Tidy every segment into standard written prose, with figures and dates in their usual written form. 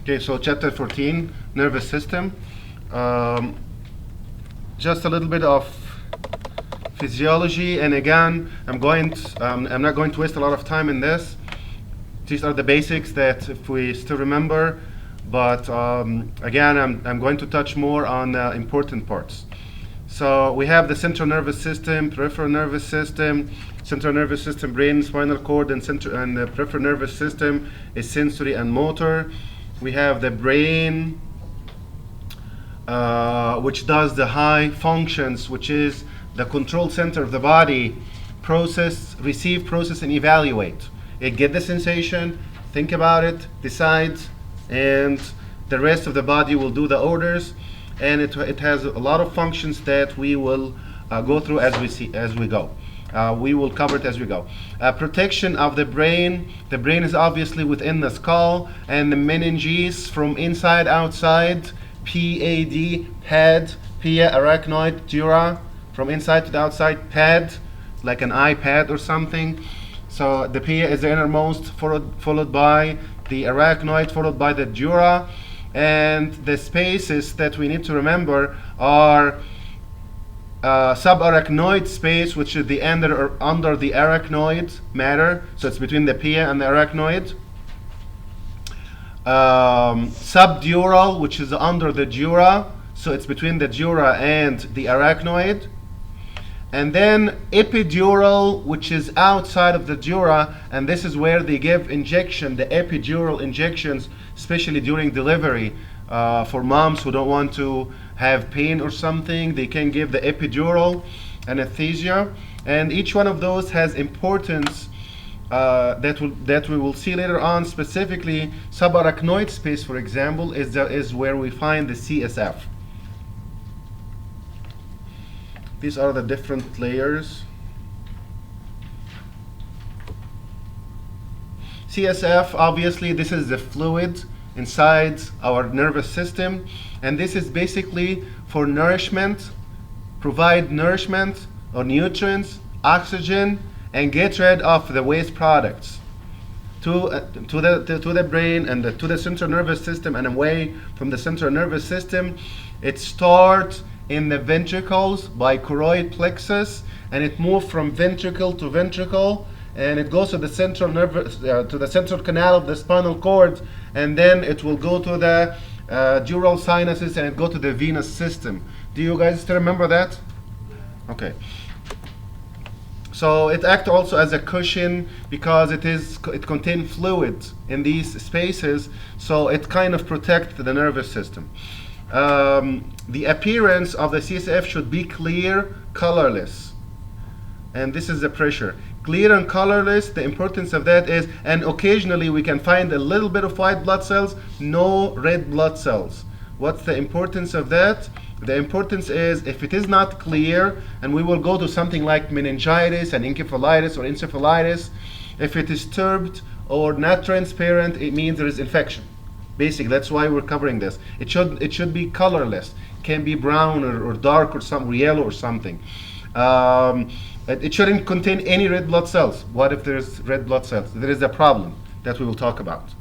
Okay, so chapter 14, nervous system. Just a little bit of physiology, and again, I'm not going to waste a lot of time in this. These are the basics that if we still remember, but again, I'm going to touch more on the important parts. So we have the central nervous system, peripheral nervous system, central nervous system, brain, spinal cord, and the peripheral nervous system is sensory and motor. We have the brain, which does the high functions, which is the control center of the body, process, receive, process, and evaluate. It get the sensation, think about it, decides, and the rest of the body will do the orders. And it has a lot of functions that we will go through as we go. We will cover it as we go. Protection of the brain. The brain is obviously within the skull, and the meninges from inside outside. PAD, pad, pia, arachnoid, dura, from inside to the outside. Pad, like an iPad or something. So the pia is the innermost, followed by the arachnoid, followed by the dura. And the spaces that we need to remember are subarachnoid space, which is the under the arachnoid matter, so it's between the pia and the arachnoid. Subdural, which is under the dura, so it's between the dura and the arachnoid. And then epidural, which is outside of the dura, and this is where they give injection, the epidural injections, especially during delivery. For moms who don't want to have pain or something, they can give the epidural anesthesia. And each one of those has importance that we will see later on. Specifically, subarachnoid space, for example, is where we find the CSF. These are the different layers. CSF, obviously, this is the fluid inside our nervous system, and this is basically for nourishment, provide nourishment or nutrients, oxygen, and get rid of the waste products to the brain and to the central nervous system and away from the central nervous system. It starts in the ventricles by choroid plexus, and it moves from ventricle to ventricle, and it goes to the central nervous to the central canal of the spinal cord, and then it will go to the dural sinuses, and it go to the venous system. Do you guys still remember that? Okay. So it acts also as a cushion because it contains fluid in these spaces, so it kind of protects the nervous system. The appearance of the CSF should be clear, colorless, and this is the pressure. Clear and colorless, the importance of that is, and occasionally we can find a little bit of white blood cells, no red blood cells. What's the importance of that? The importance is if it is not clear, and we will go to something like meningitis and encephalitis or encephalitis, if it is turbid or not transparent, it means there is infection. Basically, that's why we're covering this. It should be colorless. It can be brown or dark or some yellow or something. It shouldn't contain any red blood cells. What if there's red blood cells? There is a problem that we will talk about.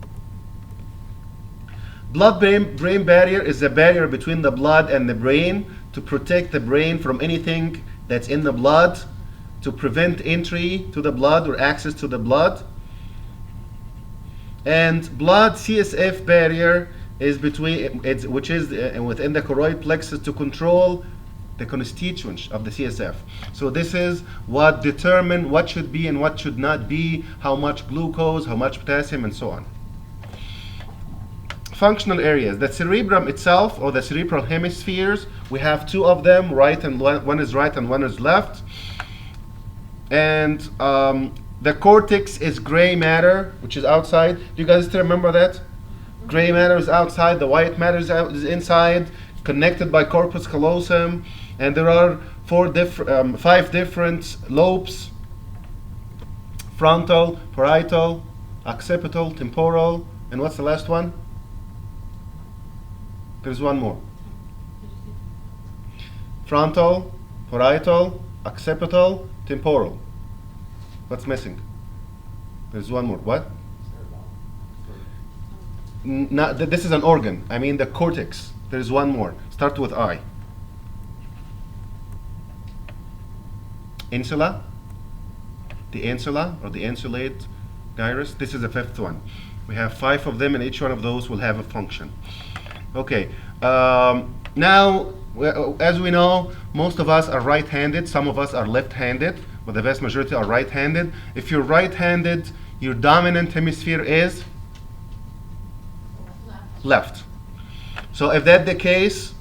Blood-brain barrier is the barrier between the blood and the brain to protect the brain from anything that's in the blood, to prevent entry to the blood or access to the blood. And blood CSF barrier is which is within the choroid plexus to control the constituents of the CSF. So this is what determine what should be and what should not be, how much glucose, how much potassium, and so on. Functional areas. The cerebrum itself, or the cerebral hemispheres, we have two of them, right and one is right and one is left. And the cortex is gray matter, which is outside. Do you guys still remember that? Gray matter is outside, the white matter is inside, connected by corpus callosum. And there are 5 different lobes: frontal, parietal, occipital, temporal, and what's the last one? There's one more. Frontal, parietal, occipital, temporal. What's missing? There's one more. What? This is an organ. I mean the cortex. There's one more. Start with I. Insula. The insula or the insulate gyrus. This is the fifth one. We have 5 of them, and each one of those will have a function. Okay. Now, as we know, most of us are right-handed. Some of us are left-handed, but the vast majority are right-handed. If you're right-handed, your dominant hemisphere is left. So if that's the case,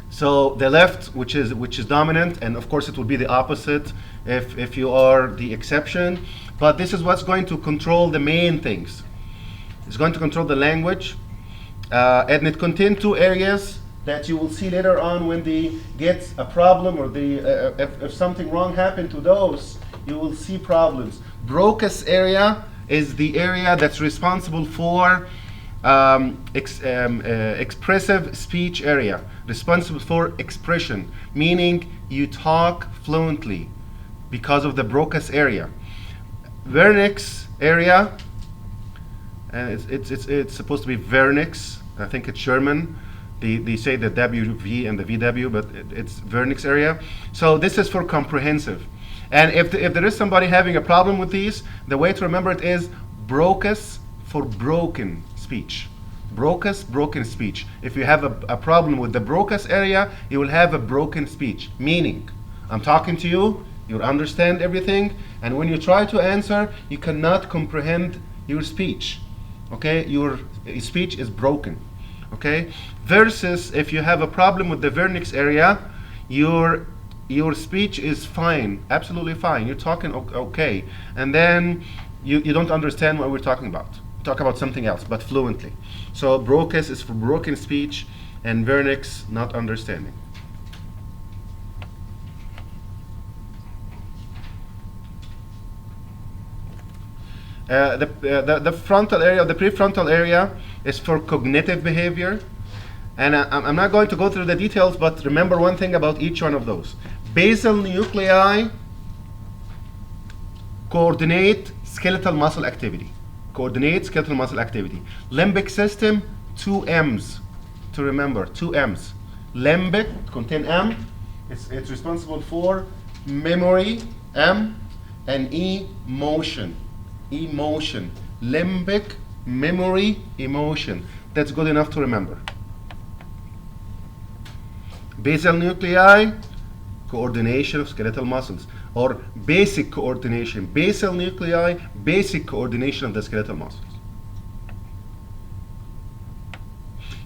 so the left, which is dominant, and of course it will be the opposite if you are the exception. But this is what's going to control the main things. It's going to control the language, and it contains 2 areas that you will see later on when they get a problem, or if something wrong happened to those, you will see problems. Broca's area is the area that's responsible for expressive speech area, responsible for expression, meaning you talk fluently because of the Broca's area. Vernix area, and it's supposed to be Vernix. I think it's German. They say the WV and the VW, but it's Vernix area. So this is for comprehensive. And if there is somebody having a problem with these, the way to remember it is Broca's for broken speech. Broca's, broken speech. If you have a problem with the Broca's area, you will have a broken speech. Meaning, I'm talking to you, you understand everything, and when you try to answer, you cannot comprehend your speech. Okay, your speech is broken. Okay, versus if you have a problem with the Vernix area, your speech is fine, absolutely fine. You're talking okay, and then you don't understand what we're talking about. Talk about something else, but fluently. So Broca's is for broken speech, and Vernix not understanding. The frontal area, the prefrontal area, is for cognitive behavior. And I'm not going to go through the details, but remember one thing about each one of those. Basal nuclei coordinate skeletal muscle activity. Coordinate skeletal muscle activity. Limbic system, 2 M's to remember, 2 M's. Limbic, contain M, it's responsible for memory, M, and emotion. Emotion. Limbic, memory, emotion. That's good enough to remember. Basal nuclei, coordination of skeletal muscles, or basic coordination. Basal nuclei, basic coordination of the skeletal muscles.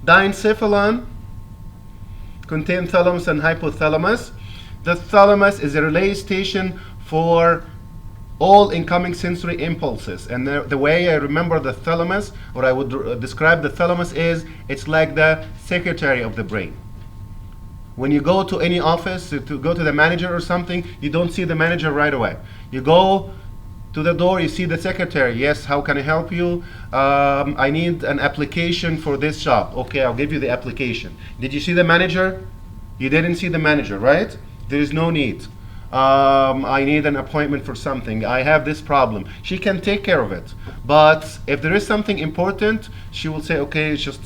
Diencephalon contain thalamus and hypothalamus. The thalamus is a relay station for all incoming sensory impulses, and the way I remember the thalamus, or I would describe the thalamus, is it's like the secretary of the brain. When you go to any office to go to the manager or something, you don't see the manager right away. You go to the door, you see the secretary. Yes, how can I help you? I need an application for this job. Okay, I'll give you the application. Did you see the manager? You didn't see the manager, right? There is no need. I need an appointment for something. I have this problem. She can take care of it. But if there is something important, she will say, okay, just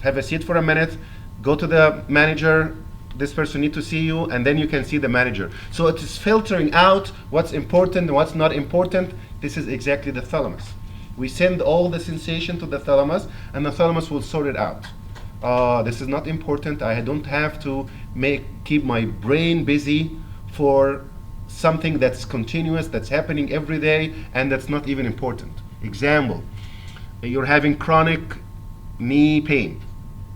have a seat for a minute, go to the manager, this person needs to see you, and then you can see the manager. So it is filtering out what's important and what's not important. This is exactly the thalamus. We send all the sensation to the thalamus, and the thalamus will sort it out. This is not important. I don't have to keep my brain busy for something that's continuous, that's happening every day, and that's not even important. Example, you're having chronic knee pain.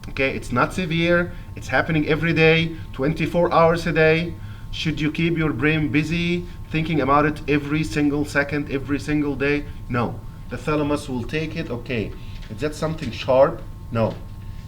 Okay, it's not severe, it's happening every day, 24 hours a day. Should you keep your brain busy thinking about it every single second, every single day? No. The thalamus will take it. Okay, is that something sharp? No.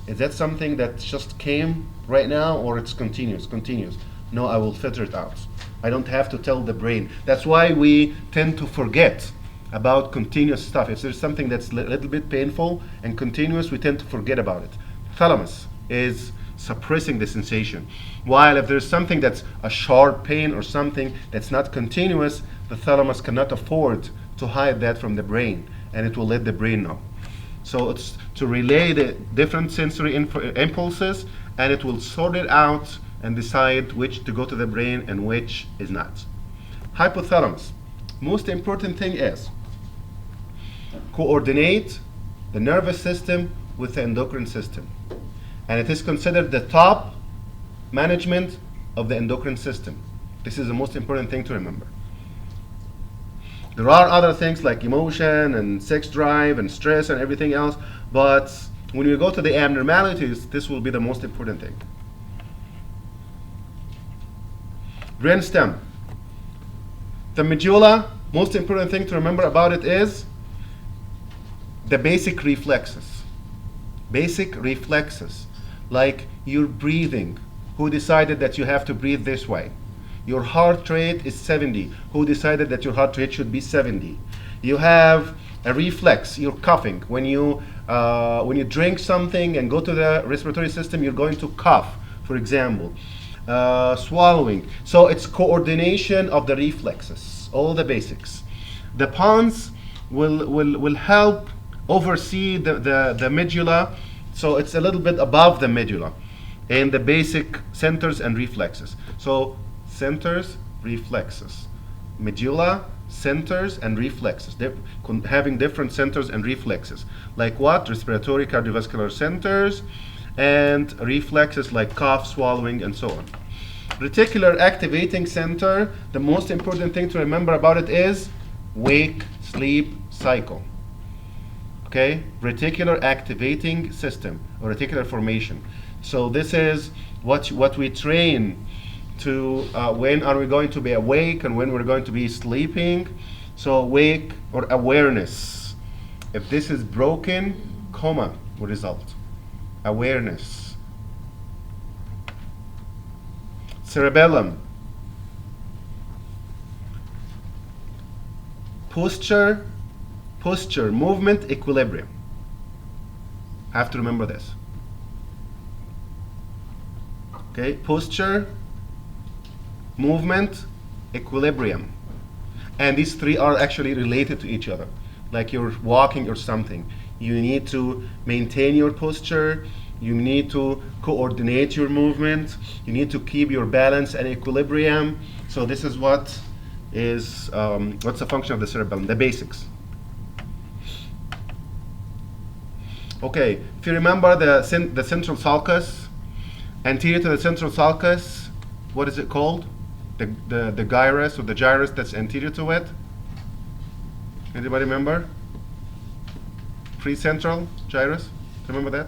Is that something that just came right now, or it's continuous? Continuous. No, I will filter it out. I don't have to tell the brain. That's why we tend to forget about continuous stuff. If there's something that's a little bit painful and continuous, we tend to forget about it. Thalamus is suppressing the sensation. While if there's something that's a sharp pain or something that's not continuous, the thalamus cannot afford to hide that from the brain, and it will let the brain know. So it's to relay the different sensory impulses, and it will sort it out and decide which to go to the brain and which is not. Hypothalamus. Most important thing is coordinate the nervous system with the endocrine system. And it is considered the top management of the endocrine system. This is the most important thing to remember. There are other things like emotion and sex drive and stress and everything else, but when you go to the abnormalities, this will be the most important thing. Brainstem. The medulla, most important thing to remember about it is the basic reflexes. Basic reflexes, like your breathing. Who decided that you have to breathe this way? Your heart rate is 70. Who decided that your heart rate should be 70? You have a reflex, you're coughing. When you drink something and go to the respiratory system, you're going to cough, for example. Swallowing. So it's coordination of the reflexes, all the basics. The pons will help oversee the medulla, so it's a little bit above the medulla, and the basic centers and reflexes. So centers, reflexes. Medulla, centers, and reflexes. Having different centers and reflexes. Like what? Respiratory cardiovascular centers, and reflexes like cough, swallowing, and so on. Reticular activating center, the most important thing to remember about it is wake, sleep, cycle. Okay? Reticular activating system, or reticular formation. So this is what we train to when are we going to be awake and when we're going to be sleeping. So wake or awareness. If this is broken, coma will result. Awareness. Cerebellum. Posture, movement, equilibrium. Have to remember this. Okay, posture, movement, equilibrium. And these three are actually related to each other. Like you're walking or something. You need to maintain your posture. You need to coordinate your movement. You need to keep your balance and equilibrium. So this is what's the function of the cerebellum, the basics. Okay, if you remember the central sulcus, anterior to the central sulcus, what is it called? The gyrus, or the gyrus that's anterior to it. Anybody remember? Precentral gyrus. Remember that?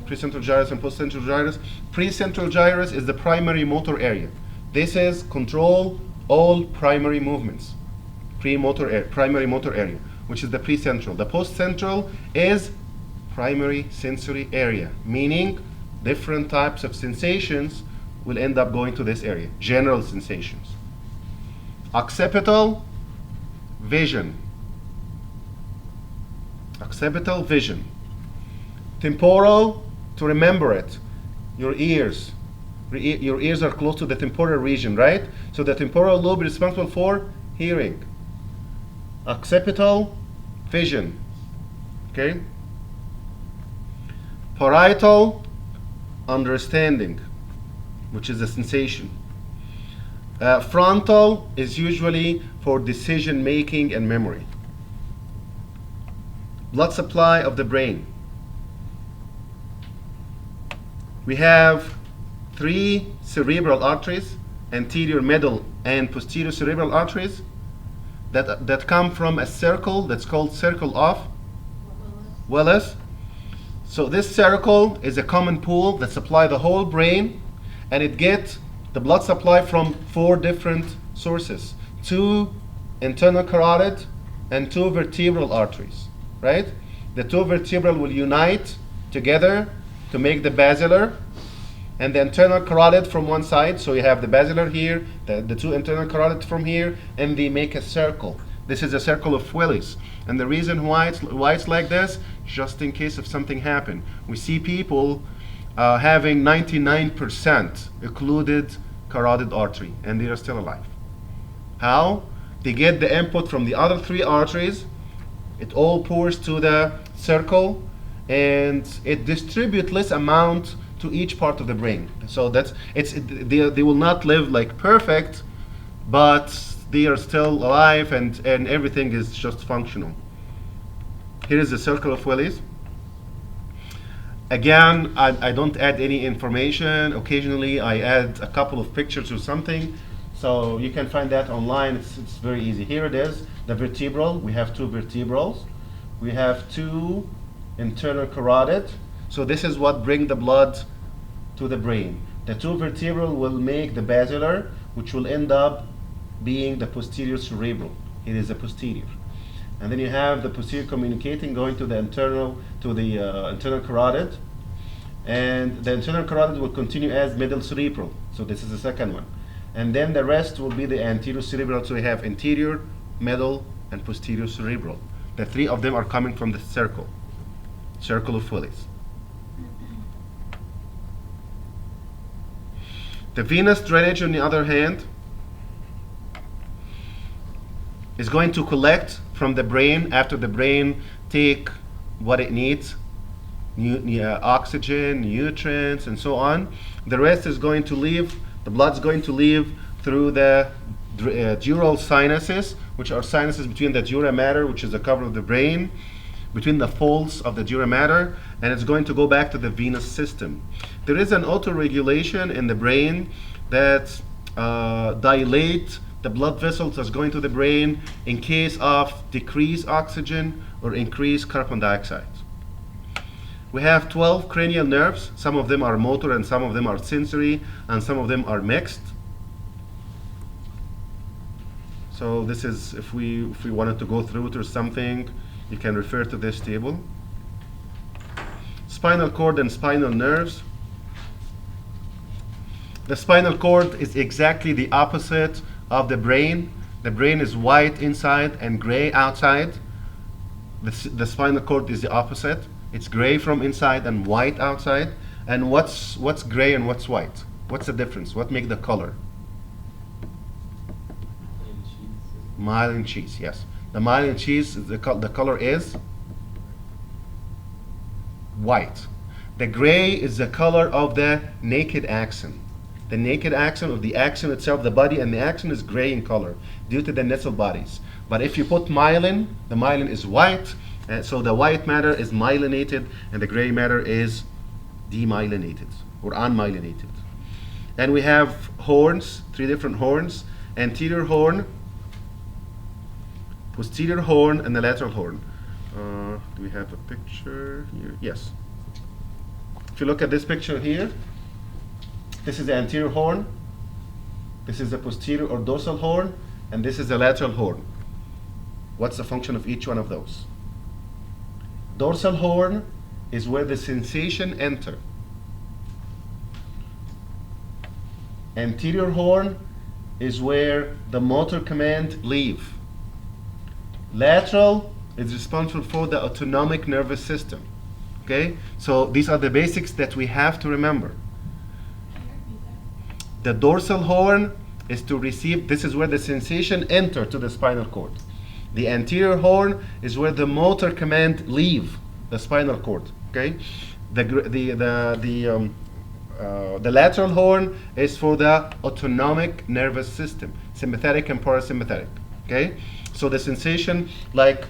Precentral gyrus and postcentral gyrus. Precentral gyrus is the primary motor area. This is control all primary movements. Primary motor area, which is the precentral. The postcentral is primary sensory area, meaning different types of sensations will end up going to this area, general sensations. Occipital vision. Occipital vision. Temporal, to remember it, your ears. Your ears are close to the temporal region, right? So the temporal lobe is responsible for hearing. Occipital vision. Okay? Parietal understanding, which is a sensation. Frontal is usually for decision making and memory. Blood supply of the brain. We have 3 cerebral arteries, anterior, middle, and posterior cerebral arteries that come from a circle that's called circle of Willis. So this circle is a common pool that supplies the whole brain, and it gets the blood supply from 4 different sources. 2 internal carotid and 2 vertebral arteries, right? The 2 vertebral will unite together to make the basilar, and the internal carotid from one side, so you have the basilar here, the 2 internal carotid from here, and they make a circle. This is a circle of Willis. And the reason why it's like this, just in case if something happened. We see people having 99% occluded carotid artery, and they are still alive. How? They get the input from the other 3 arteries. It all pours to the circle, and it distributes less amount to each part of the brain. So they will not live like perfect, but they are still alive, and everything is just functional. Here is the circle of Willis. Again, I don't add any information. Occasionally, I add a couple of pictures or something. So you can find that online. It's very easy. Here it is, the vertebral. We have two vertebrals. We have two internal carotid. So this is what brings the blood to the brain. The two vertebral will make the basilar, which will end up being the posterior cerebral. It is a posterior. And then you have the posterior communicating going to the internal carotid, and the internal carotid will continue as middle cerebral. So this is the second one, and then the rest will be the anterior cerebral. So we have anterior, middle, and posterior cerebral. The three of them are coming from the circle of Willis. The venous drainage, on the other hand, is going to collect from the brain after the brain take what it needs, oxygen, nutrients, and so on. The rest is going to leave, the blood's going to leave through the dural sinuses, which are sinuses between the dura mater, which is the cover of the brain, between the folds of the dura mater, and it's going to go back to the venous system. There is an autoregulation in the brain that dilate the blood vessels that's going to the brain in case of decreased oxygen or increased carbon dioxide. We have 12 cranial nerves. Some of them are motor and some of them are sensory and some of them are mixed. So this is, if we wanted to go through it or something, you can refer to this table. Spinal cord and spinal nerves. The spinal cord is exactly the opposite of the brain. The brain is white inside and gray outside. The spinal cord is the opposite. It's gray from inside and white outside. And what's gray and what's white? What's the difference? What makes the color? Myelin sheath, yes. The myelin sheath, the color is white. The gray is the color of the naked axon. The naked axon, of the axon itself, the body and the axon, is gray in color due to the nestle bodies. But if you put myelin, the myelin is white, so the white matter is myelinated and the gray matter is demyelinated or unmyelinated. And we have horns, 3 different horns: anterior horn, posterior horn, and the lateral horn. Do we have a picture here? Yes. If you look at this picture here, this is the anterior horn, this is the posterior or dorsal horn, and this is the lateral horn. What's the function of each one of those? Dorsal horn is where the sensation enter. Anterior horn is where the motor command leave. Lateral is responsible for the autonomic nervous system. Okay? So these are the basics that we have to remember. The dorsal horn is to receive, this is where the sensation enter to the spinal cord. The anterior horn is where the motor command leave the spinal cord. Okay? The lateral horn is for the autonomic nervous system, sympathetic and parasympathetic. Okay? So the sensation, like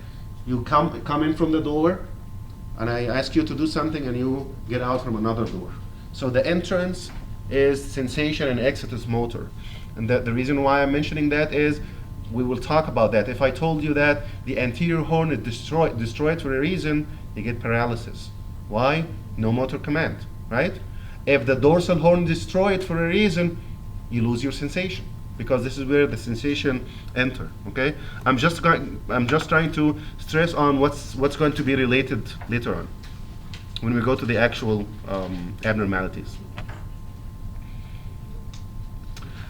you come in from the door, and I ask you to do something, and you get out from another door. So the entrance is sensation and exit is motor. And the reason why I'm mentioning that is we will talk about that. If I told you that the anterior horn is destroyed for a reason, you get paralysis. Why? No motor command, right? If the dorsal horn is destroyed for a reason, you lose your sensation, because this is where the sensation enter. Okay? I'm just trying to stress on what's going to be related later on when we go to the actual abnormalities.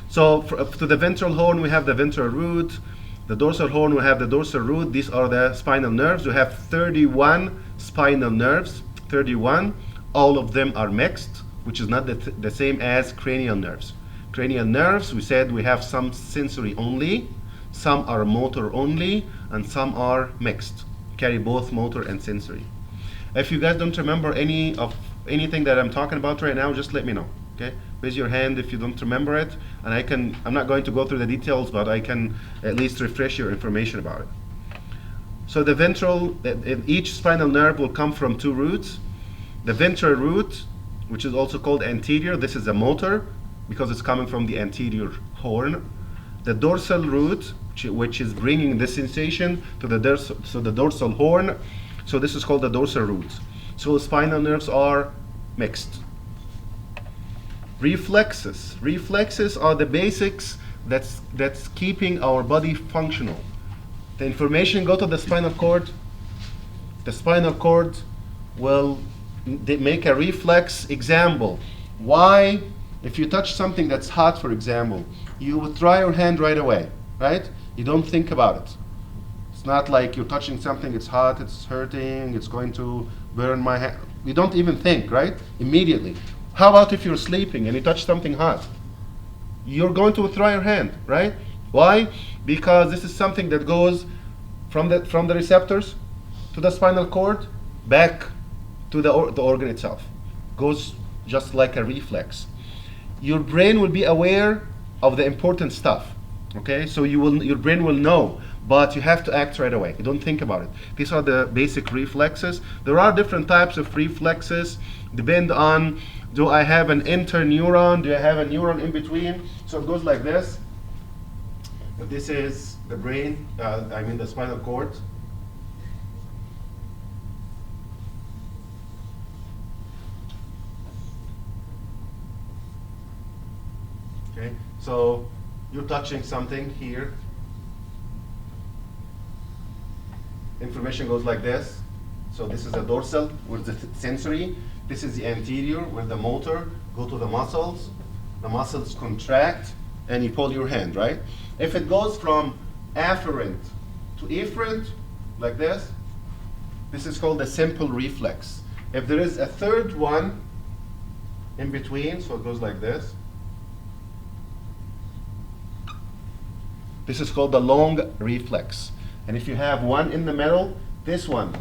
So to the ventral horn, we have the ventral root. The dorsal horn, we have the dorsal root. These are the spinal nerves. We have 31 spinal nerves, 31. All of them are mixed, which is not the same as cranial nerves. Cranial nerves, we said we have some sensory only, some are motor only, and some are mixed, carry both motor and sensory. If you guys don't remember anything that I'm talking about right now, just let me know. Okay, raise your hand if you don't remember it, and I'm not going to go through the details, but I can at least refresh your information about it. So the ventral, each spinal nerve will come from two roots. The ventral root, which is also called anterior, this is a motor because it's coming from the anterior horn. The dorsal root, which is bringing the sensation to the dorsal horn, so this is called the dorsal root. So spinal nerves are mixed. Reflexes. Reflexes are the basics that's keeping our body functional. The information go to the spinal cord. The spinal cord will make a reflex. Example, why, if you touch something that's hot, for example, you would try your hand right away, right? You don't think about it. It's not like you're touching something, it's hot, it's hurting, it's going to burn my hand. You don't even think, right? Immediately. How about if you're sleeping and you touch something hot? You're going to withdraw your hand, right? Why? Because this is something that goes from the receptors to the spinal cord back to the organ itself. Goes just like a reflex. Your brain will be aware of the important stuff. Okay, so your brain will know, but you have to act right away. You don't think about it. These are the basic reflexes. There are different types of reflexes, depend on, do I have an interneuron? Do I have a neuron in between? So it goes like this. This is the brain, the spinal cord. Okay, so you're touching something here. Information goes like this. So this is the dorsal with the sensory. This is the anterior where the motor go to the muscles. The muscles contract and you pull your hand, right? If it goes from afferent to efferent, like this is called a simple reflex. If there is a third one in between, so it goes like this is called the long reflex. And if you have one in the middle, this one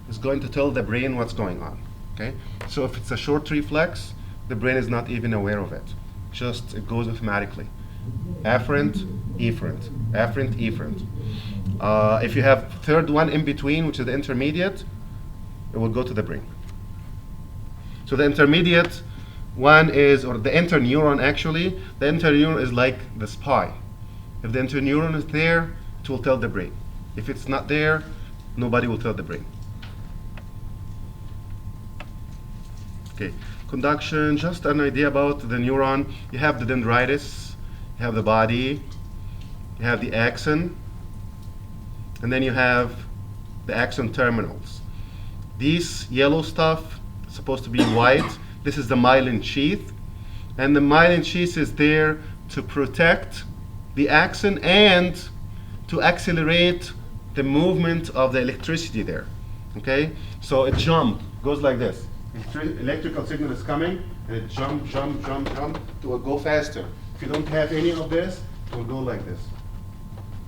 is going to tell the brain what's going on. Okay? So if it's a short reflex, the brain is not even aware of it. Just it goes automatically. Afferent, efferent, afferent, efferent. If you have third one in between, which is the intermediate, it will go to the brain. So the intermediate one is, or the interneuron actually, the interneuron is like the spy. If the interneuron is there, it will tell the brain. If it's not there, nobody will tell the brain. Okay, conduction, just an idea about the neuron. You have the dendrites, you have the body, you have the axon, and then you have the axon terminals. These yellow stuff is supposed to be white. This is the myelin sheath, and the myelin sheath is there to protect the axon and to accelerate the movement of the electricity there. Okay, so it goes like this. Electrical signal is coming, and it jump, it will go faster. If you don't have any of this, it will go like this.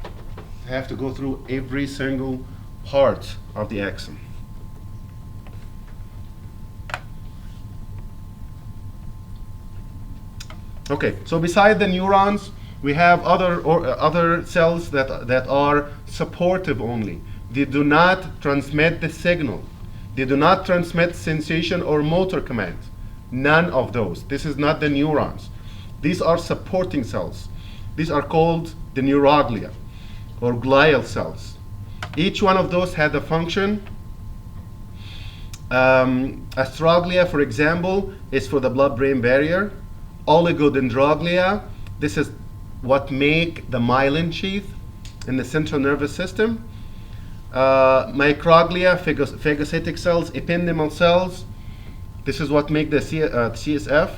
You have to go through every single part of the axon. Okay, so beside the neurons, we have other cells that are supportive only. They do not transmit the signal. They do not transmit sensation or motor commands. None of those. This is not the neurons. These are supporting cells. These are called the neuroglia or glial cells. Each one of those had a function. Astroglia, for example, is for the blood-brain barrier. Oligodendroglia, this is what make the myelin sheath in the central nervous system. Microglia, phagocytic cells, ependymal cells. This is what make the CSF.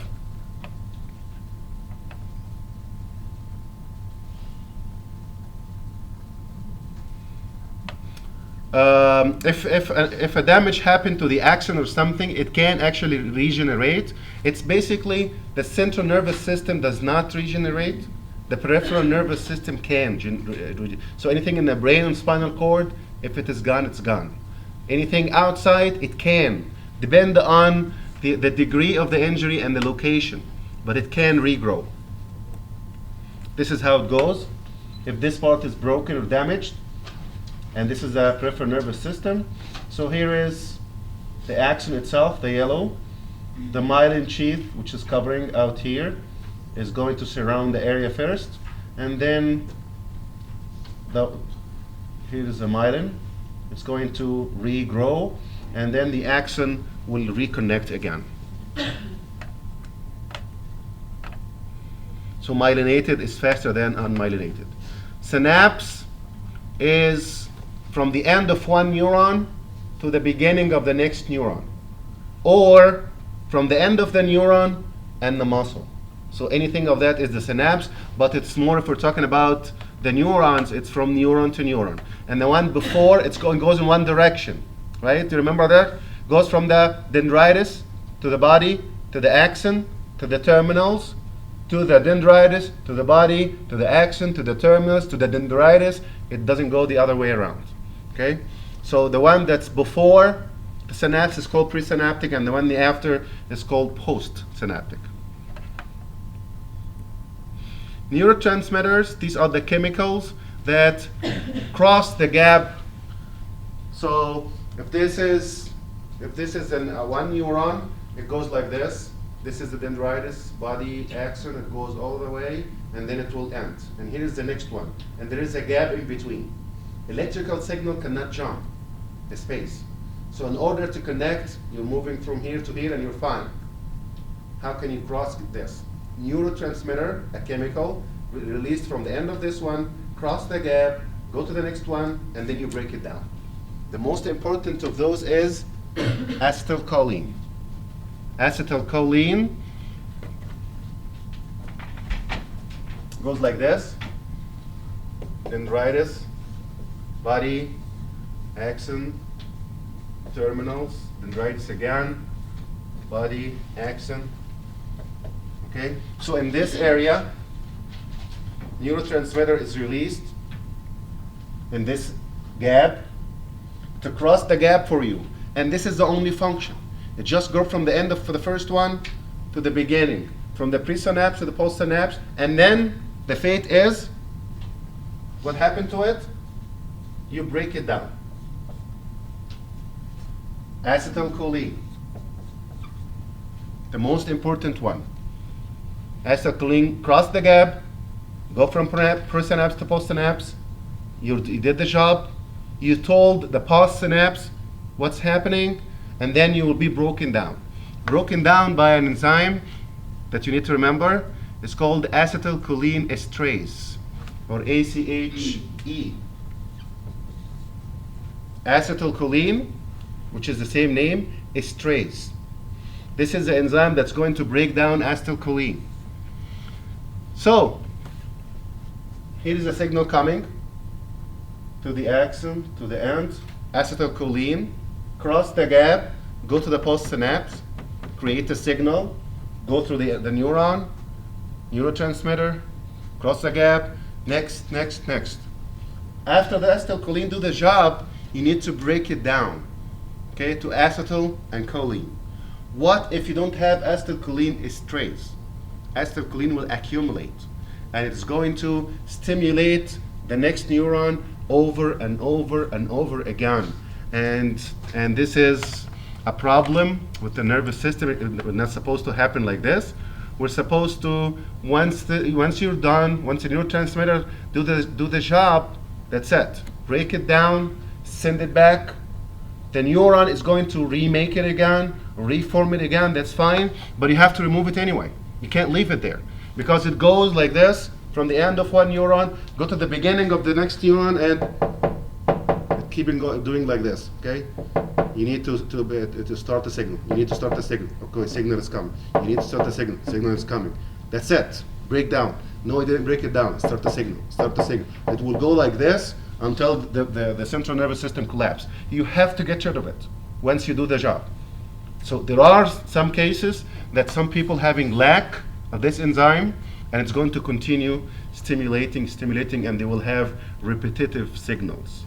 If a damage happened to the axon or something, it can actually regenerate. It's basically the central nervous system does not regenerate. The peripheral nervous system can. So anything in the brain and spinal cord, if it is gone, it's gone. Anything outside, it can. Depend on the degree of the injury and the location, but it can regrow. This is how it goes. If this part is broken or damaged, and this is the peripheral nervous system. So here is the axon itself, the yellow. The myelin sheath, which is covering out here, is going to surround the area first, and then here is the myelin. It's going to regrow, and then the axon will reconnect again. So myelinated is faster than unmyelinated. Synapse is from the end of one neuron to the beginning of the next neuron, or from the end of the neuron and the muscle. So anything of that is the synapse, but it's more if we're talking about the neurons, it's from neuron to neuron. And the one before, goes in one direction, right? Do you remember that? Goes from the dendritus to the body, to the axon, to the terminals, to the dendritus, to the body, to the axon, to the terminus, to the dendritus. It doesn't go the other way around, okay? So the one that's before the synapse is called presynaptic, and the one after is called postsynaptic. Neurotransmitters, these are the chemicals that cross the gap. So if this is one neuron, it goes like this. This is the dendritus, body, axon, it goes all the way, and then it will end. And here is the next one. And there is a gap in between. Electrical signal cannot jump the space. So in order to connect, you're moving from here to here and you're fine. How can you cross this? Neurotransmitter, a chemical, released from the end of this one, cross the gap, go to the next one, and then you break it down. The most important of those is acetylcholine. Acetylcholine goes like this: dendritus, body, axon, terminals, dendritus again, body, axon. Okay, so in this area, neurotransmitter is released in this gap to cross the gap for you, and this is the only function. It just goes from the end of the first one to the beginning, from the presynapse to the postsynapse, and then the fate is, what happened to it? You break it down. Acetylcholine, the most important one. Acetylcholine cross the gap, go from presynapse to postsynapse. You did the job. You told the postsynapse what's happening, and then you will be broken down. Broken down by an enzyme that you need to remember. It's called acetylcholine esterase, or ACHE. Acetylcholine, which is the same name, esterase. This is the enzyme that's going to break down acetylcholine. So, here is a signal coming to the axon, to the end. Acetylcholine, cross the gap, go to the postsynapse, create a signal, go through the neuron, neurotransmitter, cross the gap, next, next, next. After the acetylcholine do the job, you need to break it down, okay, to acetyl and choline. What if you don't have acetylcholine esterase? Acetylcholine will accumulate, and it's going to stimulate the next neuron over and over and over again. And this is a problem with the nervous system. It's not supposed to happen like this. We're supposed to, once you're done, once the neurotransmitter do the job, that's it. Break it down, send it back. The neuron is going to remake it again, reform it again, that's fine, but you have to remove it anyway. You can't leave it there, because it goes like this, from the end of one neuron, go to the beginning of the next neuron, and keep doing like this, okay? You need to start the signal. You need to start the signal. Okay, signal is coming. You need to start the signal. Signal is coming. That's it. Break down. No, I didn't break it down. Start the signal. Start the signal. It will go like this until the central nervous system collapses. You have to get rid of it once you do the job. So there are some cases that some people having lack of this enzyme, and it's going to continue stimulating, and they will have repetitive signals.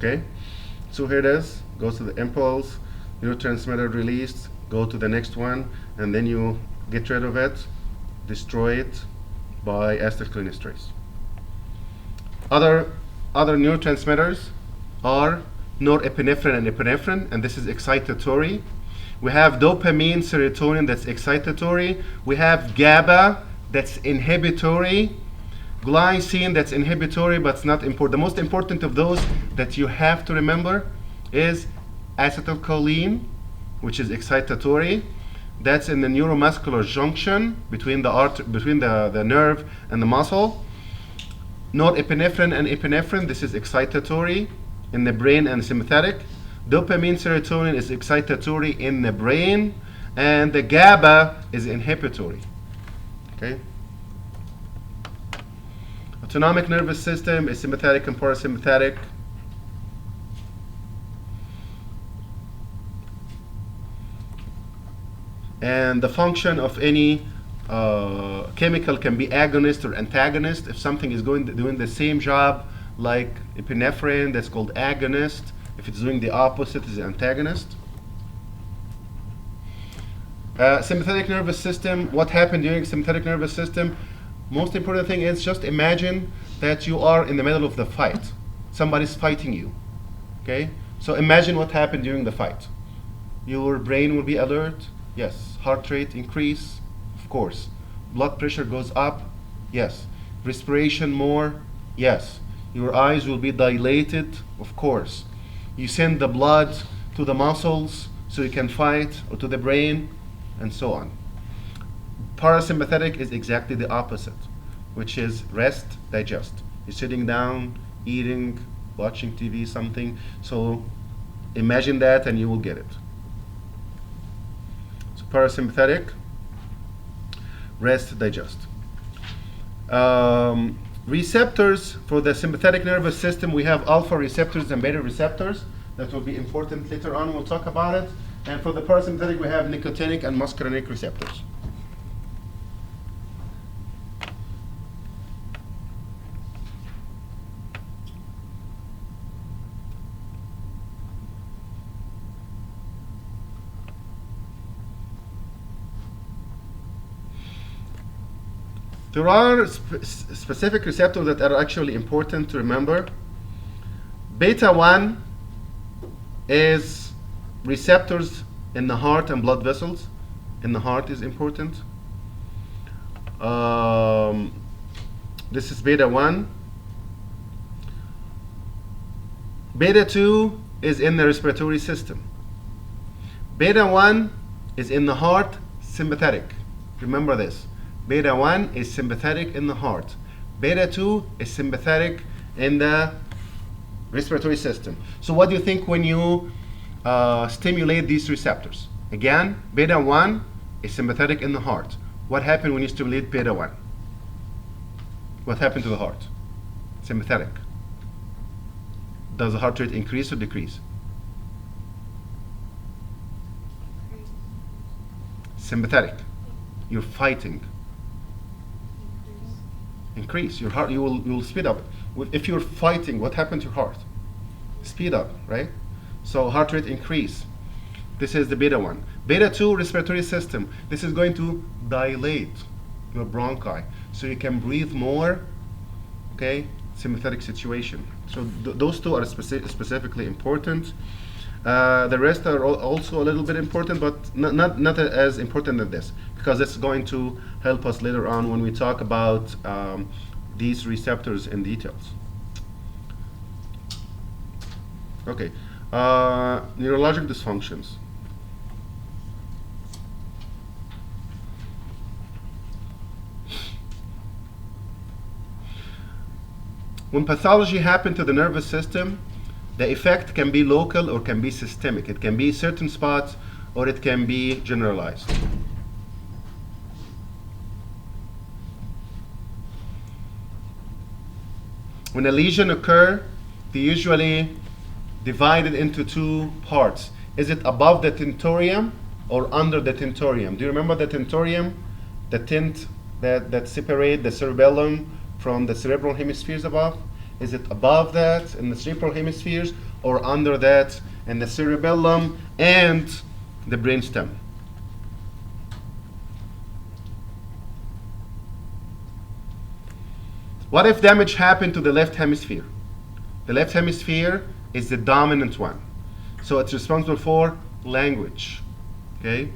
Okay, so here it is, goes to the impulse, neurotransmitter released, go to the next one, and then you get rid of it, destroy it by acetylcholinesterase. Other neurotransmitters are norepinephrine and epinephrine, and this is excitatory. We have dopamine, serotonin, that's excitatory. We have GABA, that's inhibitory. Glycine, that's inhibitory, but it's not important. The most important of those that you have to remember is acetylcholine, which is excitatory. That's in the neuromuscular junction between the nerve and the muscle. Norepinephrine and epinephrine, this is excitatory in the brain and sympathetic. Dopamine, serotonin is excitatory in the brain, and the GABA is inhibitory. Okay. Autonomic nervous system is sympathetic and parasympathetic. And the function of any chemical can be agonist or antagonist. If something is doing the same job like epinephrine, that's called agonist. If it's doing the opposite, it's antagonist. Sympathetic nervous system, what happened during sympathetic nervous system? Most important thing is just imagine that you are in the middle of the fight. Somebody's fighting you. Okay? So imagine what happened during the fight. Your brain will be alert. Yes. Heart rate increase. Of course. Blood pressure goes up. Yes. Respiration more. Yes. Your eyes will be dilated. Of course. You send the blood to the muscles so you can fight, or to the brain, and so on. Parasympathetic is exactly the opposite, which is rest, digest. You're sitting down, eating, watching TV, something. So imagine that and you will get it. So parasympathetic, rest, digest. Receptors for the sympathetic nervous system, we have alpha receptors and beta receptors. That will be important later on, we'll talk about it. And for the parasympathetic, we have nicotinic and muscarinic receptors. There are specific receptors that are actually important to remember. Beta 1 is receptors in the heart and blood vessels. In the heart is important. This is beta 1. Beta 2 is in the respiratory system. Beta 1 is in the heart, sympathetic. Remember this. Beta 1 is sympathetic in the heart. Beta 2 is sympathetic in the respiratory system. So what do you think when you stimulate these receptors? Again, beta 1 is sympathetic in the heart. What happened when you stimulate beta 1? What happened to the heart? Sympathetic. Does the heart rate increase or decrease? Sympathetic. You're fighting. Increase your heart. You will speed up. If you're fighting, what happened to your heart? Speed up, right? So heart rate increase. This is the beta 1. Beta 2, respiratory system. This is going to dilate your bronchi so you can breathe more. Okay, sympathetic situation. So those two are specifically important. The rest are also a little bit important, but not as important as this, because it's going to help us later on when we talk about these receptors in details. Okay, neurologic dysfunctions. When pathology happens to the nervous system, the effect can be local or can be systemic. It can be certain spots or it can be generalized. When a lesion occurs, they usually divide it into two parts. Is it above the tentorium or under the tentorium? Do you remember the tentorium? The tint that separates the cerebellum from the cerebral hemispheres above? Is it above that in the cerebral hemispheres or under that, and the cerebellum and the brainstem. What if damage happened to the left hemisphere? The left hemisphere is the dominant one. So it's responsible for language, okay?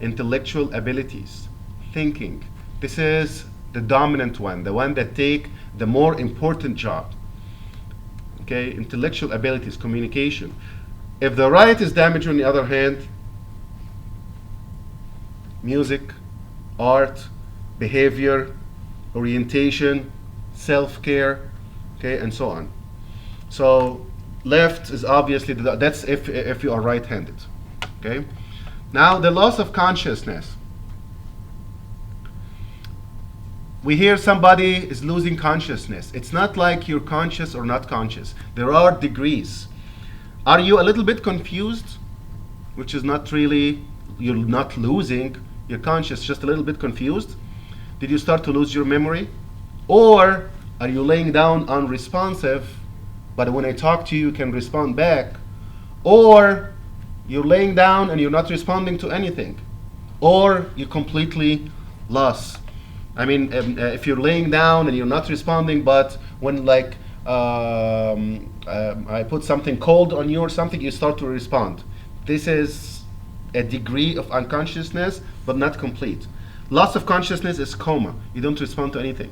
Intellectual abilities, thinking. This is the dominant one, the one that take the more important job. Okay, intellectual abilities, communication. If the right is damaged, on the other hand, music, art, behavior, orientation, self-care, okay, and so on. So left is obviously, that's if you are right-handed, okay? Now the loss of consciousness. We hear somebody is losing consciousness. It's not like you're conscious or not conscious. There are degrees. Are you a little bit confused? Which is not really, you're not losing, you're conscious, just a little bit confused. Did you start to lose your memory? Or are you laying down unresponsive, but when I talk to you, you can respond back? Or you're laying down and you're not responding to anything? Or you're completely lost? I mean, if you're laying down and you're not responding, but when like I put something cold on you or something, you start to respond. This is a degree of unconsciousness, but not complete. Loss of consciousness is coma. You don't respond to anything.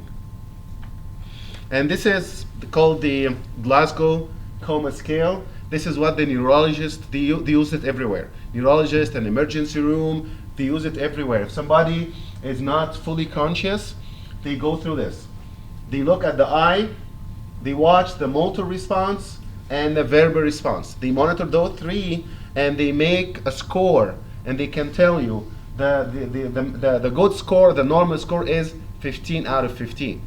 And this is called the Glasgow Coma Scale. This is what the neurologists, they use it everywhere. Neurologist and emergency room, they use it everywhere. If somebody is not fully conscious, they go through this. They look at the eye, they watch the motor response and the verbal response. They monitor those three and they make a score, and they can tell you the good score, the normal score is 15 out of 15.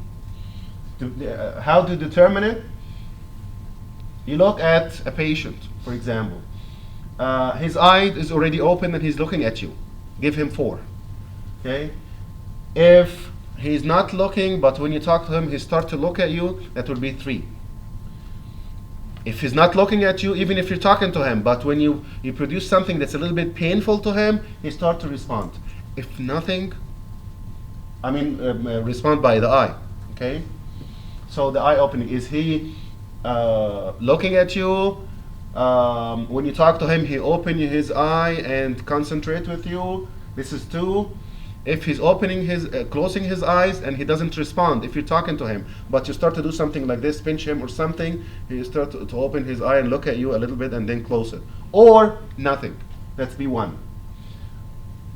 How to determine it? You look at a patient, for example. His eye is already open and he's looking at you. Give him 4. Okay? If he's not looking, but when you talk to him, he starts to look at you, that will be 3. If he's not looking at you, even if you're talking to him, but when you produce something that's a little bit painful to him, he starts to respond. If nothing, respond by the eye. Okay? So the eye opening, is he looking at you? When you talk to him, he open his eye and concentrate with you. This is 2. If he's opening closing his eyes and he doesn't respond, if you're talking to him, but you start to do something like this, pinch him or something, he start to open his eye and look at you a little bit and then close it. Or nothing. That's B1.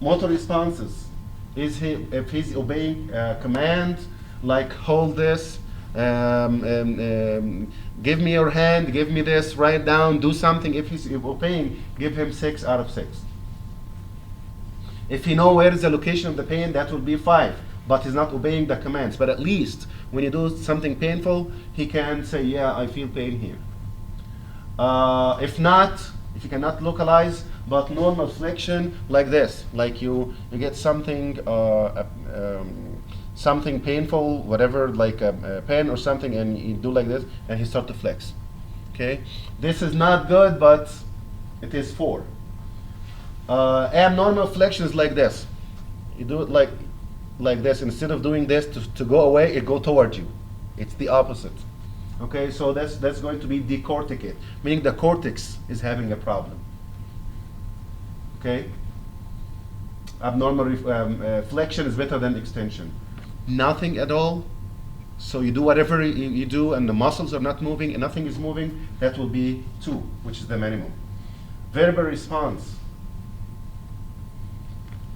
Motor responses. If he's obeying command, like hold this, give me your hand, give me this, write down, do something. If he's obeying, give him 6 out of 6. If he knows where is the location of the pain, that will be 5. But he's not obeying the commands. But at least when you do something painful, he can say, yeah, I feel pain here. If you cannot localize, but normal flexion like this, like you get something something painful, whatever, like a pen or something, and you do like this, and he start to flex. Okay, this is not good, but it is 4. Abnormal flexion is like this. You do it like this. Instead of doing this to go away, it go towards you. It's the opposite. Okay, so that's going to be decorticate, meaning the cortex is having a problem. Okay, abnormal flexion is better than extension. Nothing at all. So you do whatever you do, and the muscles are not moving, and nothing is moving. That will be 2, which is the minimum. Verbal response.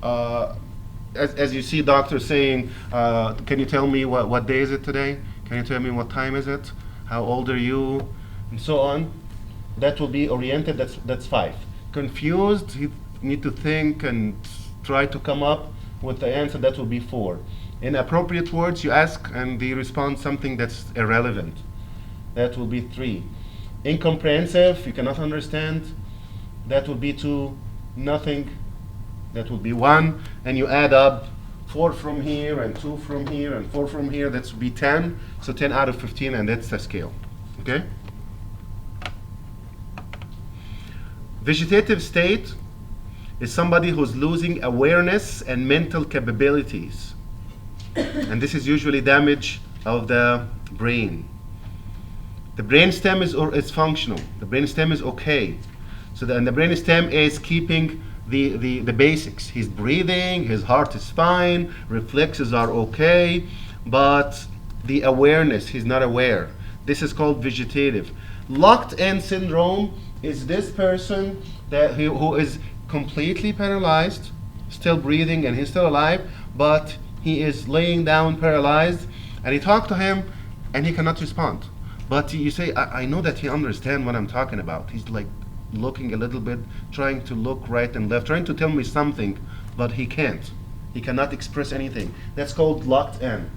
As you see doctors saying, can you tell me what day is it today? Can you tell me what time is it? How old are you? And so on. That will be oriented, that's 5. Confused, you need to think and try to come up with the answer, that will be 4. Inappropriate words, you ask and they respond something that's irrelevant. That will be 3. Incomprehensive, you cannot understand. That will be 2. Nothing. That will be 1, and you add up 4 from here and 2 from here and 4 from here. That would be 10. So 10 out of 15, and that's the scale. Okay. Vegetative state is somebody who's losing awareness and mental capabilities. And this is usually damage of the brain. The brainstem is functional. The brainstem is okay. And the brainstem is keeping the basics. He's breathing, his heart is fine, reflexes are okay, but the awareness, he's not aware. This is called vegetative. Locked-in syndrome is this person who is completely paralyzed, still breathing and he's still alive, but he is laying down paralyzed, and you talk to him and he cannot respond. But you say, I know that he understands what I'm talking about. He's like looking a little bit, trying to look right and left, trying to tell me something, but he can't. He cannot express anything. That's called locked in.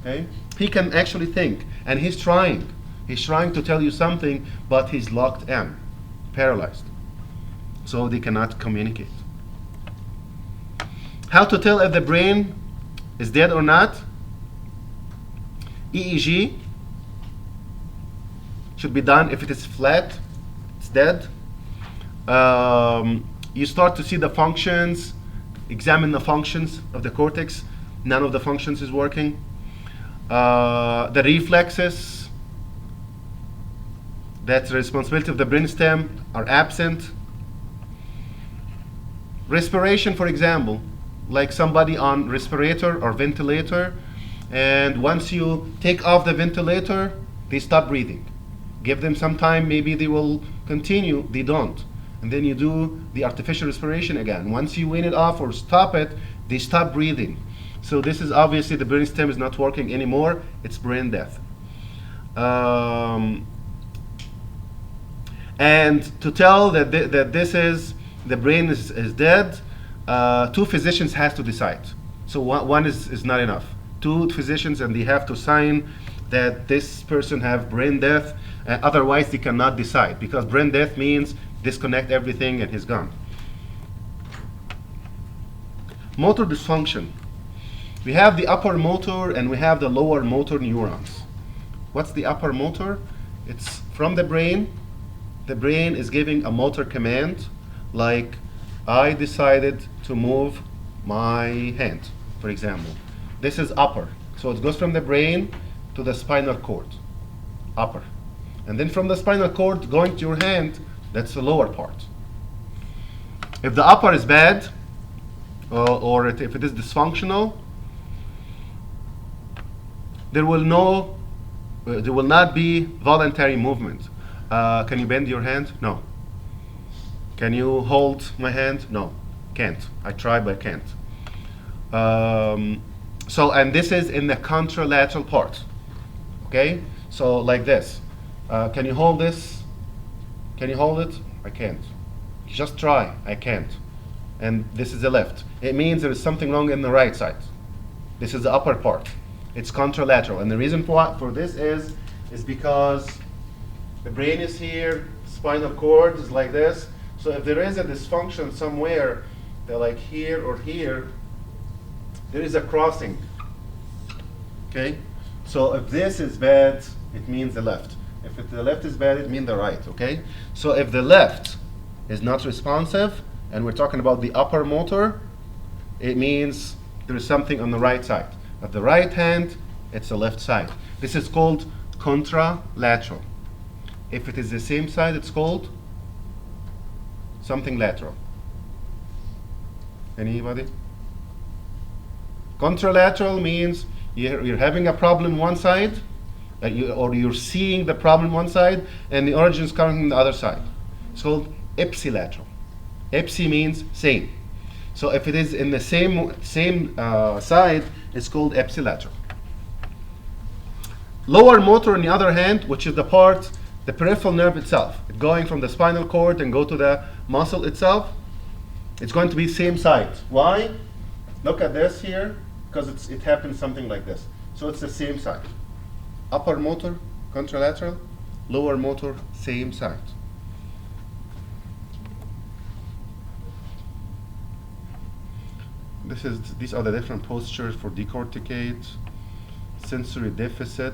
Okay? He can actually think, and he's trying. He's trying to tell you something, but he's locked in, paralyzed. So they cannot communicate. How to tell if the brain is dead or not? EEG should be done. If it is flat, it's dead. You start to see the functions, examine the functions of the cortex. None of the functions is working. The reflexes, that's the responsibility of the brainstem, are absent. Respiration, for example, like somebody on respirator or ventilator, and once you take off the ventilator, they stop breathing. Give them some time, maybe they will continue, they don't. And then you do the artificial respiration again. Once you wean it off or stop it, they stop breathing. So this is obviously the brainstem is not working anymore, it's brain death. And to tell that this is, the brain is dead, two physicians have to decide. So one is not enough. Two physicians, and they have to sign that this person have brain death, otherwise they cannot decide, because brain death means disconnect everything and he's gone. Motor dysfunction. We have the upper motor and we have the lower motor neurons. What's the upper motor? It's from the brain. The brain is giving a motor command, like I decided to move my hand, for example. This is upper. So it goes from the brain to the spinal cord, upper. And then from the spinal cord going to your hand, that's the lower part. If the upper is bad, or if it is dysfunctional, there will not be voluntary movement. Can you bend your hand? No. Can you hold my hand? No, can't. I try, but can't. And this is in the contralateral part. Okay, so like this. Can you hold this? Can you hold it? I can't. Just try. I can't. And this is the left. It means there is something wrong in the right side. This is the upper part. It's contralateral. And the reason for this is because the brain is here, spinal cord is like this. So if there is a dysfunction somewhere, they're like here or here, there is a crossing. Okay? So if this is bad, it means the left. If the left is bad, it means the right, okay? So if the left is not responsive, and we're talking about the upper motor, it means there is something on the right side. Of the right hand, it's the left side. This is called contralateral. If it is the same side, it's called something lateral. Anybody? Contralateral means you're having a problem one side, or you're seeing the problem one side, and the origin is coming from the other side. It's called ipsilateral. Ipsi means same. So if it is in the same side, it's called ipsilateral. Lower motor, on the other hand, which is the peripheral nerve itself, going from the spinal cord and go to the muscle itself, it's going to be same side. Why? Look at this here, because it happens something like this. So it's the same side. Upper motor, contralateral. Lower motor, same side. These are the different postures for decorticate, sensory deficit.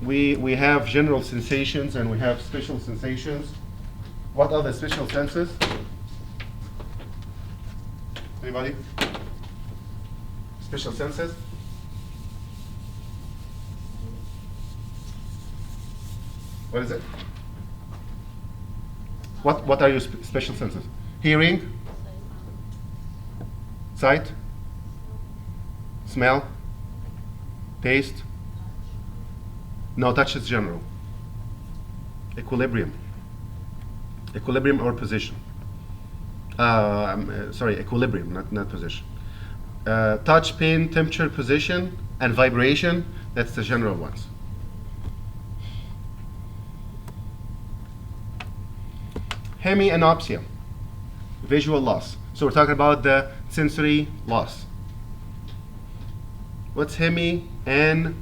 We have general sensations and we have special sensations. What are the special senses? Anybody? Special senses? What is it? What are your special senses? Hearing? Sight? Smell? Taste? No, touch is general. Equilibrium. Equilibrium or position. Sorry, equilibrium, not position. Touch, pain, temperature, position, and vibration, that's the general ones. Hemianopsia, visual loss. So we're talking about the sensory loss. What's hemianopia?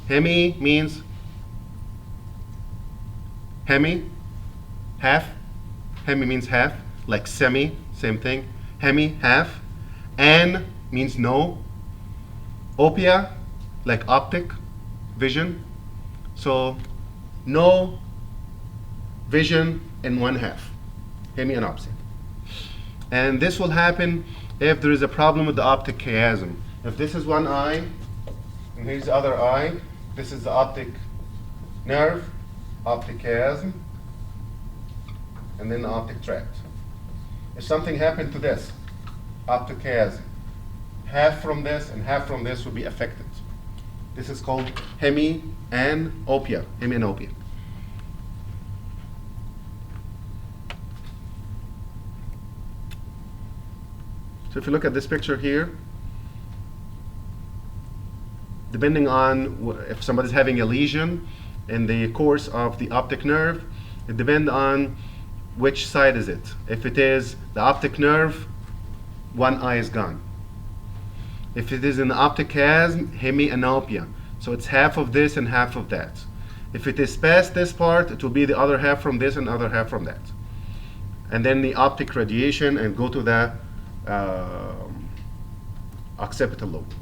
Hemi means hemi, half. Hemi means half, like semi, same thing. Hemi, half. An means no. Opia, like optic, vision. So no vision in one half. Hemianopsia. And this will happen if there is a problem with the optic chiasm. If this is one eye, and here's the other eye, this is the optic nerve, optic chiasm, and then the optic tract. If something happened to this, optic chiasm, half from this and half from this will be affected. This is called hemianopia. Hemianopia. So if you look at this picture here, depending on if somebody's having a lesion in the course of the optic nerve, it depends on which side is it. If it is the optic nerve, one eye is gone. If it is in the optic chiasm, hemianopia. So it's half of this and half of that. If it is past this part, it will be the other half from this and the other half from that. And then the optic radiation and go to the occipital lobe.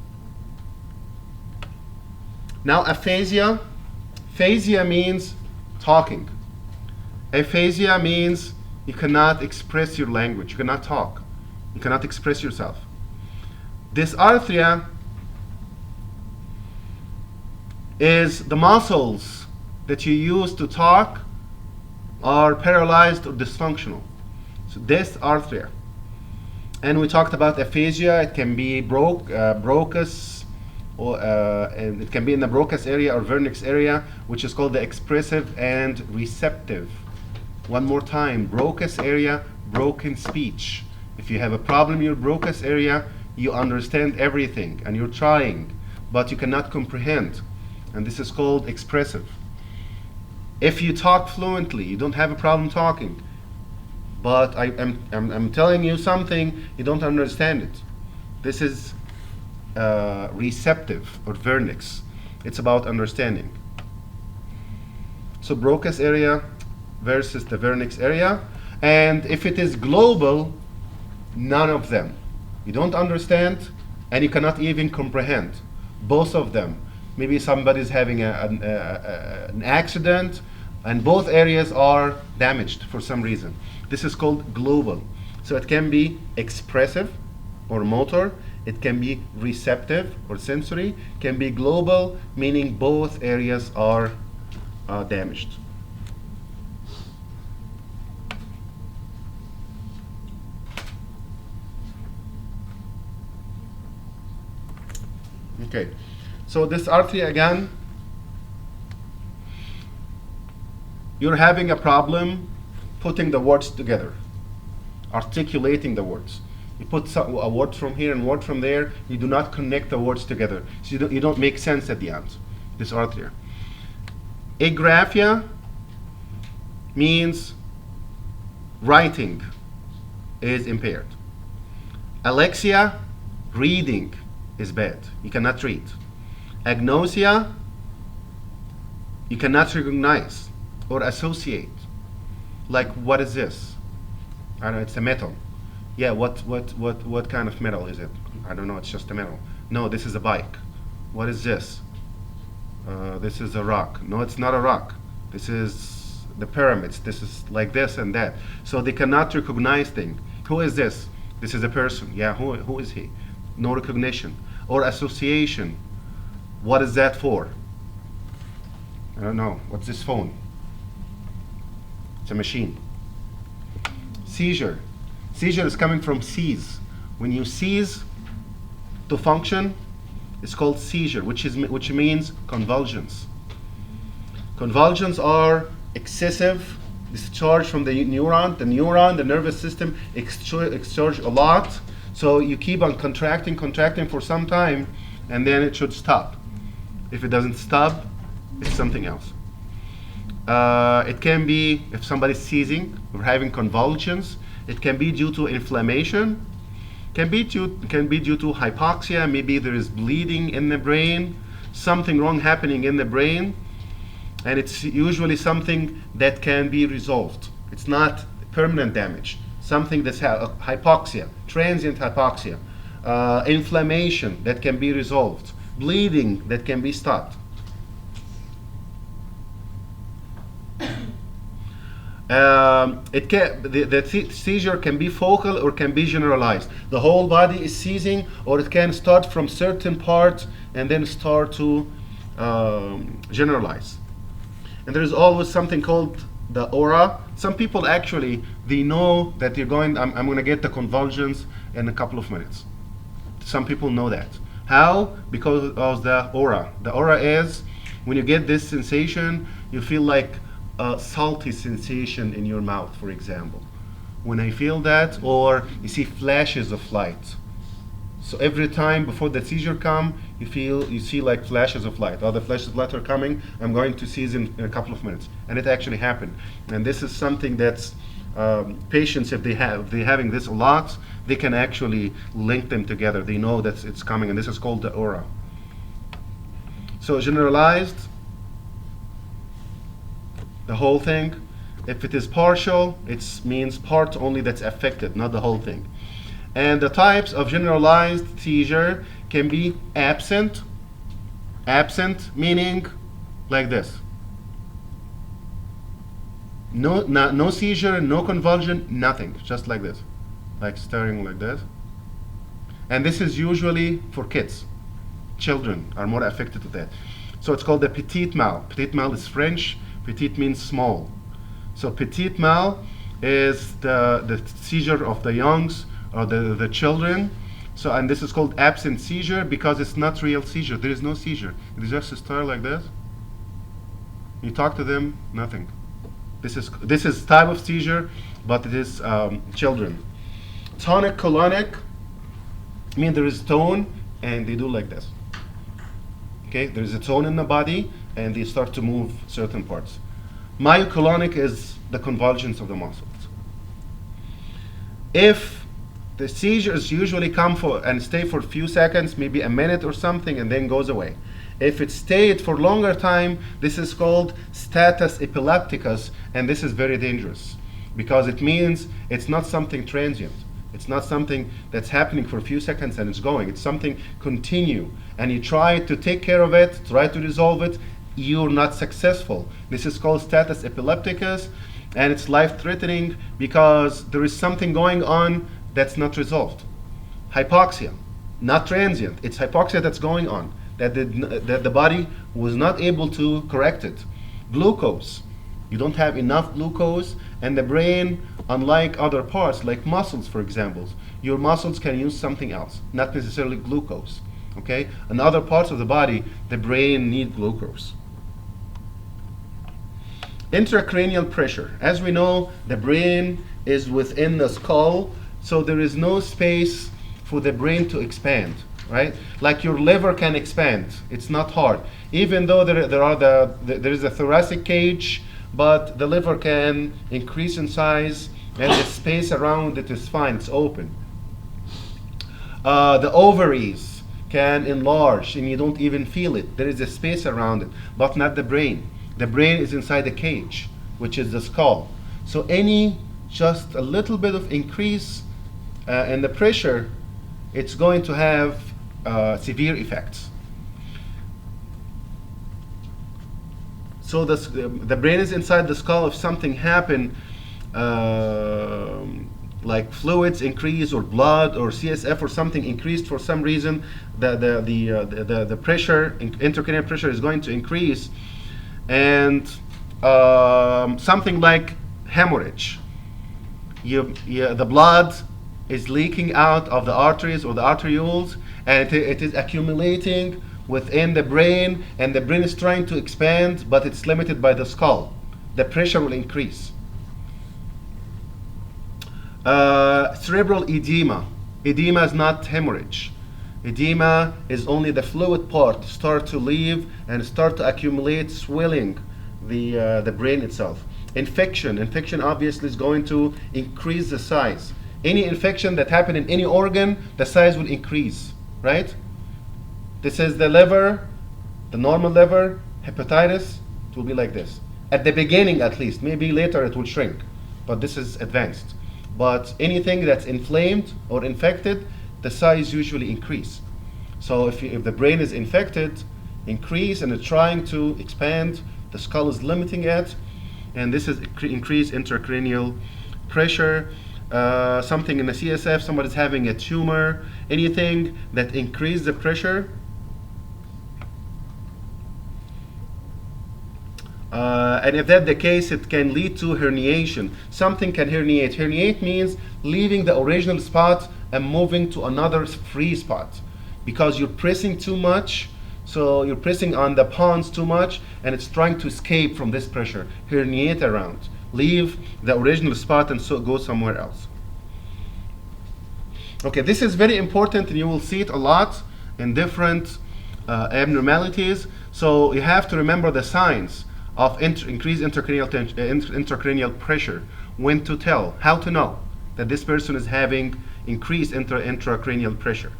Now aphasia. Aphasia means talking. Aphasia means you cannot express your language. You cannot talk. You cannot express yourself. Dysarthria is the muscles that you use to talk are paralyzed or dysfunctional. So dysarthria. And we talked about aphasia. It can be Broca's, and it can be in the Broca's area or vernix area, which is called the expressive and receptive. One more time, Broca's area, broken speech. If you have a problem in your Broca's area, you understand everything and you're trying, but you cannot comprehend. And this is called expressive. If you talk fluently, you don't have a problem talking, but I'm telling you something, you don't understand it. This is receptive or vernix. It's about understanding. So Broca's area versus the vernix area. And if it is global, none of them. You don't understand and you cannot even comprehend. Both of them. Maybe somebody's having an accident and both areas are damaged for some reason. This is called global. So it can be expressive or motor. It can be receptive or sensory. It can be global, meaning both areas are damaged. Okay, so dysarthria again, you're having a problem putting the words together, articulating the words. You put a word from here and word from there, you do not connect the words together. So you don't make sense at the end. Dysarthria. Agraphia means writing is impaired. Alexia, reading is bad. You cannot read. Agnosia, you cannot recognize or associate. Like, what is this? I don't know, it's a metal. Yeah, what kind of metal is it? I don't know, it's just a metal. No, this is a bike. What is this? This is a rock. No, it's not a rock. This is the pyramids. This is like this and that. So they cannot recognize things. Who is this? This is a person. Yeah, who is he? No recognition. Or association. What is that for? I don't know. What's this phone? It's a machine. Seizure. Seizure is coming from seize. When you cease to function, it's called seizure, which means convulsions. Convulsions are excessive discharge from the neuron. The nervous system exerts a lot, so you keep on contracting for some time, and then it should stop. If it doesn't stop, it's something else. It can be, if somebody's seizing or having convulsions, it can be due to inflammation, can be due to hypoxia. Maybe there is bleeding in the brain, something wrong happening in the brain, and it's usually something that can be resolved. It's not permanent damage. Something that's hypoxia, transient hypoxia, inflammation that can be resolved, bleeding that can be stopped. The seizure can be focal or can be generalized. The whole body is seizing, or it can start from certain parts and then start to generalize. And there is always something called the aura. Some people actually, they know that I'm going to get the convulsions in a couple of minutes. Some people know that. How? Because of the aura. The aura is when you get this sensation, you feel like a salty sensation in your mouth, for example. When I feel that, or you see flashes of light. So every time before the seizure comes, you see like flashes of light. Oh, the flashes of light are coming. I'm going to seize in a couple of minutes, and it actually happened. And this is something that's patients, if they're having this a lot, they can actually link them together. They know that it's coming, and this is called the aura. So generalized, the whole thing. If it is partial, it means part only that's affected, not the whole thing. And the types of generalized seizure can be absent. Absent meaning like this. No seizure, no convulsion, nothing. Just like this. Like staring like this. And this is usually for kids. Children are more affected to that. So it's called the petit mal. Petit mal is French. Petit means small. So petit mal is the seizure of the youngs or the children. So, and this is called absent seizure because it's not real seizure. There is no seizure. It is just a stare like this. You talk to them, nothing. This is type of seizure, but it is children. Tonic colonic mean there is tone and they do like this. Okay, there is a tone in the body and they start to move certain parts. Myoclonic is the convulsions of the muscles. If the seizures usually come and stay for a few seconds, maybe a minute or something, and then goes away. If it stayed for longer time, this is called status epilepticus, and this is very dangerous because it means it's not something transient. It's not something that's happening for a few seconds and it's going. It's something continue, and you try to take care of it, try to resolve it, you're not successful. This is called status epilepticus, and it's life-threatening because there is something going on that's not resolved. Hypoxia, not transient. It's hypoxia that's going on, that the body was not able to correct it. Glucose, you don't have enough glucose, and the brain, unlike other parts, like muscles, for example, your muscles can use something else, not necessarily glucose. Okay? In other parts of the body, the brain needs glucose. Intracranial pressure. As we know, the brain is within the skull, so there is no space for the brain to expand, right? Like your liver can expand. It's not hard. Even though there is a thoracic cage, but the liver can increase in size, and the space around it is fine. It's open. The ovaries can enlarge, and you don't even feel it. There is a space around it, but not the brain. The brain is inside the cage, which is the skull. So just a little bit of increase in the pressure, it's going to have severe effects. So the brain is inside the skull. If something happened, like fluids increase or blood or CSF or something increased for some reason, the pressure, intracranial pressure, is going to increase, and something like hemorrhage. The blood is leaking out of the arteries or the arterioles, and it is accumulating within the brain, and the brain is trying to expand, but it's limited by the skull. The pressure will increase. Cerebral edema. Edema is not hemorrhage. Edema is only the fluid part start to leave and start to accumulate, swelling the brain itself. Infection obviously is going to increase the size. Any infection that happened in any organ, the size will increase, right? This is the liver, the normal liver. Hepatitis, it will be like this. At the beginning at least, maybe later it will shrink, but this is advanced. But anything that's inflamed or infected, the size usually increase. So if the brain is infected, increase, and it's trying to expand, the skull is limiting it, and this is increased intracranial pressure. Something in the CSF, somebody's having a tumor, anything that increases the pressure. And if that's the case, it can lead to herniation. Something can herniate. Herniate means leaving the original spot and moving to another free spot, because you're pressing too much. So you're pressing on the pons too much, and it's trying to escape from this pressure, herniate around, leave the original spot and so go somewhere else. Okay, this is very important, and you will see it a lot in different abnormalities. So you have to remember the signs of increased intracranial pressure, when to tell, how to know that this person is having increased intracranial pressure.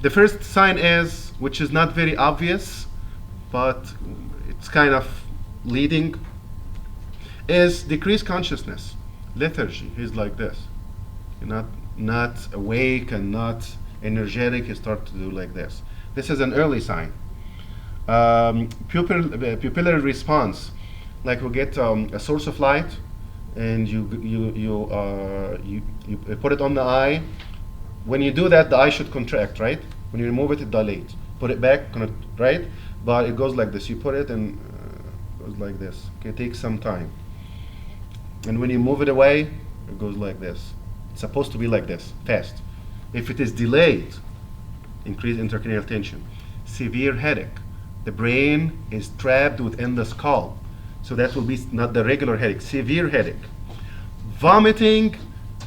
The first sign is, which is not very obvious, but it's kind of leading, is decreased consciousness. Lethargy. He's like this. You're not awake and not energetic. You start to do like this. This is an early sign. Pupillary response, like we get a source of light, and you put it on the eye. When you do that, the eye should contract, right? When you remove it, it dilates. Put it back, right? But it goes like this. You put it and it goes like this. Okay, it takes some time. And when you move it away, it goes like this. It's supposed to be like this, fast. If it is delayed, increased intracranial tension. Severe headache. The brain is trapped within the skull. So that will be not the regular headache, severe headache. Vomiting,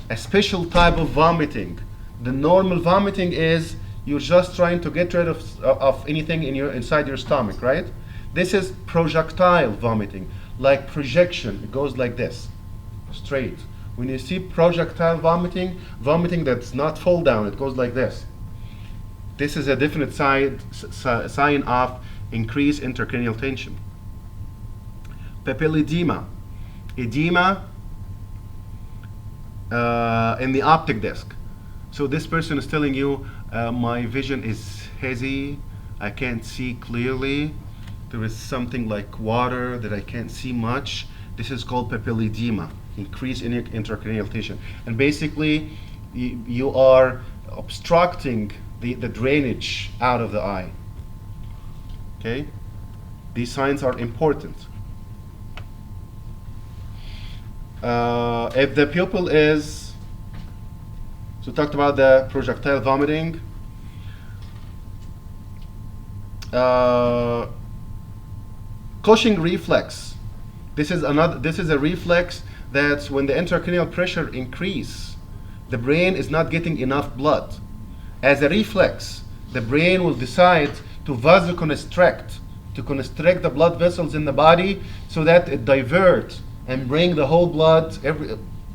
a special type of vomiting. The normal vomiting is you're just trying to get rid of anything inside your stomach, right? This is projectile vomiting, like projection. It goes like this, straight. When you see projectile vomiting that's not fall down, it goes like this. This is a definite sign of increased intracranial tension. Papilledema. Edema in the optic disc. So this person is telling you, my vision is hazy, I can't see clearly, there is something like water that I can't see much. This is called papilledema, increased intracranial tension. And basically, you are obstructing the drainage out of the eye. Okay? These signs are important. If the pupil is, so we talked about the projectile vomiting. Cushing reflex. This is a reflex that when the intracranial pressure increase, the brain is not getting enough blood. As a reflex, the brain will decide to vasoconstrict, to constrict the blood vessels in the body so that it diverts and bring the whole blood,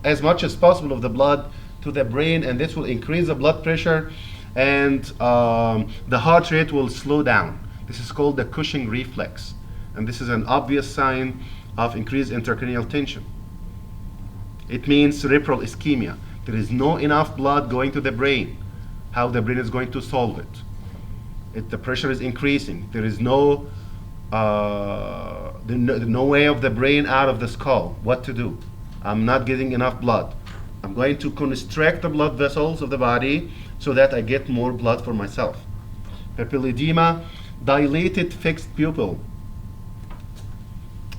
as much as possible of the blood, to the brain, and this will increase the blood pressure, and the heart rate will slow down. This is called the Cushing reflex, and this is an obvious sign of increased intracranial tension. It means cerebral ischemia. There is no enough blood going to the brain. How the brain is going to solve it? The pressure is increasing. There is no no way of the brain out of the skull. What to do? I'm not getting enough blood. I'm going to constrict the blood vessels of the body so that I get more blood for myself. Papilledema, dilated fixed pupil,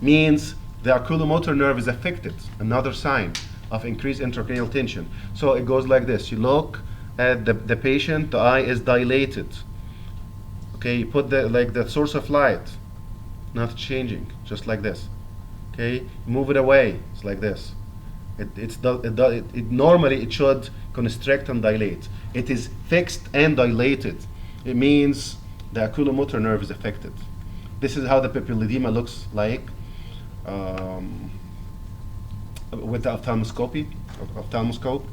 means the oculomotor nerve is affected. Another sign of increased intracranial tension. So it goes like this. You look at the patient, the eye is dilated. Okay, you put the source of light, not changing, just like this. Okay, move it away, it's like this. Normally it should constrict and dilate. It is fixed and dilated. It means the oculomotor nerve is affected. This is how the papilledema looks like with the ophthalmoscope.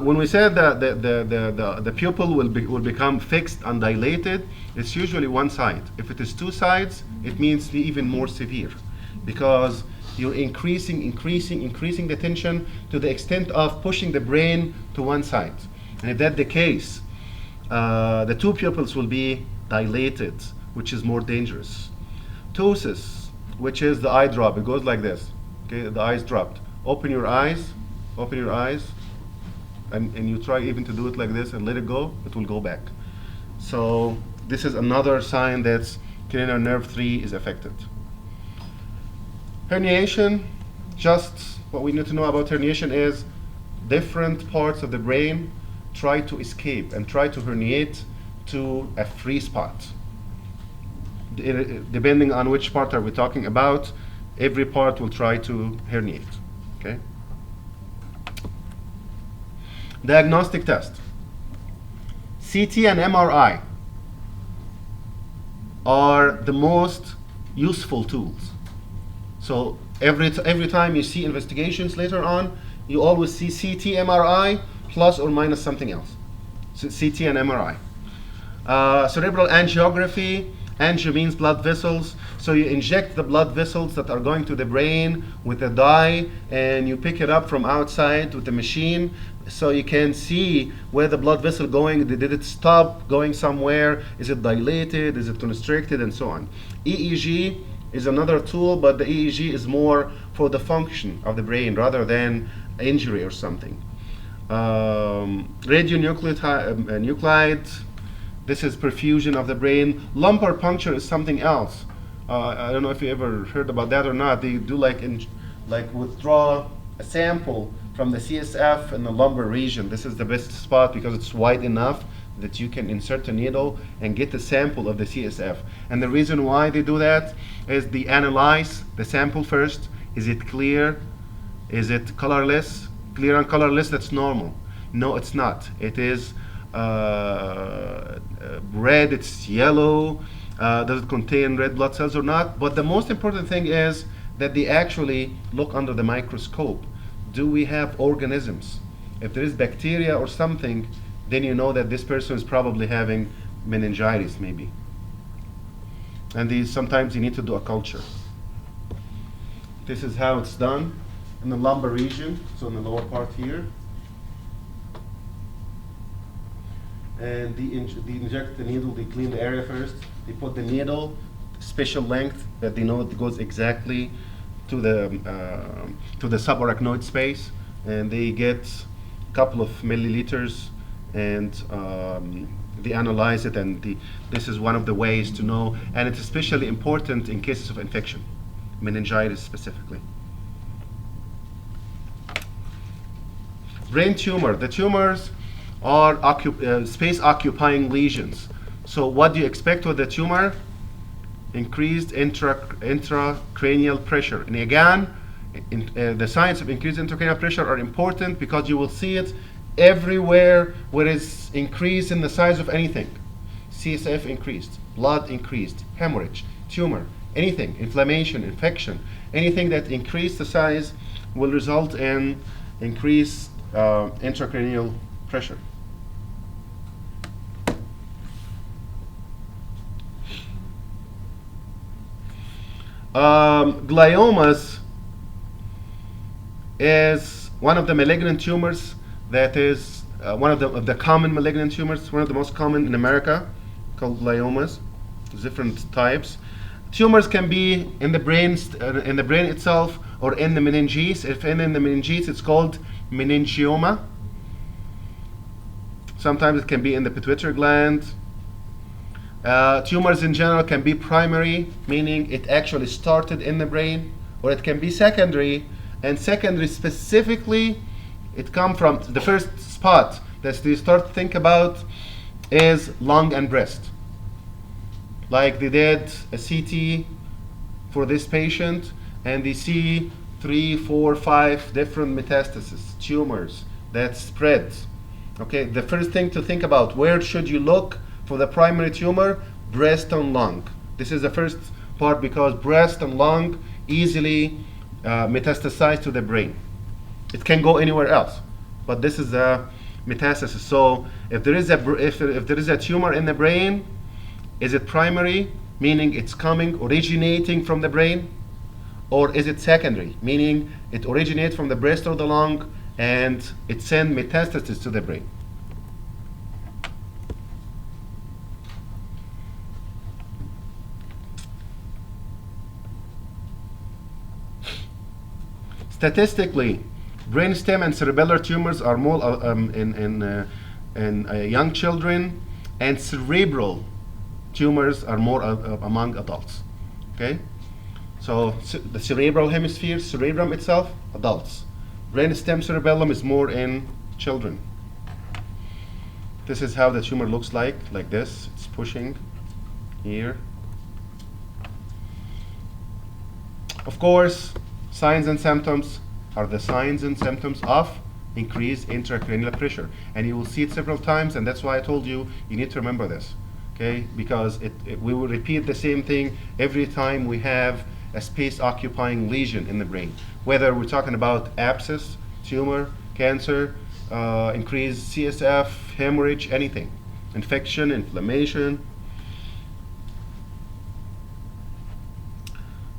When we said that the pupil will become fixed and dilated, it's usually one side. If it is two sides, it means even more severe, because you're increasing the tension to the extent of pushing the brain to one side. And if that's the case, the two pupils will be dilated, which is more dangerous. Ptosis, which is the eye drop, it goes like this. Okay, the eye is dropped. Open your eyes. And you try even to do it like this and let it go, it will go back. So this is another sign that cranial nerve 3 is affected. Herniation, just what we need to know about herniation is different parts of the brain try to escape and try to herniate to a free spot. Depending on which part are we talking about, every part will try to herniate. Okay? Diagnostic test. CT and MRI are the most useful tools. So every time you see investigations later on, you always see CT, MRI, plus or minus something else. So CT and MRI. Cerebral angiography. Angio means blood vessels. So you inject the blood vessels that are going to the brain with a dye, and you pick it up from outside with the machine, so you can see where the blood vessel going. Did it stop going somewhere? Is it dilated? Is it constricted? And so on. EEG is another tool, but the EEG is more for the function of the brain rather than injury or something. Radionuclide. This is perfusion of the brain. Lumbar puncture is something else. I don't know if you ever heard about that or not. They do like withdraw a sample from the CSF in the lumbar region. This is the best spot because it's wide enough that you can insert a needle and get a sample of the CSF. And the reason why they do that is they analyze the sample first. Is it clear? Is it colorless? Clear and colorless, that's normal. No, it's not. It is red, it's yellow. Does it contain red blood cells or not? But the most important thing is that they actually look under the microscope. Do we have organisms? If there is bacteria or something, then you know that this person is probably having meningitis maybe. And sometimes you need to do a culture. This is how it's done in the lumbar region, so in the lower part here. And they inject the needle, they clean the area first. They put the needle, special length that they know it goes exactly to the subarachnoid space, and they get a couple of milliliters, and they analyze it, and this is one of the ways to know, and it's especially important in cases of infection, meningitis specifically. Brain tumor. The tumors are space-occupying lesions. So what do you expect with the tumor? Increased intracranial pressure. And again, the signs of increased intracranial pressure are important because you will see it everywhere where it's increase in the size of anything. CSF increased, blood increased, hemorrhage, tumor, anything, inflammation, infection, anything that increase the size will result in increased intracranial pressure. Gliomas is one of the malignant tumors that is one of the common malignant tumors, one of the most common in America, called gliomas. There's different types. Tumors can be in the brain itself or in the meninges. If in the meninges, it's called meningioma. Sometimes it can be in the pituitary gland. Tumors in general can be primary, meaning it actually started in the brain, or it can be secondary. And secondary specifically, it comes from the first spot that you start to think about is lung and breast. Like they did a CT for this patient, and they see 3, 4, 5 different metastases, tumors that spread. Okay, the first thing to think about, where should you look for the primary tumor? Breast and lung. This is the first part because breast and lung easily metastasize to the brain. It can go anywhere else, but this is a metastasis. So if there is a tumor in the brain, is it primary, meaning it's originating from the brain, or is it secondary, meaning it originates from the breast or the lung and it sends metastasis to the brain? Statistically, brainstem and cerebellar tumors are more in young children, and cerebral tumors are more among adults. Okay, so the cerebral hemisphere, cerebrum itself, adults. Brainstem cerebellum is more in children. This is how the tumor looks like this. It's pushing here. Of course, signs and symptoms are the signs and symptoms of increased intracranial pressure. And you will see it several times, and that's why I told you need to remember this. Okay, because we will repeat the same thing every time we have a space-occupying lesion in the brain. Whether we're talking about abscess, tumor, cancer, increased CSF, hemorrhage, anything. Infection, inflammation.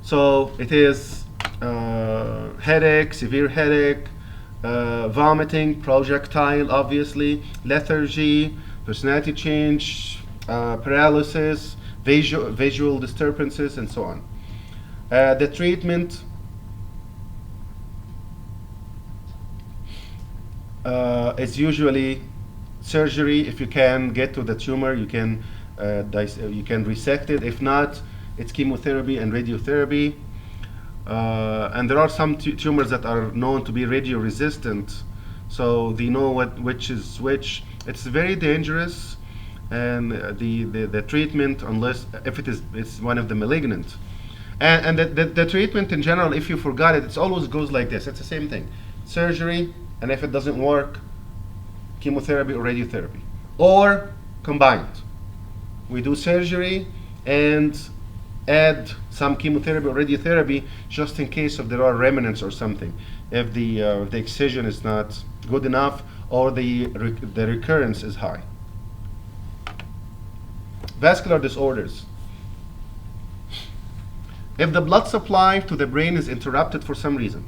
So it is headache, severe headache, vomiting, projectile, obviously, lethargy, personality change, paralysis, visual disturbances, and so on. The treatment is usually surgery. If you can get to the tumor, you can resect it. If not, it's chemotherapy and radiotherapy. And there are some tumors that are known to be radio-resistant, so they know which is which. It's very dangerous, and the treatment, unless if it's one of the malignant, and the treatment in general, if you forgot it, it always goes like this. It's the same thing: surgery, and if it doesn't work, chemotherapy or radiotherapy, or combined. We do surgery and add some chemotherapy or radiotherapy just in case if there are remnants or something, if the excision is not good enough or the recurrence is high. Vascular disorders. If the blood supply to the brain is interrupted for some reason,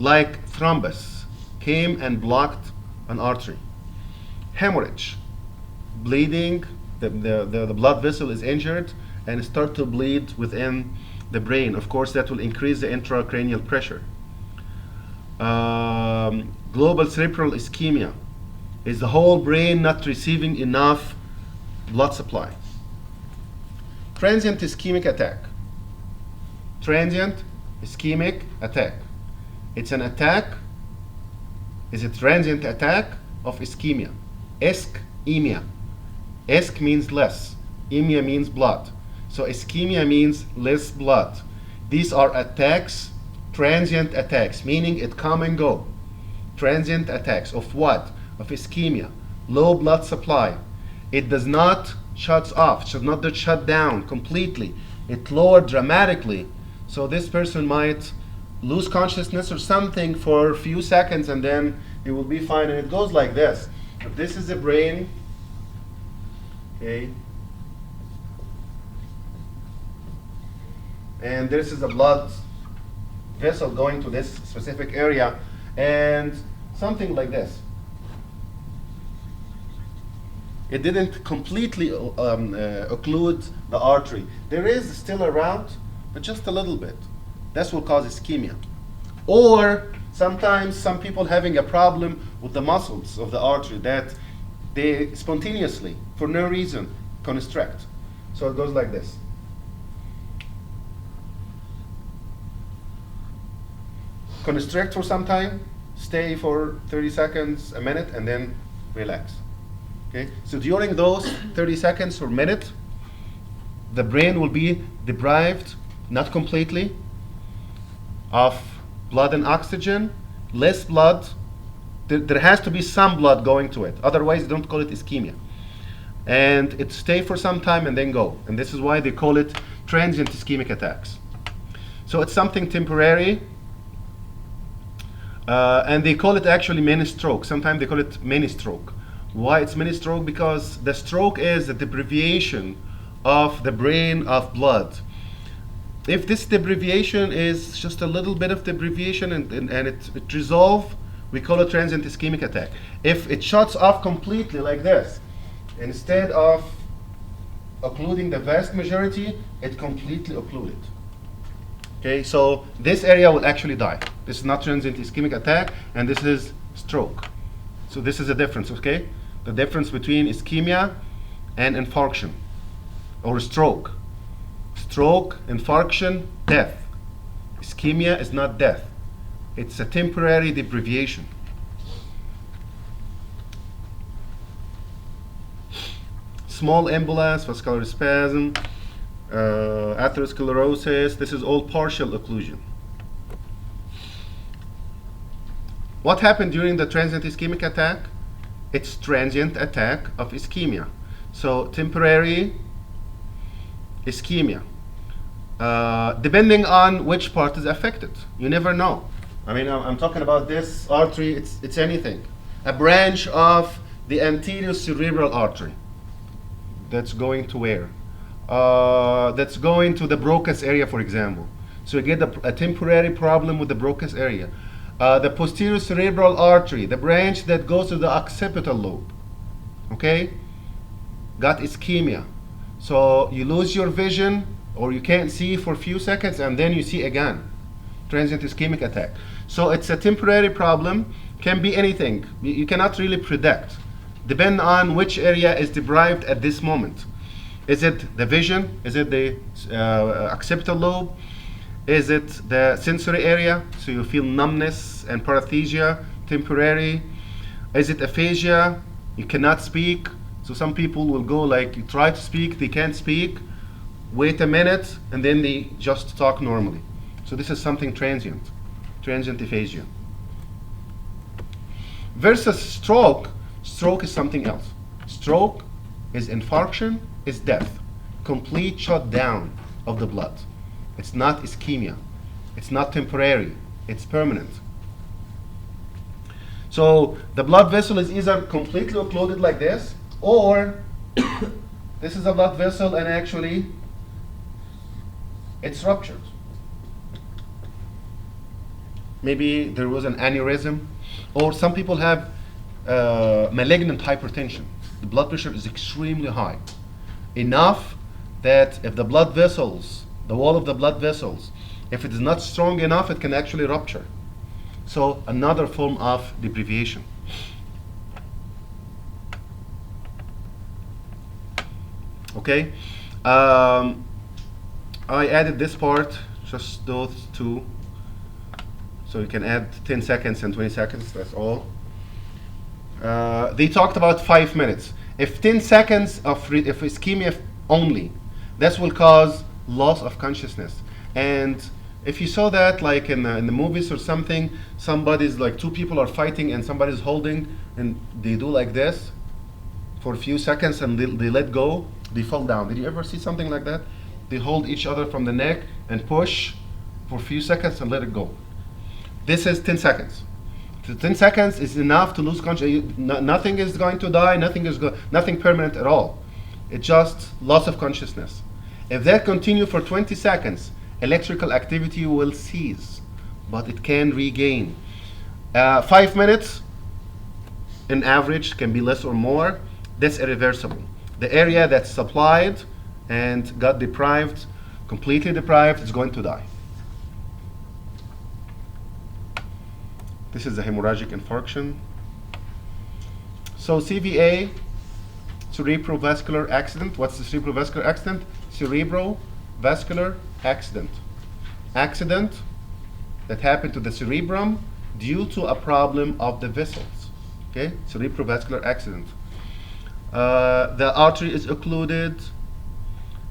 like thrombus came and blocked an artery, hemorrhage, bleeding, the blood vessel is injured and start to bleed within the brain. Of course, that will increase the intracranial pressure. Global cerebral ischemia is the whole brain not receiving enough blood supply. Transient ischemic attack. Transient ischemic attack. It's an attack, is a transient attack of ischemia. Ischemia. Isch means less, emia means blood. So ischemia means less blood. These are attacks, transient attacks, meaning it come and go. Transient attacks of what? Of ischemia, low blood supply. It does not shuts off, should not shut down completely. It lowered dramatically. So this person might lose consciousness or something for a few seconds, and then he will be fine. And it goes like this. If this is the brain, okay, and this is a blood vessel going to this specific area, and something like this. It didn't completely occlude the artery. There is still a route, but just a little bit. That's what causes ischemia. Or sometimes some people having a problem with the muscles of the artery that they spontaneously, for no reason, constrict. So it goes like this. Constrict for some time, stay for 30 seconds, a minute, and then relax. Okay? So during those 30 seconds or minute, the brain will be deprived, not completely, of blood and oxygen, less blood. There has to be some blood going to it. Otherwise, they don't call it ischemia. And it stay for some time and then go. And this is why they call it transient ischemic attacks. So it's something temporary. And they call it actually mini stroke. Sometimes they call it mini stroke. Why it's mini stroke? Because the stroke is a deprivation of the brain of blood. If this deprivation is just a little bit of deprivation and it resolves, we call it transient ischemic attack. If it shuts off completely like this, instead of occluding the vast majority, it completely occluded. Okay, so this area will actually die. This is not transient ischemic attack, and this is stroke. So this is a difference, okay? The difference between ischemia and infarction, or stroke. Stroke, infarction, death. Ischemia is not death. It's a temporary deprivation. Small embolus, vascular spasm, atherosclerosis, this is all partial occlusion. What happened during the transient ischemic attack? It's transient attack of ischemia. So temporary ischemia. Depending on which part is affected. You never know. I mean, I'm talking about this artery, it's anything. A branch of the anterior cerebral artery that's going to where? That's going to the Broca's area, for example. So you get a temporary problem with the Broca's area. The posterior cerebral artery, the branch that goes to the occipital lobe, okay, got ischemia. So you lose your vision, or you can't see for a few seconds, and then you see again. Transient ischemic attack. So it's a temporary problem, can be anything. You cannot really predict. Depend on which area is deprived at this moment. Is it the vision? Is it the occipital lobe? Is it the sensory area? So you feel numbness and paresthesia, temporary. Is it aphasia? You cannot speak. So some people will go like, you try to speak, they can't speak. Wait a minute, and then they just talk normally. So this is something transient aphasia. Versus stroke, stroke is something else. Stroke is infarction, is death. Complete shutdown of the blood. It's not ischemia. It's not temporary. It's permanent. So the blood vessel is either completely occluded like this, or this is a blood vessel and actually it's ruptured. Maybe there was an aneurysm, or some people have malignant hypertension. The blood pressure is extremely high, enough that if the blood vessels, the wall of the blood vessels, if it is not strong enough, it can actually rupture. So another form of deprivation. Okay, I added this part, just those two. So you can add 10 seconds and 20 seconds, that's all. They talked about 5 minutes. If 10 seconds of if ischemia only, this will cause loss of consciousness. And if you saw that like in the movies or something, somebody's like two people are fighting and somebody's holding and they do like this. for a few seconds and they let go, they fall down. Did you ever see something like that? They hold each other from the neck and push for a few seconds and let it go. This is 10 seconds. So 10 seconds is enough to lose consciousness. Nothing is going to die, nothing permanent at all. It's just loss of consciousness. If that continues for 20 seconds, electrical activity will cease, but it can regain. 5 minutes, in average, can be less or more. That's irreversible. The area that's supplied and got deprived, completely deprived, is going to die. This is a hemorrhagic infarction. So CVA, cerebrovascular accident. What's the cerebrovascular accident? Cerebrovascular accident. Accident that happened to the cerebrum due to a problem of the vessels. Okay, cerebrovascular accident. The artery is occluded.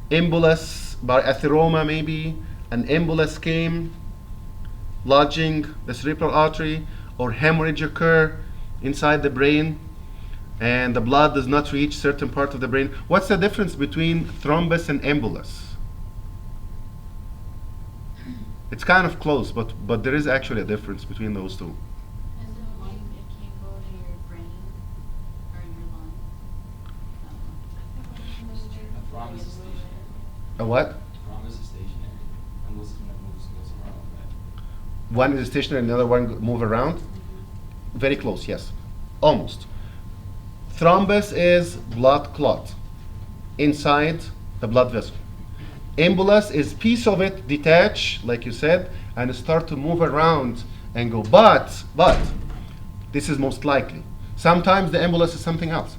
Embolus by atheroma, maybe. An embolus came, lodging the cerebral artery, or hemorrhage occur inside the brain, and the blood does not reach certain part of the brain. What's the difference between thrombus and embolus? It's kind of close, but there is actually a difference between those two. Is it like it can go to your brain or your lungs? A thrombus is stationary. A what? Thrombus is stationary. And moves and goes around, right? One is stationary and the other one move around? Very close, yes. Almost. Thrombus is blood clot inside the blood vessel. Embolus is piece of it detach, like you said, and start to move around and go. But this is most likely. Sometimes the embolus is something else,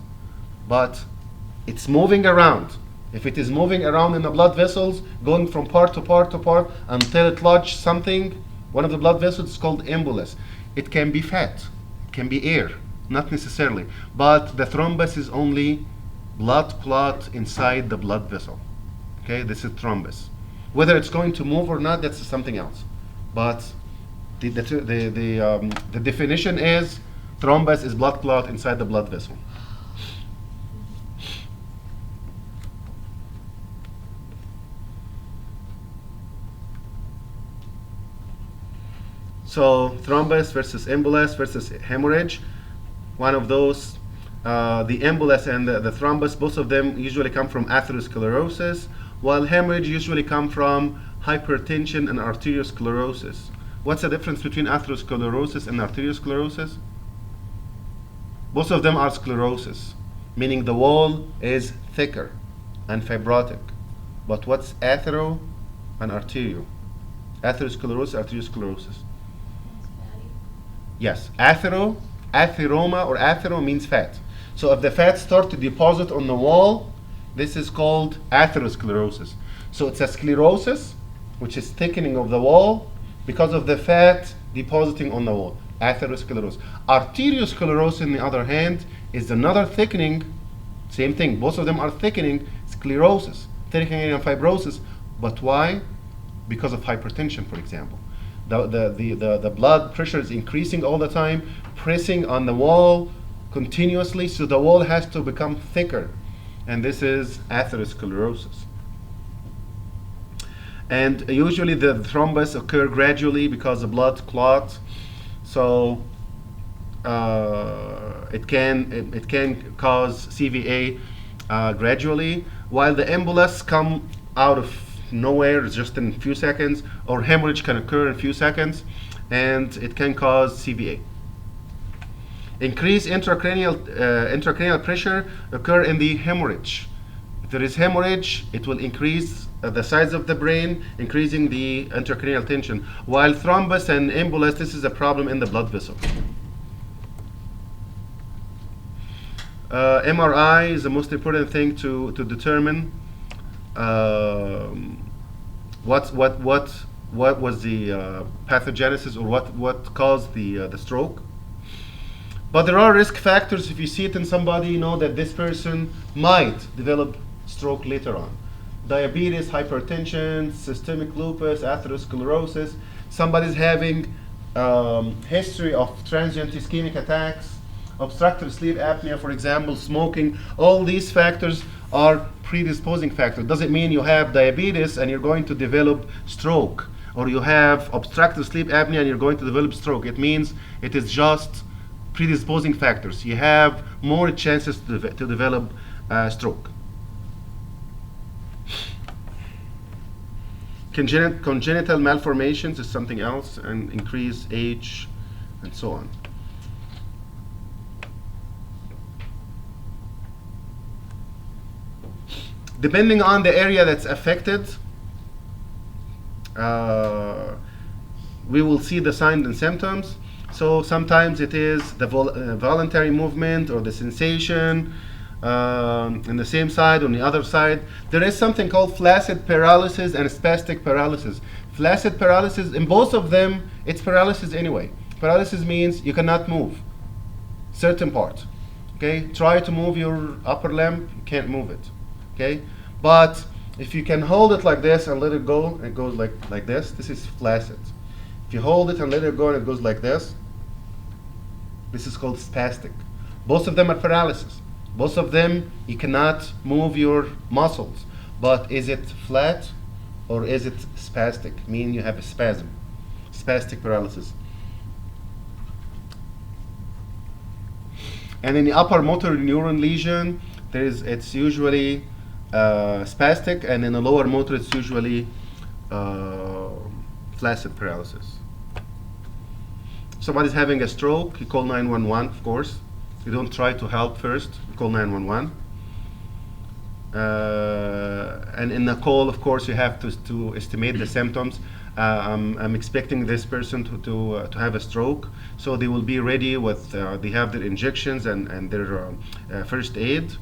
but it's moving around. If it is moving around in the blood vessels, going from part to part to part until it lodges something, one of the blood vessels is called embolus. It can be fat, it can be air, not necessarily. But the thrombus is only blood clot inside the blood vessel. Okay, this is thrombus. Whether it's going to move or not, that's something else. But the definition is thrombus is blood clot inside the blood vessel. So thrombus versus embolus versus hemorrhage. One of those, the embolus and the thrombus, both of them usually come from atherosclerosis, while hemorrhage usually come from hypertension and arteriosclerosis. What's the difference between atherosclerosis and arteriosclerosis? Both of them are sclerosis, meaning the wall is thicker and fibrotic. But what's athero and arterial? Atherosclerosis, arteriosclerosis. Yes, atheroma or athero means fat. So if the fat starts to deposit on the wall, this is called atherosclerosis. So it's a sclerosis, which is thickening of the wall because of the fat depositing on the wall. Atherosclerosis. Arteriosclerosis, on the other hand, is another thickening. Same thing. Both of them are thickening sclerosis, thickening and fibrosis. But why? Because of hypertension, for example. The blood pressure is increasing all the time, pressing on the wall continuously, so the wall has to become thicker. And this is atherosclerosis. And usually the thrombus occur gradually because the blood clots. So it can cause CVA gradually, while the embolus come out of nowhere, just in a few seconds, or hemorrhage can occur in a few seconds, and it can cause CVA. Increased intracranial pressure occur in the hemorrhage. If there is hemorrhage, it will increase the size of the brain, increasing the intracranial tension. While thrombus and embolus, this is a problem in the blood vessel. MRI is the most important thing to determine what was the pathogenesis, or what caused the stroke. But there are risk factors. If you see it in somebody, you know that this person might develop stroke later on. Diabetes, hypertension, systemic lupus, atherosclerosis. Somebody's having history of transient ischemic attacks, obstructive sleep apnea, for example, smoking, all these factors are predisposing factors. Doesn't mean you have diabetes and you're going to develop stroke, or you have obstructive sleep apnea and you're going to develop stroke. It means it is just predisposing factors. You have more chances to develop stroke. Congenital malformations is something else, and increased age and so on. Depending on the area that's affected, we will see the signs and symptoms. So sometimes it is the voluntary movement or the sensation on the same side, on the other side. There is something called flaccid paralysis and spastic paralysis. Flaccid paralysis, in both of them, it's paralysis anyway. Paralysis means you cannot move certain parts. Okay, try to move your upper limb, you can't move it. Okay, but if you can hold it like this and let it go, it goes like this. This is flaccid. If you hold it and let it go and it goes like this is called spastic. Both of them are paralysis. Both of them, you cannot move your muscles. But is it flat or is it spastic? Meaning you have a spasm. Spastic paralysis. And in the upper motor neuron lesion, it's usually spastic, and in the lower motor, it's usually flaccid paralysis. Somebody's having a stroke, you call 911, of course. You don't try to help first, you call 911. And in the call, of course, you have to estimate the symptoms. I'm expecting this person to have a stroke, so they will be ready with, they have their injections and their first aid.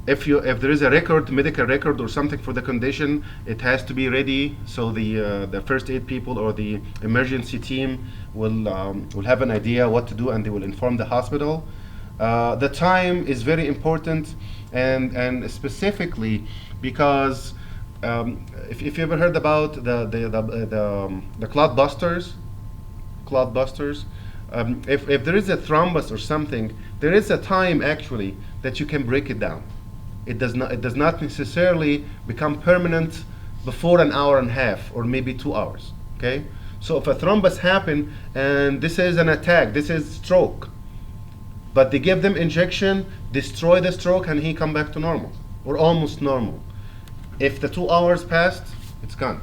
If there is a medical record or something for the condition, it has to be ready. So the first aid people or the emergency team will have an idea what to do, and they will inform the hospital. The time is very important, and specifically because if you ever heard about the clot busters, if there is a thrombus or something, there is a time actually that you can break it down. It does not necessarily become permanent before an hour and a half or maybe 2 hours. Okay, so if a thrombus happen and this is an attack, this is stroke, but they give them injection, destroy the stroke, and he come back to normal or almost normal. If the 2 hours passed, it's gone.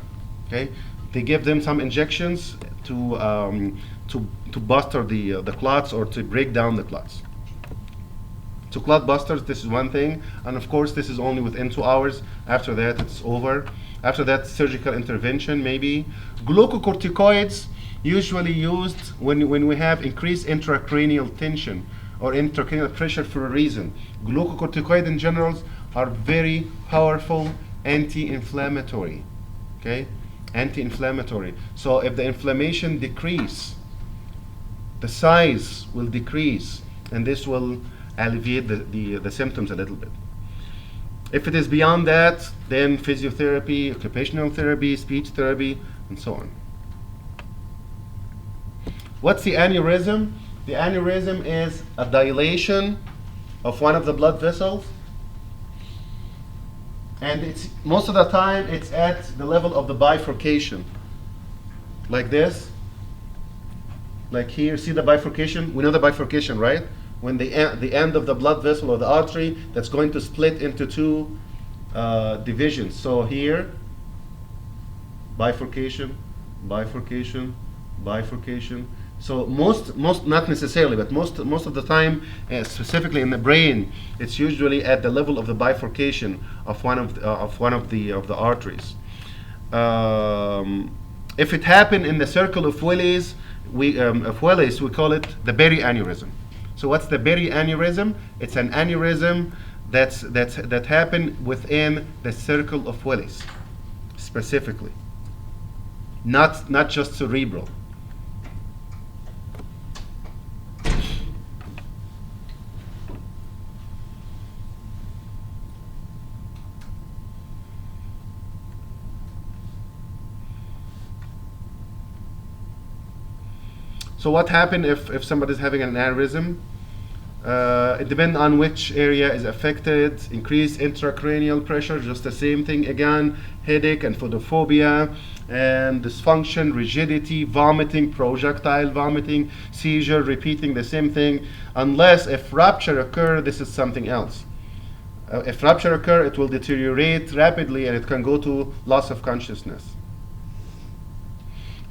Okay, they give them some injections to buster the clots or to break down the clots. So clot busters, this is one thing, and of course this is only within 2 hours. After that, it's over. After that, surgical intervention maybe. Glucocorticoids usually used when we have increased intracranial tension or intracranial pressure for a reason. Glucocorticoid in general are very powerful anti-inflammatory. Okay, anti-inflammatory. So if the inflammation decrease, the size will decrease, and this will alleviate the symptoms a little bit. If it is beyond that, then physiotherapy, occupational therapy, speech therapy, and so on. What's the aneurysm? The aneurysm is a dilation of one of the blood vessels, and it's most of the time it's at the level of the bifurcation, like this, like here. See the bifurcation? We know the bifurcation, right? When the end of the blood vessel or the artery that's going to split into two divisions. So here, bifurcation, bifurcation, bifurcation. So most not necessarily, but most of the time, specifically in the brain, it's usually at the level of the bifurcation of one of the arteries. If it happened in the circle of Willis, we call it the Berry aneurysm. So what's the Berry aneurysm? It's an aneurysm that happened within the circle of Willis, specifically, not just cerebral. So what happens if somebody is having an aneurysm? It depends on which area is affected. Increased intracranial pressure, just the same thing again. Headache and photophobia, and dysfunction, rigidity, vomiting, projectile vomiting, seizure, repeating the same thing. Unless if rupture occur, this is something else. If rupture occur, it will deteriorate rapidly and it can go to loss of consciousness.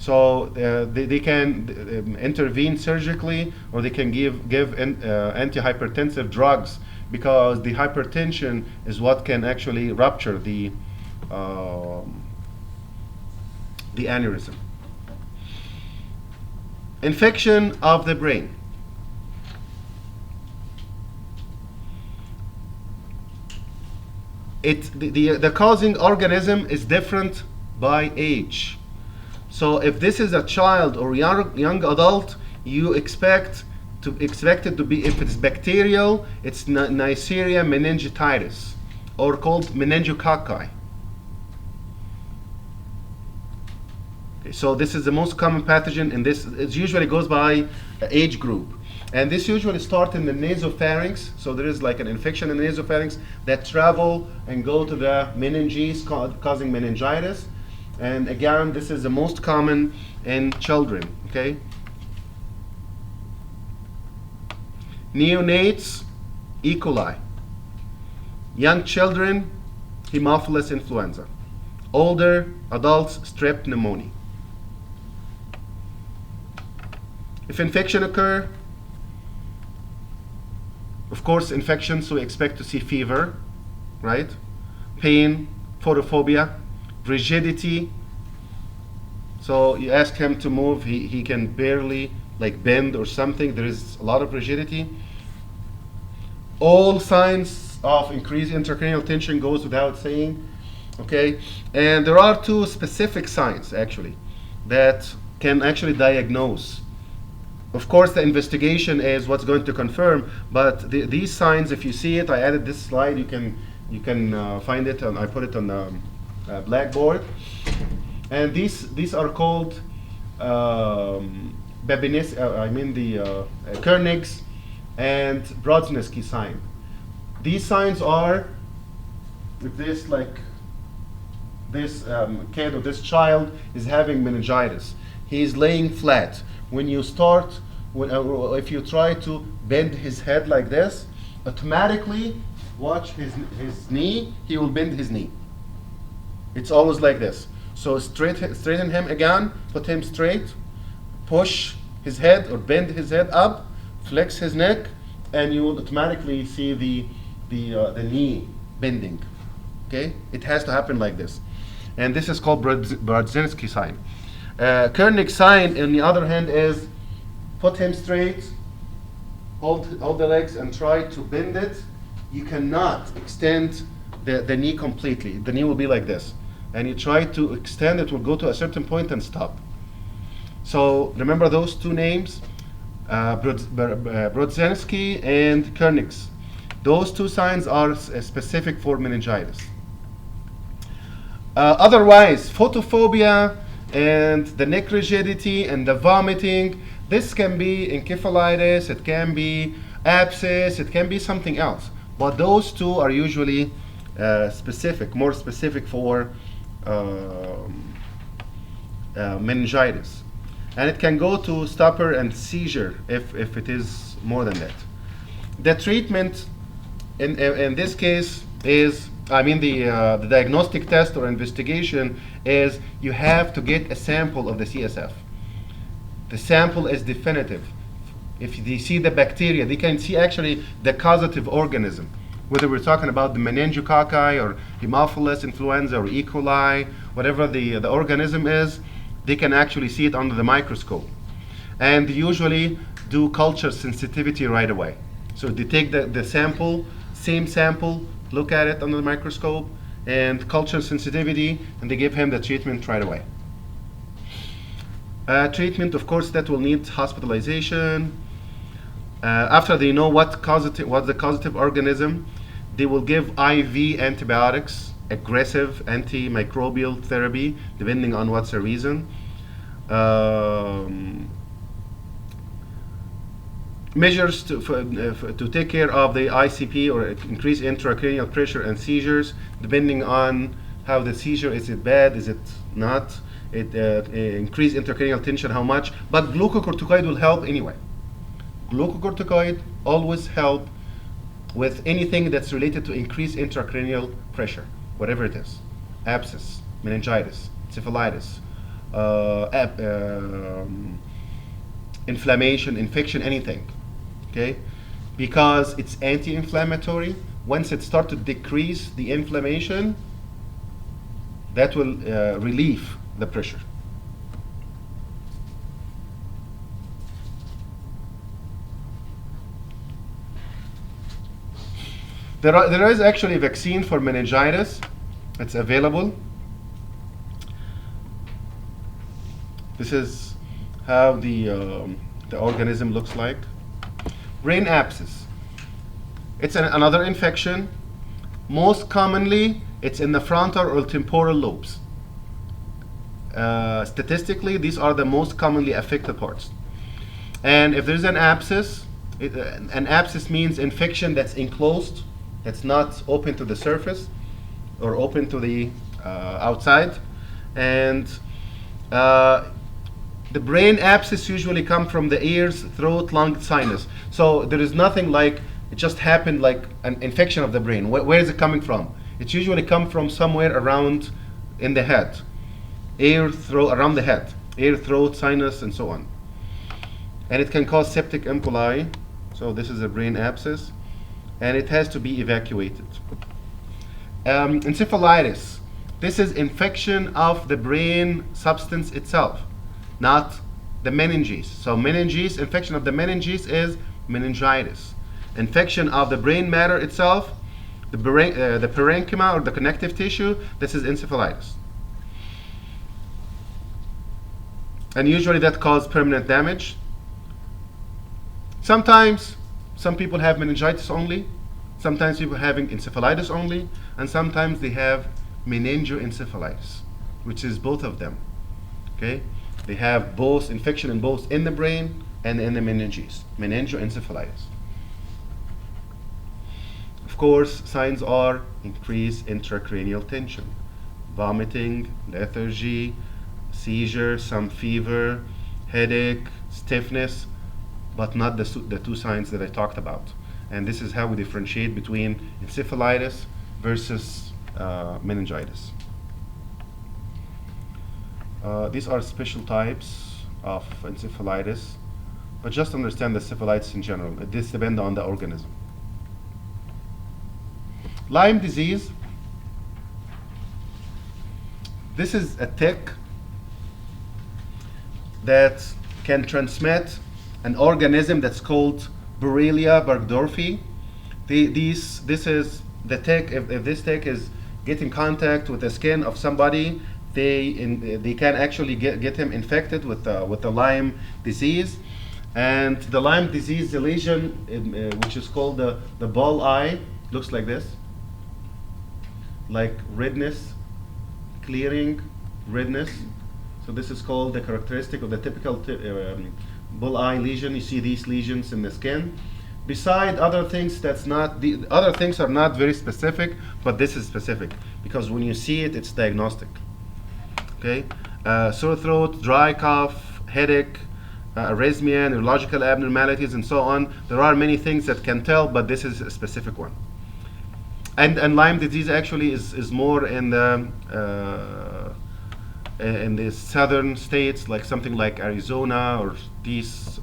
So they can intervene surgically, or they can give antihypertensive drugs, because the hypertension is what can actually rupture the aneurysm. Infection of the brain. The causing organism is different by age. So if this is a child or young adult, you expect it to be, if it's bacterial, it's Neisseria meningitis, or called meningococci. Okay, so this is the most common pathogen, and this it usually goes by age group. And this usually starts in the nasopharynx. So there is like an infection in the nasopharynx that travel and go to the meninges, causing meningitis. And again, this is the most common in children, okay? Neonates, E. coli. Young children, Haemophilus influenza. Older adults, strep pneumoniae. If infection occur, of course, infection, so we expect to see fever, right? Pain, photophobia, rigidity. So you ask him to move, he can barely like bend or something. There is a lot of rigidity. All signs of increased intracranial tension goes without saying, okay? And there are two specific signs actually that can actually diagnose. Of course, the investigation is what's going to confirm, but these signs, if you see it, I added this slide. You can find it, and I put it on the blackboard. And these are called Kernig's and Brodsky sign. These signs are, if this kid or this child is having meningitis, he's laying flat. When you start, if you try to bend his head like this, automatically watch his knee, he will bend his knee. It's always like this. So straighten him again, put him straight, push his head or bend his head up, flex his neck, and you will automatically see the knee bending. Okay? It has to happen like this. And this is called Brodsky sign. Kernig's sign, on the other hand, is put him straight, hold the legs and try to bend it. You cannot extend the knee completely. The knee will be like this. And you try to extend it, will go to a certain point and stop. So remember those two names, Brodsky and Kernig's. Those two signs are specific for meningitis. Otherwise, photophobia and the neck rigidity and the vomiting, this can be encephalitis, it can be abscess, it can be something else. But those two are usually more specific for meningitis. And it can go to stupor and seizure if it is more than that. The treatment in this case is, the diagnostic test or investigation is you have to get a sample of the CSF. The sample is definitive. If they see the bacteria, they can see actually the causative organism. Whether we're talking about the meningococci or Haemophilus influenza or E. coli, whatever the organism is, they can actually see it under the microscope. And they usually do culture sensitivity right away. So they take the sample, same sample, look at it under the microscope, and culture sensitivity, and they give him the treatment right away. Treatment, of course, that will need hospitalization. After they know what's the causative organism, they will give IV antibiotics, aggressive antimicrobial therapy, depending on what's the reason. Measures to take care of the ICP, or increased intracranial pressure and seizures, depending on how the seizure is. It bad? Is it not? It increased intracranial tension, how much? But glucocorticoid will help anyway. Glucocorticoid always help with anything that's related to increased intracranial pressure, whatever it is: abscess, meningitis, encephalitis, inflammation, infection, anything. Okay, because it's anti-inflammatory. Once it starts to decrease the inflammation, that will relieve the pressure. There is actually a vaccine for meningitis. It's available. This is how the organism looks like. Brain abscess. It's another infection. Most commonly, it's in the frontal or temporal lobes. Statistically, these are the most commonly affected parts. And if there's an abscess means infection that's enclosed, that's not open to the surface or open to the outside. And the brain abscess usually come from the ears, throat, lung, sinus. So there is nothing like it just happened like an infection of the brain. Where is it coming from? It's usually come from somewhere around in the head, ear, throat, around the head, ear, throat, sinus, and so on. And it can cause septic emboli. So this is a brain abscess, and it has to be evacuated. Encephalitis. This is infection of the brain substance itself, not the meninges. So meninges, infection of the meninges is meningitis. Infection of the brain matter itself, the parenchyma or the connective tissue, this is encephalitis. And usually that causes permanent damage. Sometimes some people have meningitis only, sometimes people having encephalitis only, and sometimes they have meningoencephalitis, which is both of them. Okay? They have both infection in both in the brain and in the meninges, meningoencephalitis. Of course, signs are increased intracranial tension, vomiting, lethargy, seizure, some fever, headache, stiffness, but not the two signs that I talked about. And this is how we differentiate between encephalitis versus meningitis. These are special types of encephalitis, but just understand the encephalitis in general. This depends on the organism. Lyme disease. This is a tick that can transmit an organism that's called Borrelia burgdorferi. This is the tick. If this tick is getting contact with the skin of somebody, they can actually get him infected with the Lyme disease. And the Lyme disease, the lesion, which is called the bull eye, looks like this, like redness, clearing, redness. So this is called the characteristic of the typical bull eye lesion. You see these lesions in the skin. Beside other things, the other things are not very specific, but this is specific because when you see it, it's diagnostic. Okay, sore throat, dry cough, headache, arrhythmia, neurological abnormalities, and so on. There are many things that can tell, but this is a specific one. And Lyme disease actually is more in the southern states, like something like Arizona or these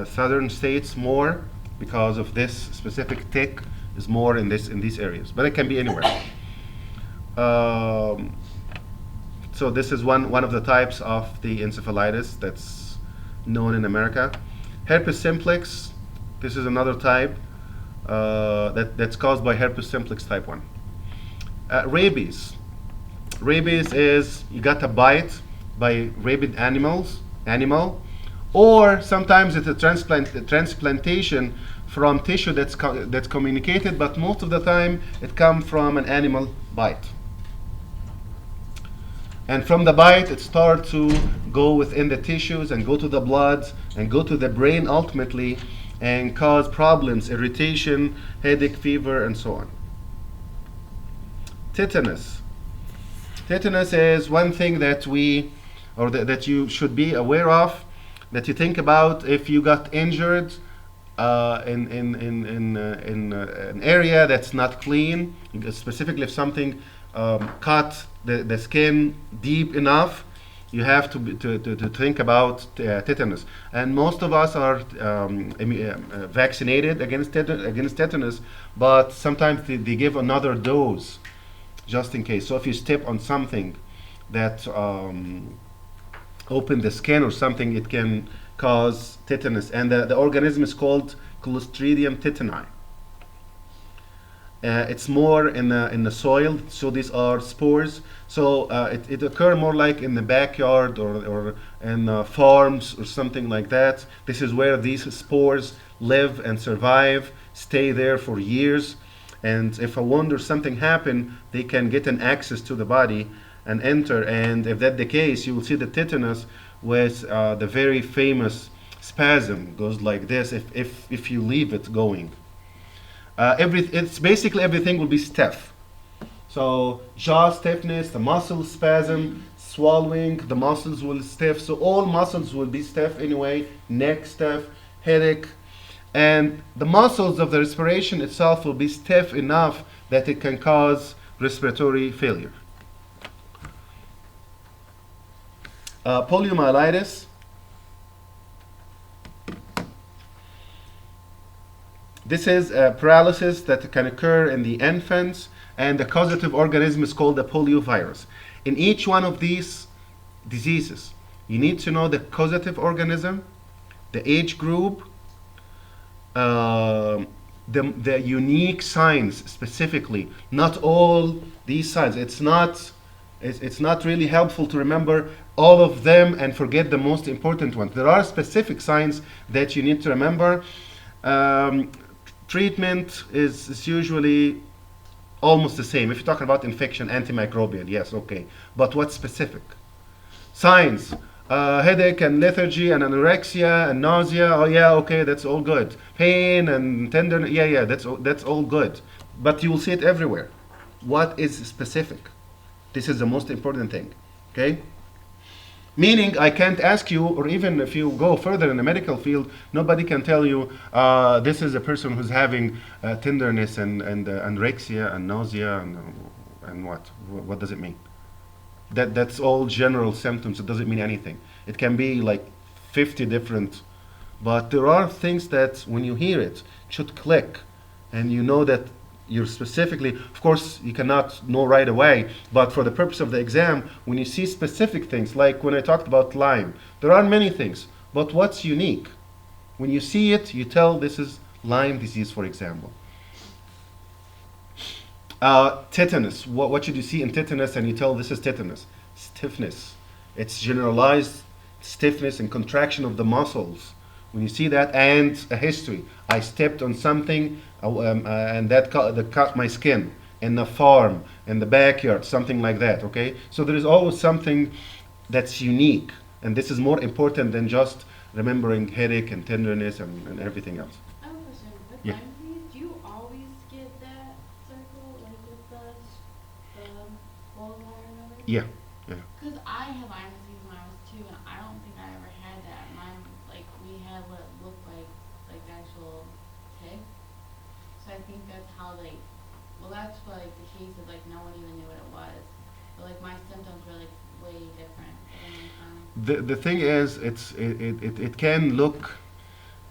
southern states more, because of this specific tick is more in these areas, but it can be anywhere. So this is one of the types of the encephalitis that's known in America. Herpes simplex. This is another type that's caused by herpes simplex type 1. Rabies. Rabies is you got a bite by rabid animal, or sometimes it's a transplantation from tissue that's communicated, but most of the time it comes from an animal bite. And from the bite, it starts to go within the tissues and go to the blood and go to the brain ultimately and cause problems, irritation, headache, fever, and so on. Tetanus. Tetanus is one thing that that you should be aware of, that you think about if you got injured in an area that's not clean, specifically if something cut the skin deep enough, you have to think about tetanus. And most of us are vaccinated against tetanus, but sometimes they give another dose just in case. So if you step on something that open the skin or something, it can cause tetanus. And the organism is called Clostridium tetani. It's more in the soil, so these are spores. So it occur more like in the backyard or in farms or something like that. This is where these spores live and survive, stay there for years. And if a wound or something happen, they can get an access to the body and enter. And if that's the case, you will see the tetanus with the very famous spasm goes like this if you leave it going. It's basically everything will be stiff. So jaw stiffness, the muscle spasm, swallowing, the muscles will stiff. So all muscles will be stiff anyway, neck stiff, headache. And the muscles of the respiration itself will be stiff enough that it can cause respiratory failure. Poliomyelitis. This is paralysis that can occur in the infants, and the causative organism is called the poliovirus. In each one of these diseases, you need to know the causative organism, the age group, the unique signs specifically. Not all these signs. It's not really helpful to remember all of them and forget the most important ones. There are specific signs that you need to remember. Treatment is usually almost the same. If you're talking about infection, antimicrobial, yes, okay. But what's specific? Signs, headache and lethargy and anorexia and nausea, oh yeah, okay, that's all good. Pain and tenderness, yeah, that's all good. But you will see it everywhere. What is specific? This is the most important thing, okay? Meaning, I can't ask you, or even if you go further in the medical field, nobody can tell you this is a person who's having tenderness and anorexia and nausea and what? What does it mean? That's all general symptoms. It doesn't mean anything. It can be like 50 different, but there are things that when you hear it should click, and you know that you're specifically, of course, you cannot know right away, but for the purpose of the exam, when you see specific things, like when I talked about Lyme, there are many things, but what's unique? When you see it, you tell this is Lyme disease, for example. Tetanus, what should you see in tetanus and you tell this is tetanus? Stiffness. It's generalized stiffness and contraction of the muscles. When you see that, and a history. I stepped on something and that cut my skin in the farm, in the backyard, something like that, okay? So there is always something that's unique, and this is more important than just remembering headache and tenderness and everything else. I have a question. With Yeah. Lyme disease, do you always get that circle, like with the bullseye or whatever? Yeah, yeah. Because I had Lyme disease when I was 2, and I don't think I ever had that. Mine, like, we had what looked like the actual tick. So I think that's how, like, well, that's what, like, the case is, like, no one even knew what it was. But, like, my symptoms were, like, way different. The thing is, it can look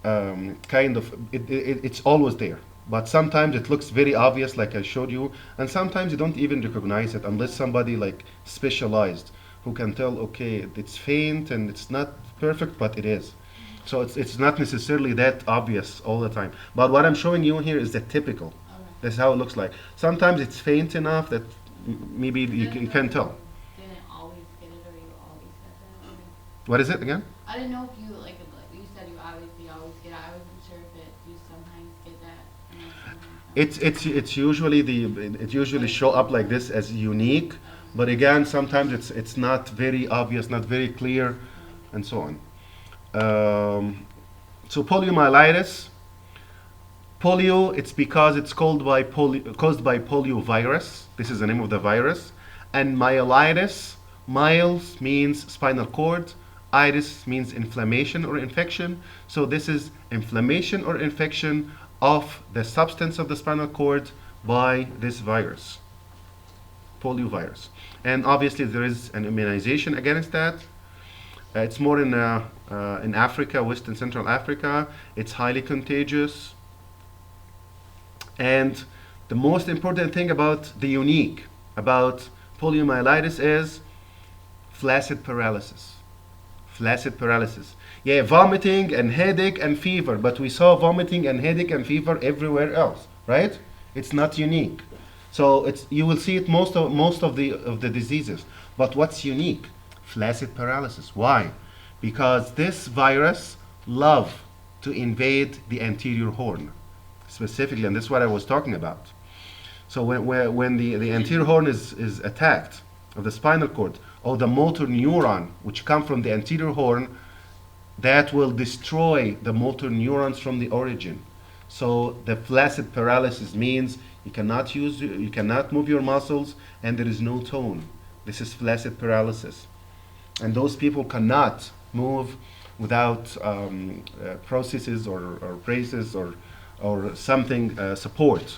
kind of, it's always there. But sometimes it looks very obvious, like I showed you, and sometimes you don't even recognize it unless somebody like specialized who can tell, okay, it's faint and it's not perfect, but it is. So it's not necessarily that obvious all the time. But what I'm showing you here is the typical. Okay. That's how it looks like. Sometimes it's faint enough that maybe you can tell. Didn't always get it, or you always get that? Okay. What is it again? I didn't know if you, like you said, you obviously always get it. I wasn't sure if you sometimes get that. And then sometimes don't. It usually show up like this as unique, But again, sometimes it's not very obvious, not very clear, and so on. So poliomyelitis. Polio, it's because it's caused by poliovirus. This is the name of the virus. And myelitis, myels means spinal cord, itis means inflammation or infection. So this is inflammation or infection of the substance of the spinal cord by this virus, poliovirus. And obviously there is an immunization against that. It's more in Africa, West and Central Africa. It's highly contagious. And the most important thing about the unique about poliomyelitis is flaccid paralysis. Flaccid paralysis. Yeah, vomiting and headache and fever, but we saw vomiting and headache and fever everywhere else, right? It's not unique. So you will see it most of the diseases. But what's unique? Flaccid paralysis. Why? Because this virus loves to invade the anterior horn, specifically, and this is what I was talking about. So when the anterior horn is attacked, of the spinal cord, or the motor neuron, which come from the anterior horn, that will destroy the motor neurons from the origin. So the flaccid paralysis means you cannot move your muscles, and there is no tone. This is flaccid paralysis. And those people cannot move without prostheses or braces or something support,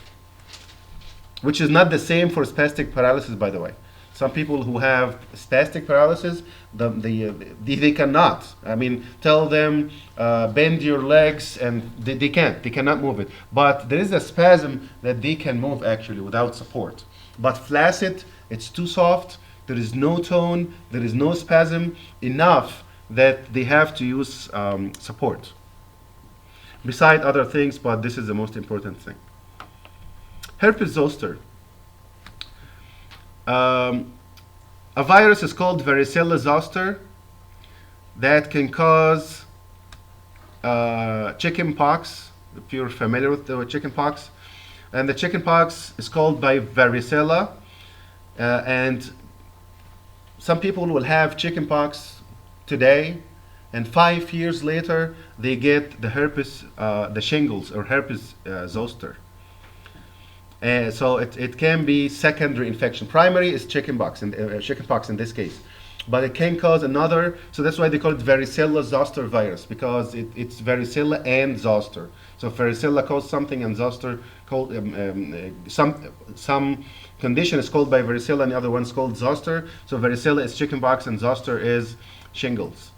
which is not the same for spastic paralysis, by the way. Some people who have spastic paralysis, they cannot. I mean, tell them bend your legs, and they can't. They cannot move it. But there is a spasm that they can move actually without support. But flaccid, it's too soft. There is no tone. There is no spasm enough that they have to use support. Beside other things, but this is the most important thing. Herpes zoster. A virus is called varicella zoster that can cause chicken pox, if you're familiar with the chicken pox. And the chicken pox is called by varicella, and some people will have chicken pox today, and 5 years later they get the herpes, the shingles or herpes zoster. So it can be secondary infection. Primary is chickenpox in this case, but it can cause another. So that's why they call it varicella zoster virus, because it's varicella and zoster. So varicella causes something, and zoster called some condition is called by varicella, and the other one's called zoster. So varicella is chickenpox, and zoster is shingles.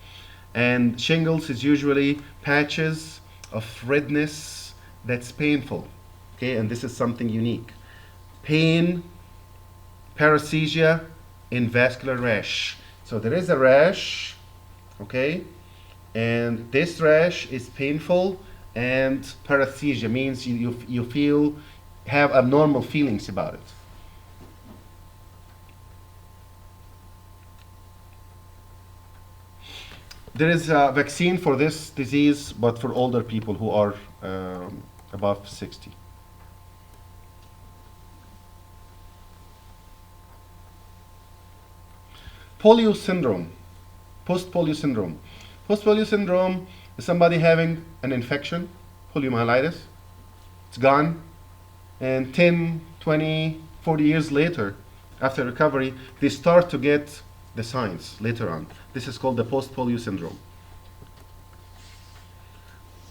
And shingles is usually patches of redness that's painful. Okay, and this is something unique. Pain, paresthesia, and vascular rash. So there is a rash, okay, and this rash is painful, and paresthesia means you have abnormal feelings about it. There is a vaccine for this disease, but for older people who are above 60. Polio syndrome, post-polio syndrome. Post-polio syndrome is somebody having an infection, poliomyelitis. It's gone, and 10, 20, 40 years later, after recovery, they start to get the signs later on. This is called the post-polio syndrome.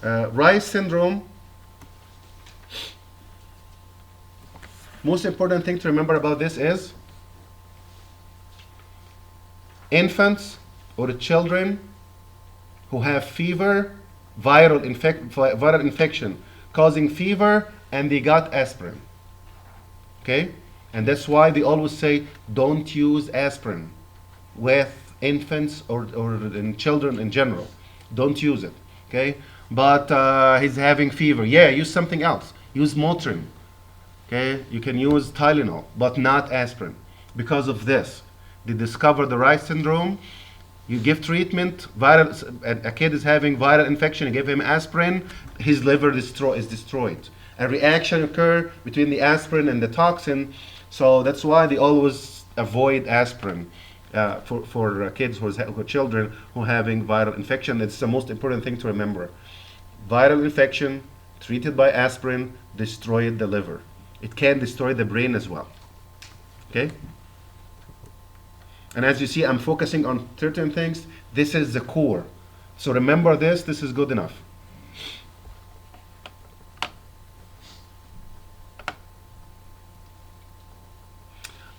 Rice syndrome. Most important thing to remember about this is infants or children who have fever, viral infection causing fever, and they got aspirin. Okay? And that's why they always say don't use aspirin with infants or in children in general. Don't use it. Okay? But he's having fever. Yeah, use something else. Use Motrin. Okay? You can use Tylenol, but not aspirin. Because of this, they discover the Rice syndrome. You give treatment. A kid is having viral infection. You give him aspirin. His liver is destroyed. A reaction occurs between the aspirin and the toxin. So that's why they always avoid aspirin for kids who children who are having viral infection. It's the most important thing to remember. Viral infection treated by aspirin destroyed the liver. It can destroy the brain as well. Okay? And as you see, I'm focusing on certain things. This is the core. So remember this. This is good enough.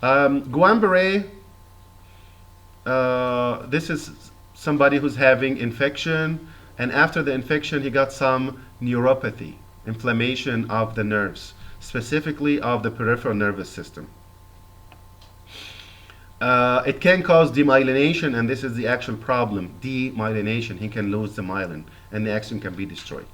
Guillain-Barré, this is somebody who's having infection, and after the infection he got some neuropathy, inflammation of the nerves, specifically of the peripheral nervous system. It can cause demyelination, and this is the actual problem, demyelination. He can lose the myelin, and the axon can be destroyed.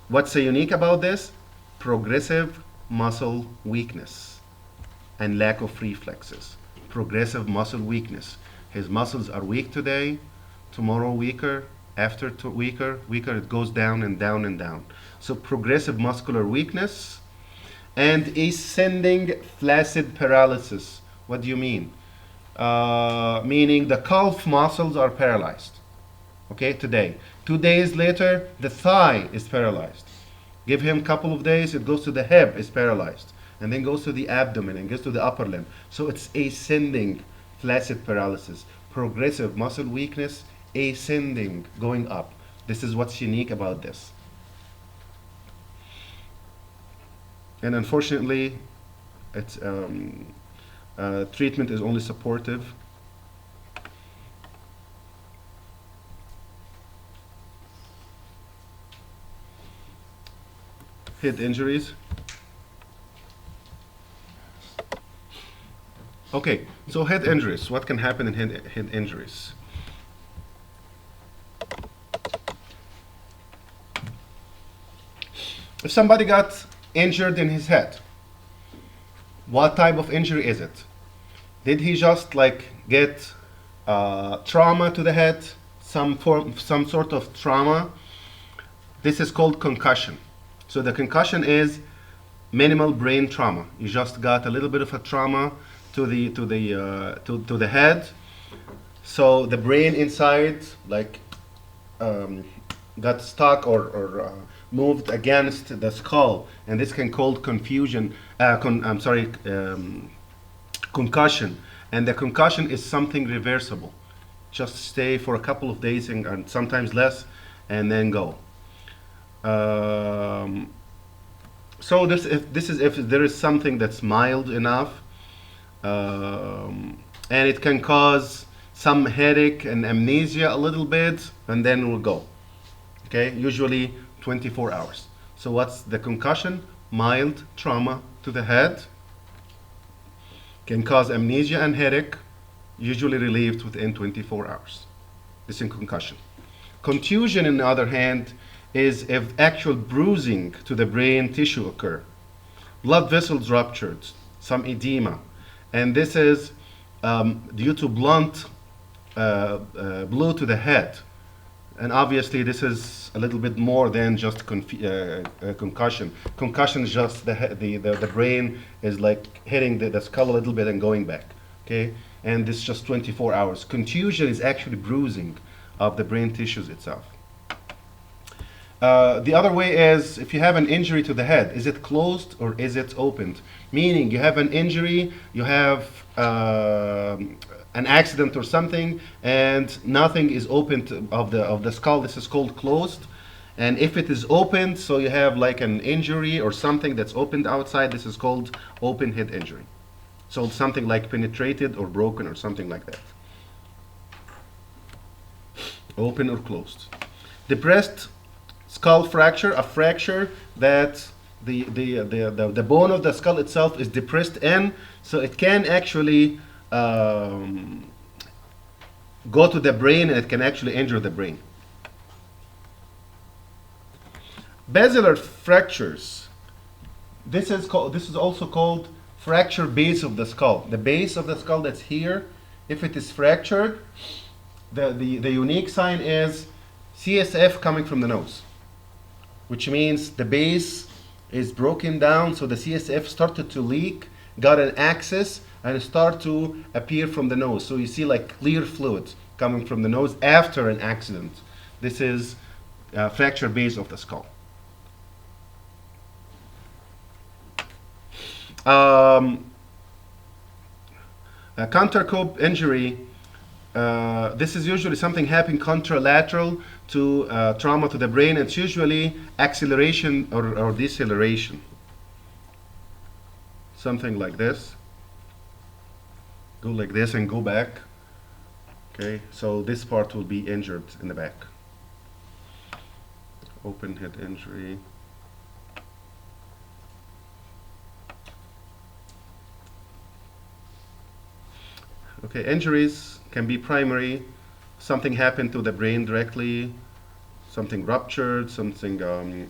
What's so unique about this? Progressive muscle weakness and lack of reflexes. Progressive muscle weakness. His muscles are weak today, tomorrow weaker, after weaker, it goes down and down and down. So progressive muscular weakness and ascending flaccid paralysis. What do you mean? Meaning the calf muscles are paralyzed. Okay, today. 2 days later, the thigh is paralyzed. Give him a couple of days, it goes to the hip, is paralyzed. And then goes to the abdomen and goes to the upper limb. So it's ascending flaccid paralysis. Progressive muscle weakness, ascending, going up. This is what's unique about this. And unfortunately, it's, treatment is only supportive. Head injuries. Okay, so head injuries. What can happen in head injuries? If somebody got injured in his head, what type of injury is it? Did he just like get trauma to the head, some sort of trauma? This is called concussion. So the concussion is minimal brain trauma. You just got a little bit of a trauma to the head. So the brain inside like got stuck or moved against the skull, and this can cause confusion. Concussion, and the concussion is something reversible. Just stay for a couple of days and sometimes less, and then go. So if there is something that's mild enough, and it can cause some headache and amnesia a little bit, and then we'll go. Okay, usually 24 hours. So what's the concussion? Mild trauma to the head, can cause amnesia and headache, usually relieved within 24 hours. This is concussion. Contusion, on the other hand, is if actual bruising to the brain tissue occur. Blood vessels ruptured, some edema, and this is due to blunt blow to the head. And obviously this is a little bit more than just concussion. Concussion is just the brain is like hitting the skull a little bit and going back, okay? And this is just 24 hours. Contusion is actually bruising of the brain tissues itself. The other way is if you have an injury to the head, is it closed or is it opened? Meaning you have an injury, you have an accident or something, and nothing is opened of the skull. This is called closed. And if it is opened, so you have like an injury or something that's opened outside, this is called open head injury. So something like penetrated or broken or something like that. Open or closed. Depressed skull fracture, a fracture that the bone of the skull itself is depressed in, so it can actually go to the brain, and it can actually injure the brain. Basilar fractures. This is also called fracture base of the skull. The base of the skull that's here, if it is fractured, the unique sign is CSF coming from the nose, which means the base is broken down, so the CSF started to leak, got an access, and start to appear from the nose. So you see like clear fluid coming from the nose after an accident. This is fracture base of the skull. A countercope injury, this is usually something happening contralateral to trauma to the brain. It's usually acceleration or deceleration. Something like this. Go like this and go back. Okay, so this part will be injured in the back. Open head injury. Okay, injuries can be primary. Something happened to the brain directly, something ruptured, something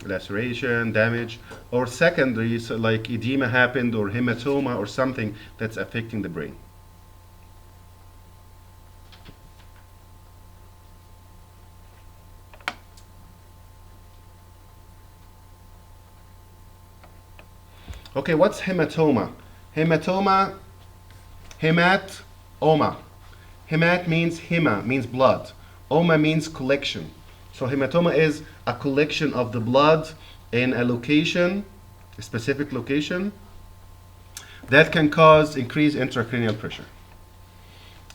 laceration, damage, or secondary, so like edema happened or hematoma or something that's affecting the brain. Okay, what's hematoma? Hematoma, hemat-oma. Hemat means hema, means blood. Oma means collection. So hematoma is a collection of the blood in a location, a specific location, that can cause increased intracranial pressure.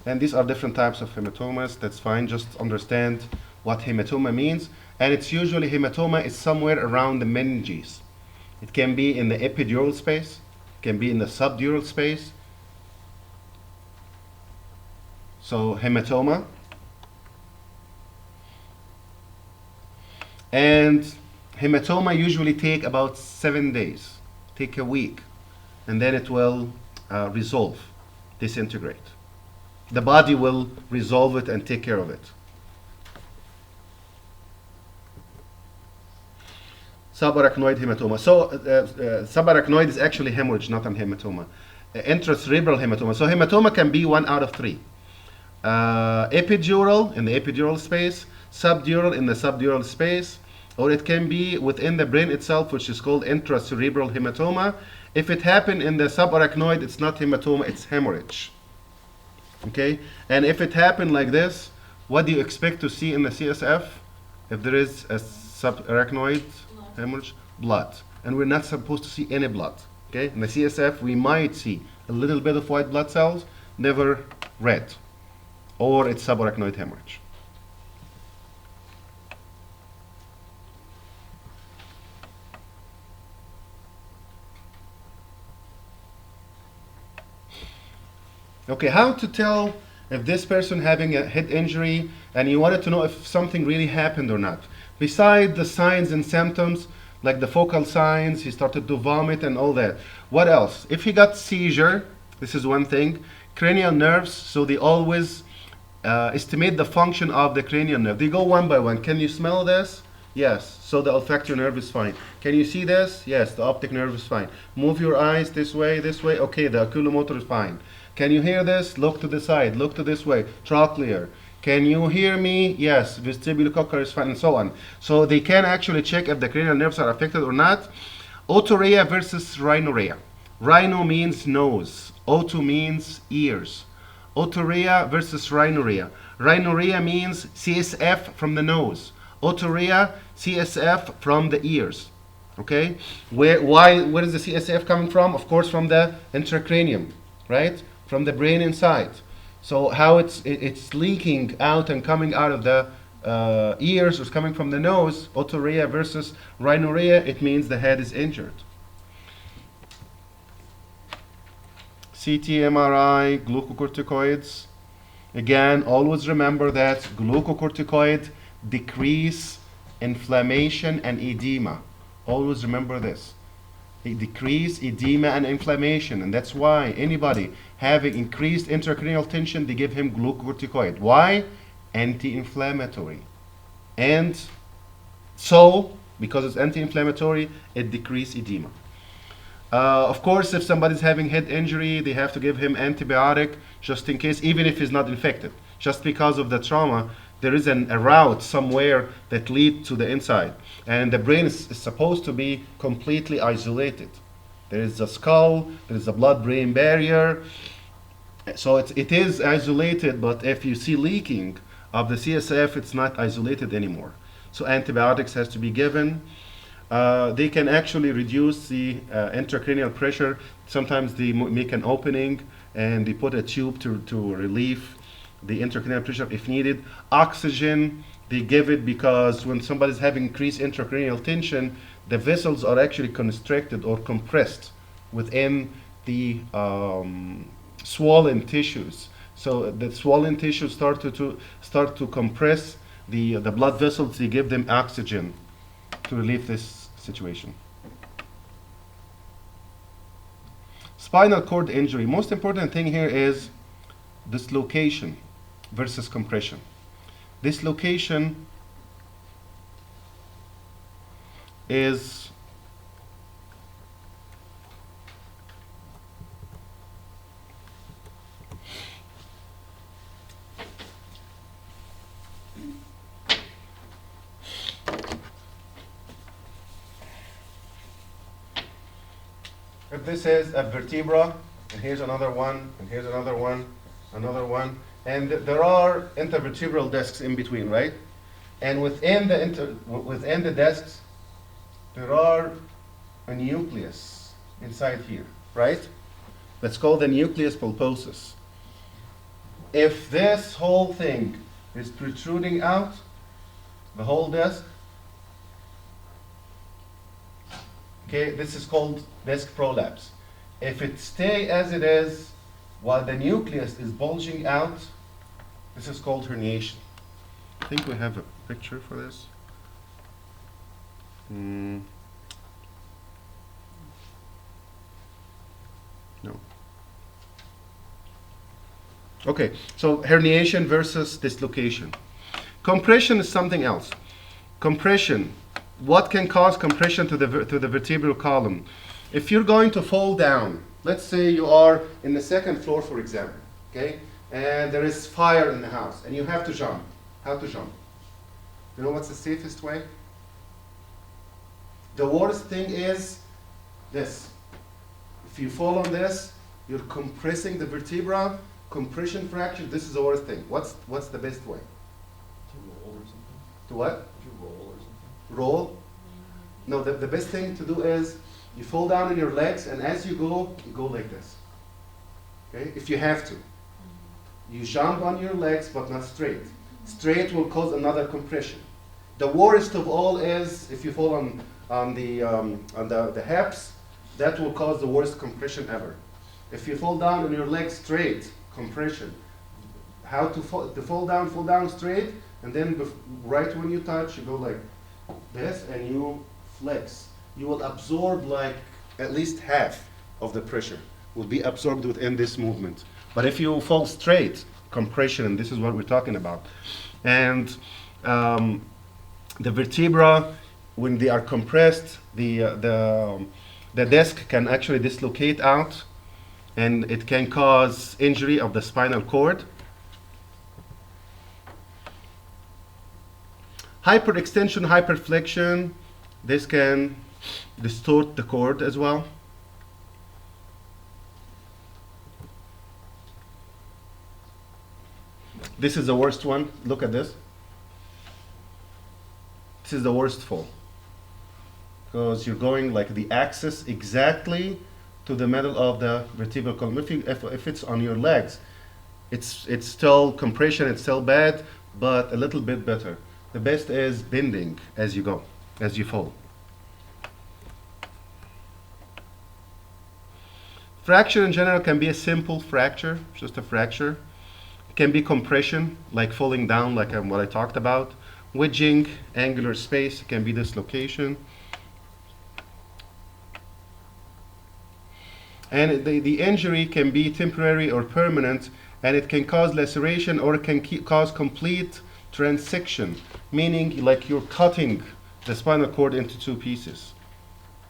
And these are different types of hematomas. That's fine. Just understand what hematoma means. And it's usually hematoma is somewhere around the meninges. It can be in the epidural space, it can be in the subdural space. So hematoma. And hematoma usually take about 7 days, take a week, and then it will resolve, disintegrate. The body will resolve it and take care of it. Subarachnoid hematoma. So subarachnoid is actually hemorrhage, not a hematoma. Intracerebral hematoma. So hematoma can be 1 out of 3. Epidural in the epidural space, subdural in the subdural space, or it can be within the brain itself, which is called intracerebral hematoma. If it happened in the subarachnoid, it's not hematoma, it's hemorrhage. Okay? And if it happened like this, what do you expect to see in the CSF? If there is a subarachnoid hemorrhage, blood. And we're not supposed to see any blood. Okay? In the CSF, we might see a little bit of white blood cells, never red. Or it's subarachnoid hemorrhage. Okay, how to tell if this person having a head injury and you wanted to know if something really happened or not. Besides the signs and symptoms, like the focal signs, he started to vomit and all that. What else? If he got seizure, this is one thing. Cranial nerves, so they always estimate the function of the cranial nerve. They go one by one. Can you smell this? Yes. So the olfactory nerve is fine. Can you see this? Yes. The optic nerve is fine. Move your eyes this way, this way. Okay. The oculomotor is fine. Can you hear this? Look to the side. Look to this way. Trochlear. Can you hear me? Yes. Vestibulocochlear is fine, and so on. So they can actually check if the cranial nerves are affected or not. Otorrhea versus rhinorrhea. Rhino means nose. Oto means ears. Otorrhea versus rhinorrhea. Rhinorrhea means CSF from the nose. Otorrhea, CSF from the ears. Okay? Where is the CSF coming from? Of course, from the intracranium, right? From the brain inside. So how it's leaking out and coming out of the ears or coming from the nose, otorrhea versus rhinorrhea, it means the head is injured. CT, MRI, glucocorticoids. Again, always remember that glucocorticoid decrease inflammation and edema. Always remember this. They decrease edema and inflammation, and that's why anybody having increased intracranial tension, they give him glucocorticoid. Why? Anti-inflammatory. And so, because it's anti-inflammatory, it decreases edema. Of course, if somebody's having head injury, they have to give him antibiotic just in case, even if he's not infected. Just because of the trauma, there is a route somewhere that leads to the inside. And the brain is supposed to be completely isolated. There is a skull, there is a blood-brain barrier. So it is isolated, but if you see leaking of the CSF, it's not isolated anymore. So antibiotics has to be given. They can actually reduce the intracranial pressure. Sometimes they make an opening and they put a tube to relieve the intracranial pressure if needed. Oxygen, they give it because when somebody's having increased intracranial tension, the vessels are actually constricted or compressed within the swollen tissues. So the swollen tissues start to compress the blood vessels. They give them oxygen to relieve this situation. Spinal cord injury. Most important thing here is dislocation versus compression. Dislocation is if this is a vertebra, and here's another one, and here's another one, another one, and there are intervertebral discs in between, right? And within the discs, there are a nucleus inside here, right? That's called the nucleus pulposus. If this whole thing is protruding out, the whole disc, okay, this is called disc prolapse. If it stay as it is while the nucleus is bulging out, this is called herniation. I think we have a picture for this. No. Okay, so herniation versus dislocation. Compression is something else. Compression. What can cause compression to the vertebral column? If you're going to fall down, let's say you are in the second floor, for example, okay, and there is fire in the house, and you have to jump. How to jump? You know what's the safest way? The worst thing is this. If you fall on this, you're compressing the vertebra, compression fracture. This is the worst thing. What's the best way? To roll or something? To what? To roll or something? Roll? No, the best thing to do is you fall down on your legs, and as you go like this. Okay? If you have to. You jump on your legs, but not straight. Straight will cause another compression. The worst of all is if you fall on the hips, that will cause the worst compression ever. If you fall down on your legs straight, compression. How to fall down straight, and then right when you touch, you go like this, and you flex. You will absorb like at least half of the pressure will be absorbed within this movement. But if you fall straight, compression, and this is what we're talking about. And the vertebra, when they are compressed, the disc can actually dislocate out, and it can cause injury of the spinal cord. Hyperextension, hyperflexion, this can distort the cord as well. This is the worst one. Look at this. This is the worst fall, because you're going like the axis exactly to the middle of the vertebral column. If it's on your legs, it's still compression, it's still bad, but a little bit better. The best is bending as you go, as you fall. Fracture in general can be a simple fracture, just a fracture. It can be compression, like falling down, like what I talked about. Wedging, angular space, it can be dislocation. And the injury can be temporary or permanent, and it can cause laceration, or it can cause complete transection, meaning like you're cutting the spinal cord into two pieces,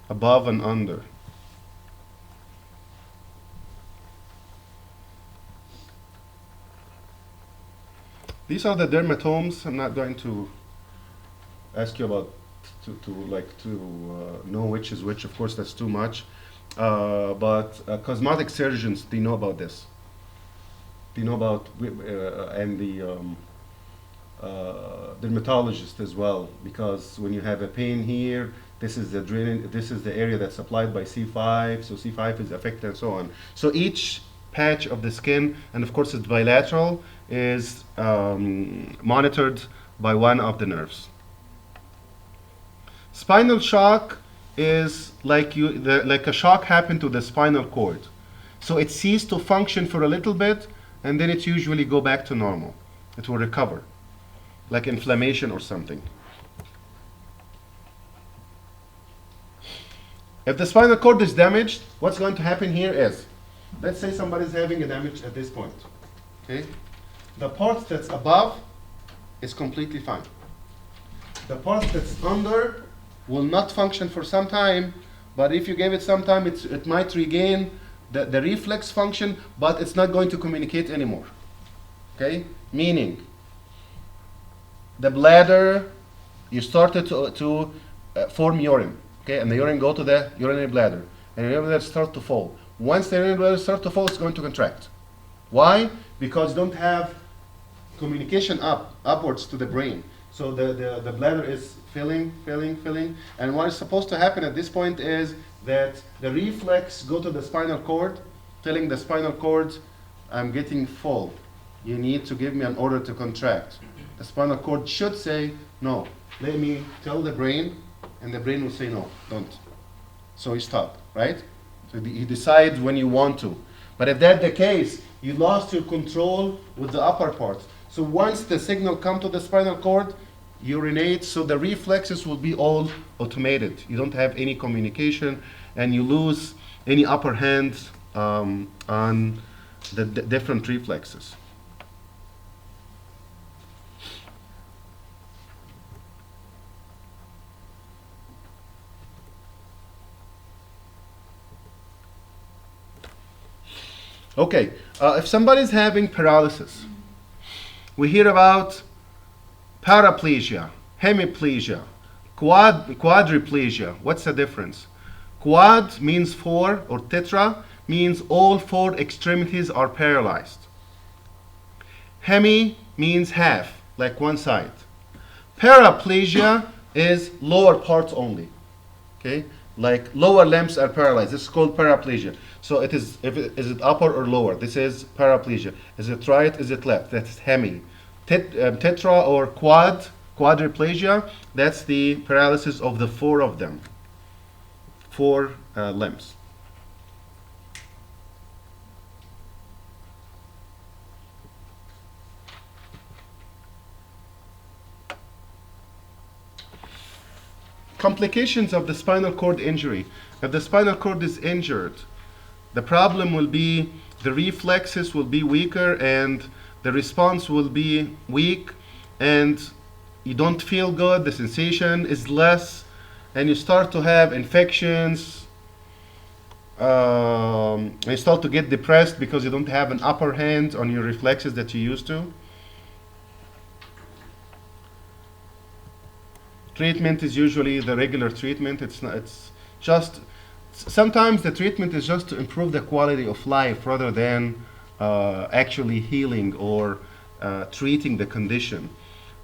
above and under. These are the dermatomes. I'm not going to ask you about to know which is which. Of course, that's too much. But cosmetic surgeons, they know about this. They know about and the dermatologist as well, because when you have a pain here, this is the drainage. This is the area that's supplied by C5. So C5 is affected and so on. So each patch of the skin, and of course it's bilateral, is monitored by one of the nerves. Spinal shock is like like a shock happened to the spinal cord. So it ceases to function for a little bit, and then it usually go back to normal. It will recover, like inflammation or something. If the spinal cord is damaged, what's going to happen here is, let's say somebody's having a damage at this point. Okay? The part that's above is completely fine. The part that's under will not function for some time, but if you give it some time, it might regain the reflex function, but it's not going to communicate anymore. Okay? Meaning, the bladder, you started to form urine. Okay? And the urine go to the urinary bladder. And the urinary bladder starts to fall. Once the urinary bladder starts to fall, it's going to contract. Why? Because you don't have communication upwards to the brain. So the bladder is filling, and what is supposed to happen at this point is that the reflex go to the spinal cord, telling the spinal cord, I'm getting full. You need to give me an order to contract. The spinal cord should say, no, let me tell the brain, and the brain will say, no, don't. So you stop, right? So you decide when you want to. But if that's the case, you lost your control with the upper part. So once the signal comes to the spinal cord, urinate, so the reflexes will be all automated. You don't have any communication, and you lose any upper hand on the different reflexes. Okay, if somebody's having paralysis, we hear about paraplegia, hemiplegia, quadriplegia. What's the difference? Quad means four, or tetra means all four extremities are paralyzed. Hemi means half, like one side. Paraplegia is lower parts only. Okay, like lower limbs are paralyzed. This is called paraplegia. So it is, is it upper or lower? This is paraplegia. Is it right? Is it left? That's hemi. Tetra or quadriplegia, that's the paralysis of the four of them, four limbs. Complications of the spinal cord injury. If the spinal cord is injured, the problem will be the reflexes will be weaker, and the response will be weak, and you don't feel good, the sensation is less, and you start to have infections, and you start to get depressed because you don't have an upper hand on your reflexes that you used to. Treatment is usually the regular treatment. It's just, sometimes the treatment is just to improve the quality of life rather than actually healing or treating the condition.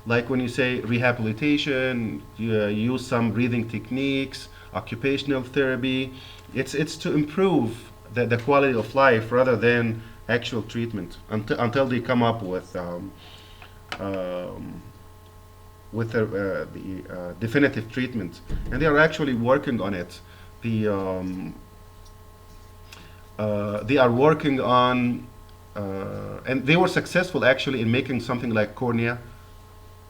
Like when you say rehabilitation, you use some breathing techniques, occupational therapy. It's to improve the quality of life rather than actual treatment until they come up with the definitive treatment. And they are actually working on it. They are working on and they were successful actually in making something like cornea.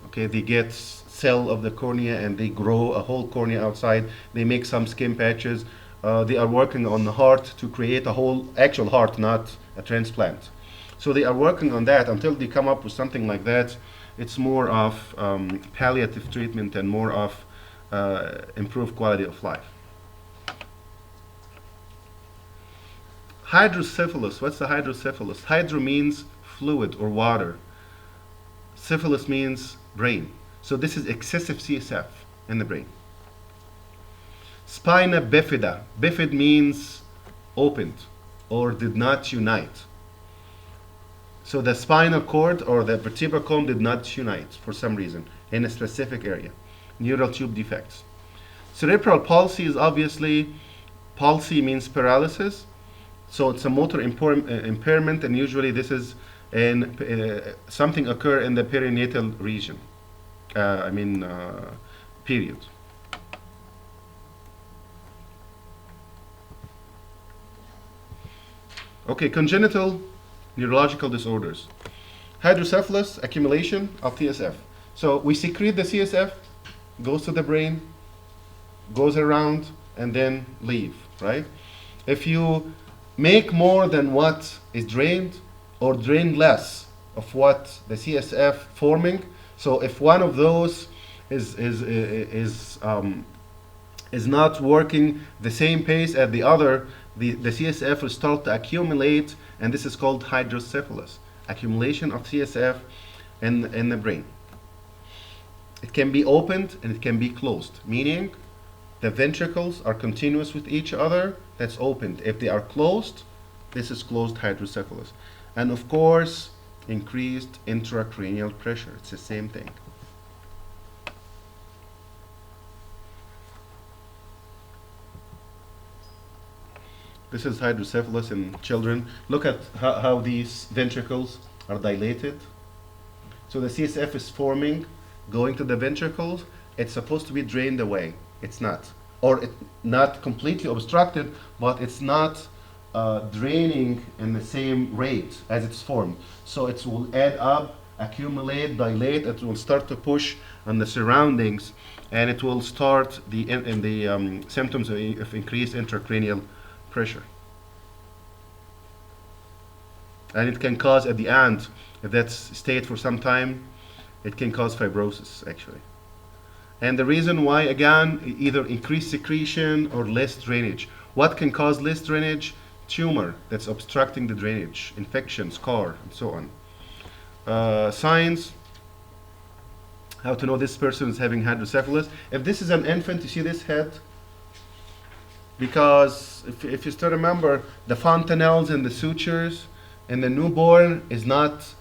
Okay, they get cell of the cornea and they grow a whole cornea outside. They make some skin patches. They are working on the heart to create a whole actual heart, not a transplant. So they are working on that until they come up with something like that. It's more of palliative treatment and more of improved quality of life. Hydrocephalus. What's the hydrocephalus? Hydro means fluid or water. Syphilis means brain. So this is excessive CSF in the brain. Spina bifida. Bifid means opened or did not unite. So the spinal cord or the vertebral column did not unite for some reason in a specific area. Neural tube defects. Cerebral palsy is obviously, palsy means paralysis. So it's a motor impairment, and usually this is in something occur in the perinatal region. Period. Okay, congenital neurological disorders. Hydrocephalus, accumulation of TSF. So we secrete the CSF, goes to the brain, goes around, and then leave, right? If you make more than what is drained or drain less of what the CSF forming, so if one of those is not working the same pace as the other, the CSF will start to accumulate, and this is called hydrocephalus, accumulation of CSF in the brain. It can be opened and it can be closed, meaning the ventricles are continuous with each other, that's opened. If they are closed, this is closed hydrocephalus. And of course, increased intracranial pressure, it's the same thing. This is hydrocephalus in children. Look at how these ventricles are dilated. So the CSF is forming, going to the ventricles. It's supposed to be drained away. It's not. Or it's not completely obstructed, but it's not draining in the same rate as it's formed. So it will add up, accumulate, dilate. It will start to push on the surroundings, and it will start the symptoms of increased intracranial pressure. And it can cause, at the end, if that's stayed for some time, it can cause fibrosis actually. And the reason why, again, either increased secretion or less drainage. What can cause less drainage? Tumor that's obstructing the drainage, infection, scar, and so on. Signs, how to know this person is having hydrocephalus. If this is an infant, you see this head? Because if you still remember, the fontanelles and the sutures in the newborn is not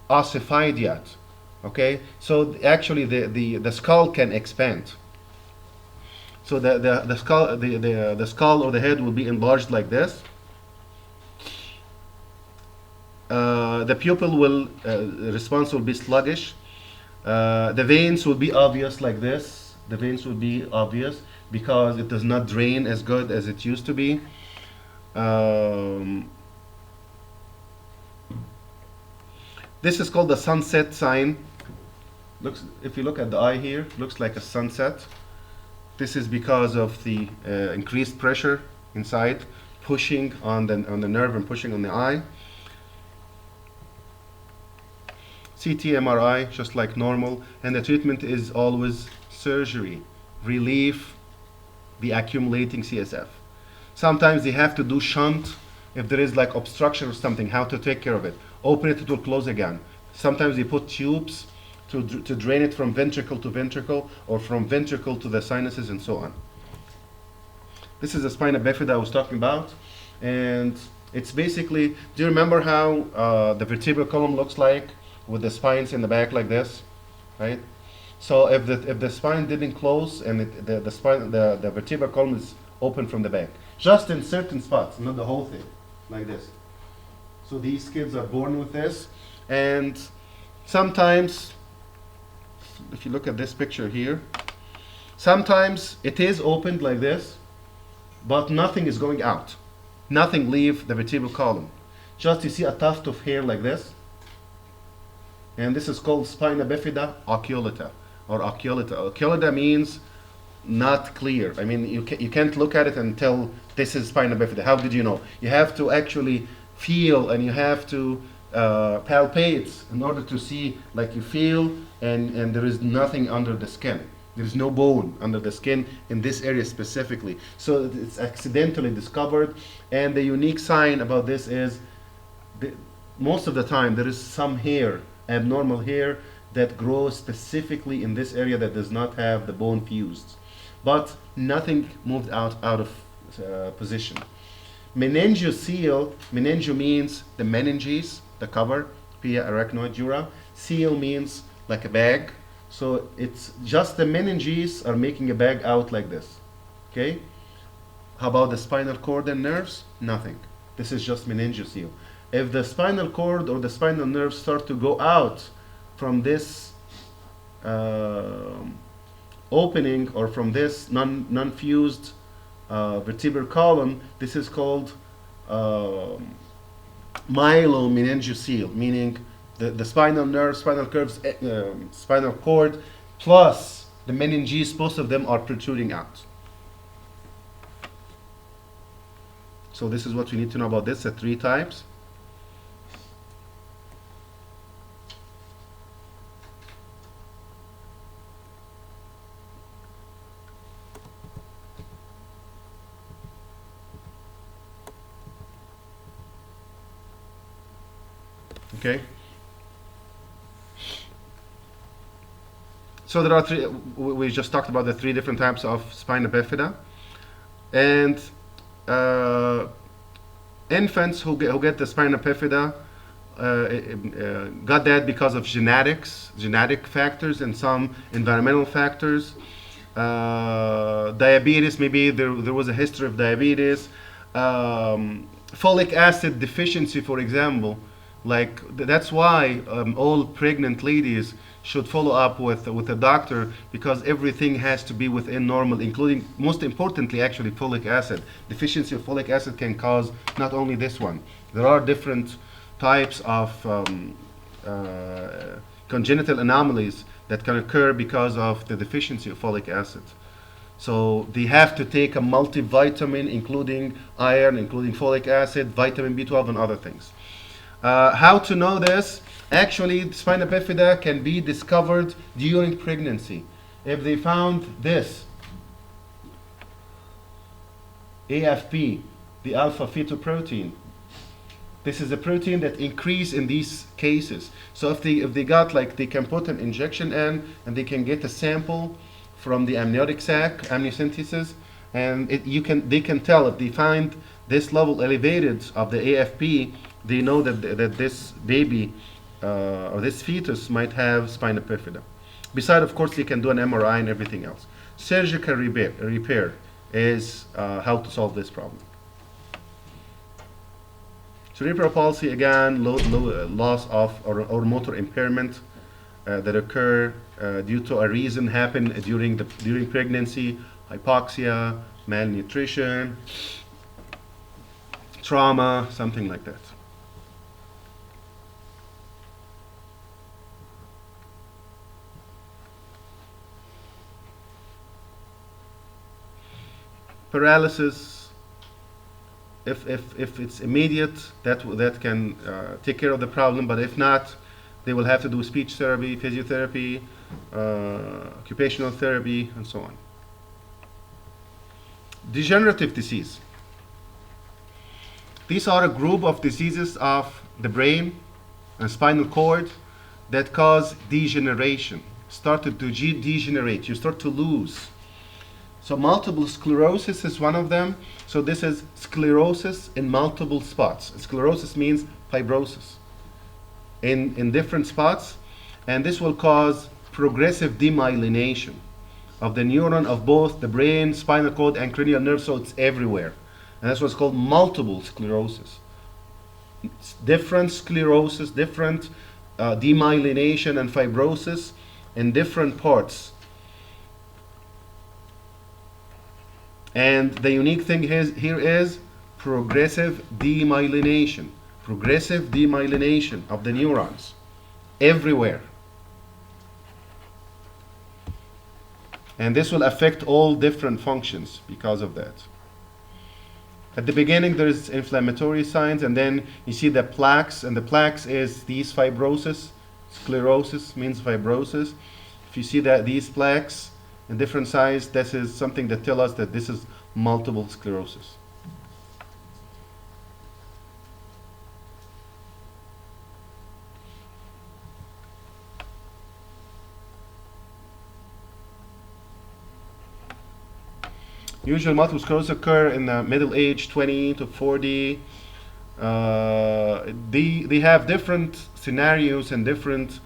ossified yet. Okay, so actually the skull can expand. So the skull or the head will be enlarged like this. The pupil will response will be sluggish. The veins will be obvious like this. The veins will be obvious because it does not drain as good as it used to be. This is called the sunset sign. If you look at the eye here, looks like a sunset. This is because of the increased pressure inside, pushing on the nerve and pushing on the eye. CT, MRI, just like normal, and the treatment is always surgery, relieve the accumulating CSF. Sometimes they have to do shunt if there is like obstruction or something, how to take care of it. Open it, it will close again. Sometimes they put tubes to drain it from ventricle to ventricle or from ventricle to the sinuses and so on. This is the spina bifida I was talking about, and it's basically, do you remember how the vertebral column looks like with the spines in the back like this, right? So if the spine didn't close and the vertebral column is open from the back, just in certain spots, not the whole thing, like this. So these kids are born with this, and sometimes, if you look at this picture here, sometimes it is opened like this, but nothing is going out. Nothing leave the vertebral column. Just you see a tuft of hair like this, and this is called spina bifida oculata, or oculata. Oculata means not clear. I mean, you can't look at it and tell this is spina bifida. How did you know? You have to actually feel, and you have to palpate in order to see, like you feel, and there is nothing under the skin. There is no bone under the skin in this area specifically. So it's accidentally discovered, and the unique sign about this is most of the time there is some hair, abnormal hair, that grow specifically in this area that does not have the bone fused. But nothing moved out of position. Meningocele, meningio means the meninges, the cover, pia arachnoid dura. Cele means like a bag. So it's just the meninges are making a bag out like this. Okay? How about the spinal cord and nerves? Nothing. This is just meningocele. If the spinal cord or the spinal nerves start to go out from this opening or from this non-fused vertebral column, this is called myelomeningocele, meaning the spinal nerve, spinal curves, spinal cord, plus the meninges, both of them are protruding out. So this is what we need to know about this, the three types. Okay. So there are three. We just talked about the three different types of spina bifida, and infants who get the spina bifida got that because of genetic factors, and some environmental factors. Diabetes, maybe there was a history of diabetes. Folic acid deficiency, for example. Like that's why all pregnant ladies should follow up with a doctor, because everything has to be within normal, including, most importantly, actually folic acid. Deficiency of folic acid can cause not only this one. There are different types of congenital anomalies that can occur because of the deficiency of folic acid. So they have to take a multivitamin, including iron, including folic acid, vitamin B12, and other things. How to know this? Actually, spina bifida can be discovered during pregnancy. If they found this, AFP, the alpha fetoprotein, this is a protein that increase in these cases. So if they got, like, they can put an injection in, and they can get a sample from the amniotic sac, amniocentesis, and they can tell if they find this level elevated of the AFP, they know that this baby or this fetus might have spina bifida. Besides, of course, they can do an MRI and everything else. Surgical repair is how to solve this problem. Cerebral palsy, again, loss of or motor impairment that occur due to a reason happen during pregnancy, hypoxia, malnutrition, trauma, something like that. Paralysis, if it's immediate, that can take care of the problem, but if not, they will have to do speech therapy, physiotherapy, occupational therapy, and so on. Degenerative disease. These are a group of diseases of the brain and spinal cord that cause degeneration. Started to degenerate, you start to lose. So multiple sclerosis is one of them. So this is sclerosis in multiple spots. Sclerosis means fibrosis in different spots, and this will cause progressive demyelination of the neuron of both the brain, spinal cord, and cranial nerve, so it's everywhere. And that's what's called multiple sclerosis. It's different sclerosis, different demyelination and fibrosis in different parts. And the unique thing here is progressive demyelination. Progressive demyelination of the neurons everywhere. And this will affect all different functions because of that. At the beginning, there's inflammatory signs, and then you see the plaques, and the plaques is these fibrosis. Sclerosis means fibrosis. If you see that these plaques in different size, this is something that tells us that this is multiple sclerosis. Usually multiple sclerosis occur in the middle age, 20 to 40. They have different scenarios and different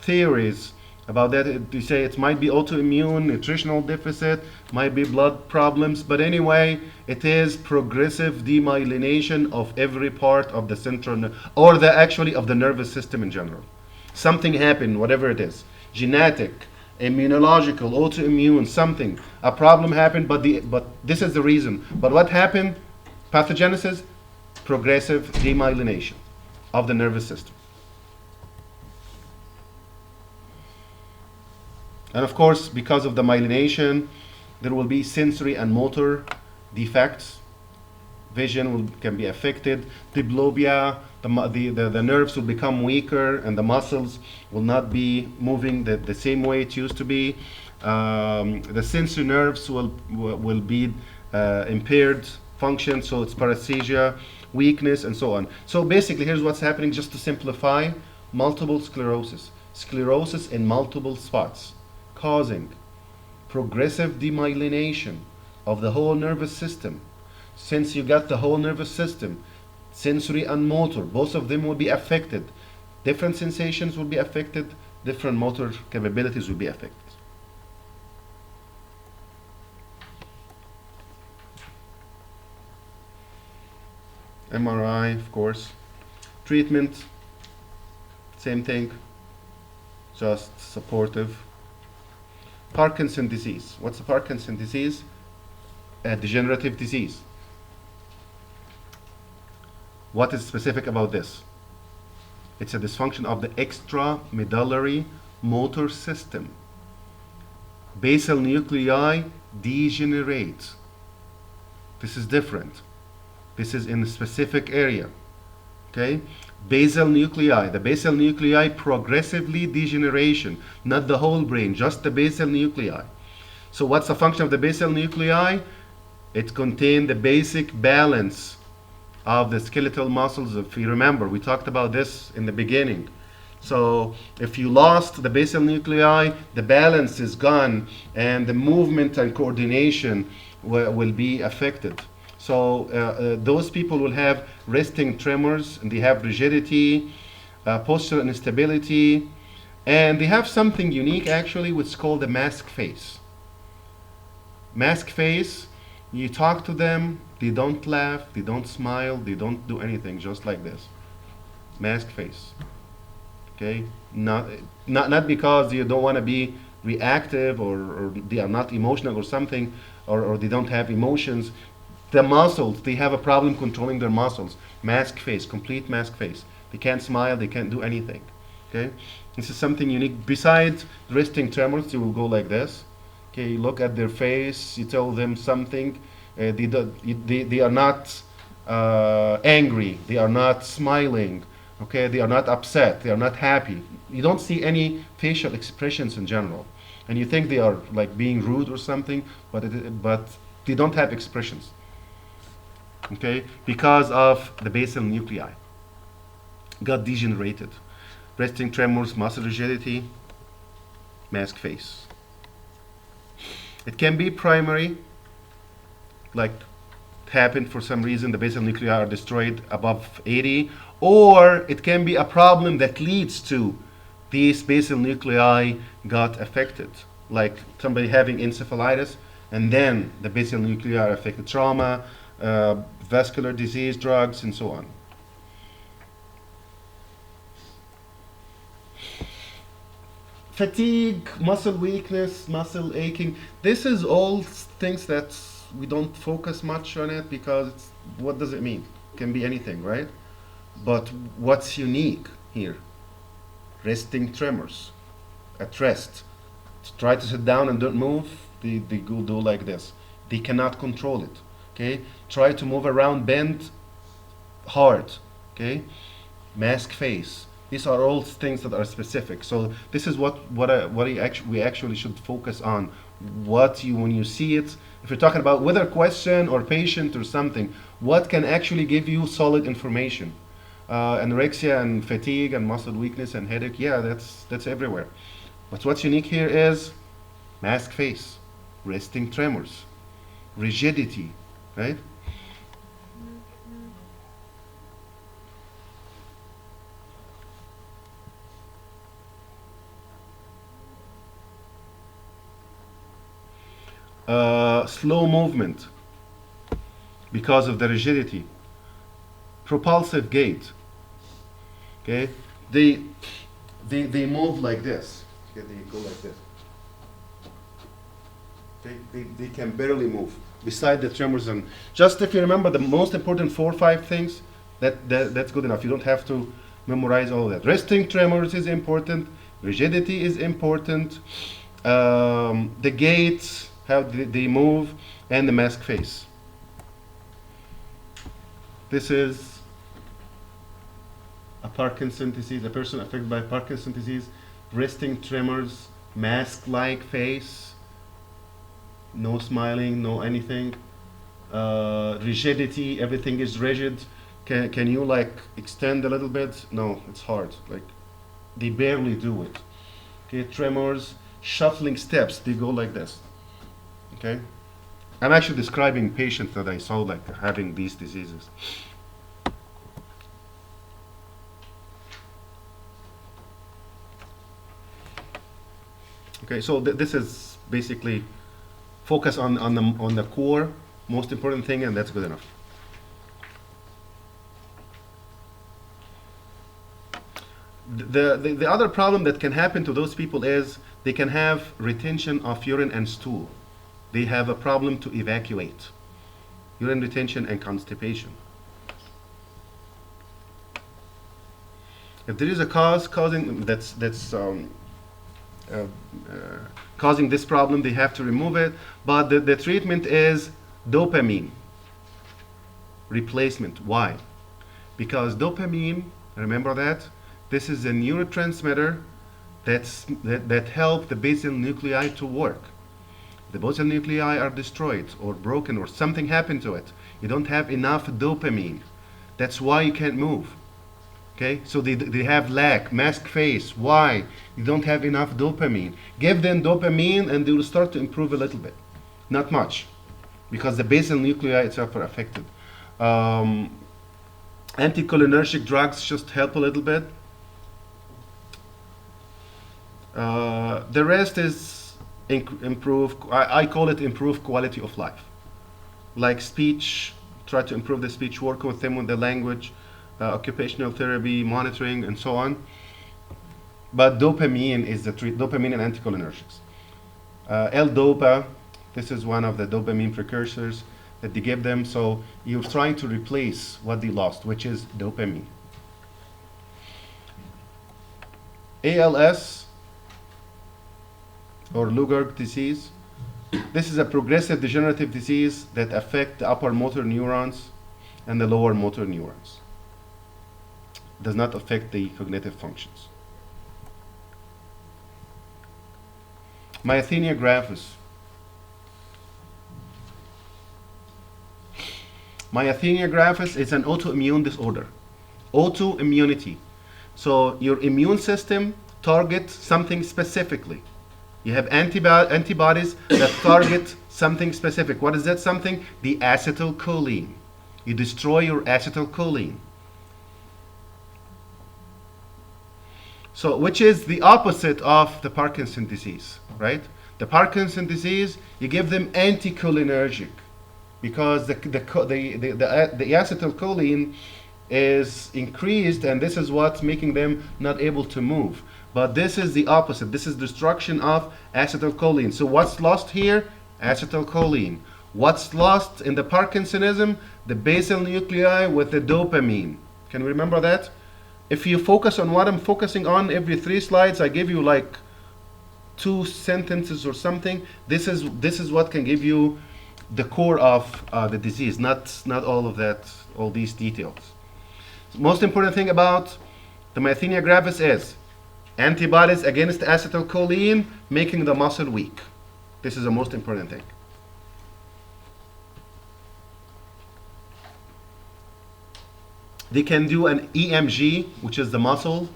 theories about that. They say it might be autoimmune, nutritional deficit, might be blood problems, but anyway, it is progressive demyelination of every part of the central or the actually of the nervous system in general. Something happened, whatever it is, genetic, immunological, autoimmune, something, a problem happened, but this is the reason. But what happened? Pathogenesis, progressive demyelination of the nervous system. And of course, because of the myelination, there will be sensory and motor defects. Vision can be affected. Diplopia, the nerves will become weaker and the muscles will not be moving the same way it used to be. The sensory nerves will be impaired function, so it's paresthesia, weakness, and so on. So basically, here's what's happening, just to simplify: multiple sclerosis. Sclerosis in multiple spots, causing progressive demyelination of the whole nervous system. Since you got the whole nervous system, sensory and motor, both of them will be affected. Different sensations will be affected, different motor capabilities will be affected. MRI, of course. Treatment, same thing, just supportive. Parkinson disease. What's the Parkinson disease? A degenerative disease. What is specific about this? It's a dysfunction of the extramedullary motor system. Basal nuclei degenerate. This is different. This is in a specific area. Okay? Basal nuclei. The basal nuclei progressively degeneration, not the whole brain, just the basal nuclei. So what's the function of the basal nuclei? It contains the basic balance of the skeletal muscles. If you remember, we talked about this in the beginning. So if you lost the basal nuclei, the balance is gone and the movement and coordination will be affected. So those people will have resting tremors, and they have rigidity, postural instability, and they have something unique actually, which is called the mask face. Mask face, you talk to them, they don't laugh, they don't smile, they don't do anything, just like this. Mask face. Okay? Not because you don't want to be reactive or they are not emotional or something, or they don't have emotions. The muscles, they have a problem controlling their muscles. Mask face, complete mask face. They can't smile, they can't do anything. Okay? This is something unique. Besides resting tremors, you will go like this. Okay, you look at their face, you tell them something. They are not angry, they are not smiling, okay? They are not upset, they are not happy. You don't see any facial expressions in general. And you think they are like being rude or something, but they don't have expressions. Okay, because of the basal nuclei got degenerated. Resting tremors, muscle rigidity, mask face. It can be primary, like it happened for some reason, the basal nuclei are destroyed above 80, or it can be a problem that leads to these basal nuclei got affected, like somebody having encephalitis and then the basal nuclei are affected, trauma, vascular disease, drugs, and so on. Fatigue, muscle weakness, muscle aching. This is all things that we don't focus much on it because what does it mean? It can be anything, right? But what's unique here? Resting tremors. At rest. Try to sit down and don't move, they go do like this. They cannot control it. Okay? Try to move around, bend hard. Okay? Mask face. These are all things that are specific. So this is what we actually should focus on. When you see it, if you're talking about whether question or patient or something, what can actually give you solid information? Anorexia and fatigue and muscle weakness and headache, yeah, that's everywhere. But what's unique here is mask face. resting tremors, rigidity, right? Slow movement because of the rigidity, propulsive gait. Okay, they move like this. Okay, they go like this. They can barely move. Beside the tremors, and just if you remember the most important 4 or 5 things, that's good enough. You don't have to memorize all of that. Resting tremors is important. Rigidity is important. The gaits, how they move, and the mask face. This is a Parkinson disease, a person affected by Parkinson disease, resting tremors, mask-like face, no smiling, no anything, rigidity, everything is rigid. Can you like extend a little bit? No, it's hard. Like they barely do it. Okay, tremors, shuffling steps, they go like this. Okay, I'm actually describing patients that I saw like having these diseases. Okay, so this is basically focus on the core, most important thing, and that's good enough. The other problem that can happen to those people is they can have retention of urine and stool. They have a problem to evacuate, urine retention and constipation. If there is a cause causing causing this problem, they have to remove it. But the treatment is dopamine replacement. Why? Because dopamine, remember that, this is a neurotransmitter that help the basal nuclei to work. The basal nuclei are destroyed or broken or something happened to it. You don't have enough dopamine. That's why you can't move. Okay, so they have lack, mask face. Why? You don't have enough dopamine. Give them dopamine and they will start to improve a little bit. Not much, because the basal nuclei itself are affected. Anticholinergic drugs just help a little bit. The rest is improve, I call it improve quality of life. Like speech, try to improve the speech, work with them with the language, occupational therapy, monitoring, and so on. But dopamine is the dopamine and anticholinergics. L-Dopa, this is one of the dopamine precursors that they give them. So you're trying to replace what they lost, which is dopamine. ALS, or Lou Gehrig disease. This is a progressive degenerative disease that affects the upper motor neurons and the lower motor neurons. Does not affect the cognitive functions. Myasthenia gravis. Myasthenia gravis is an autoimmune disorder. Autoimmunity. So your immune system targets something specifically. You have antibodies that target something specific. What is that something? The acetylcholine. You destroy your acetylcholine. So, which is the opposite of the Parkinson disease, right? The Parkinson disease, you give them anticholinergic because the acetylcholine is increased, and this is what's making them not able to move. But this is the opposite. This is destruction of acetylcholine. So what's lost here? Acetylcholine. What's lost in the Parkinsonism? The basal nuclei with the dopamine. Can we remember that? If you focus on what I'm focusing on every 3 slides, I give you like 2 sentences or something. This is what can give you the core of the disease, not all of that, all these details. The most important thing about the myasthenia gravis is antibodies against acetylcholine making the muscle weak. This is the most important thing. They can do an EMG, which is the muscle.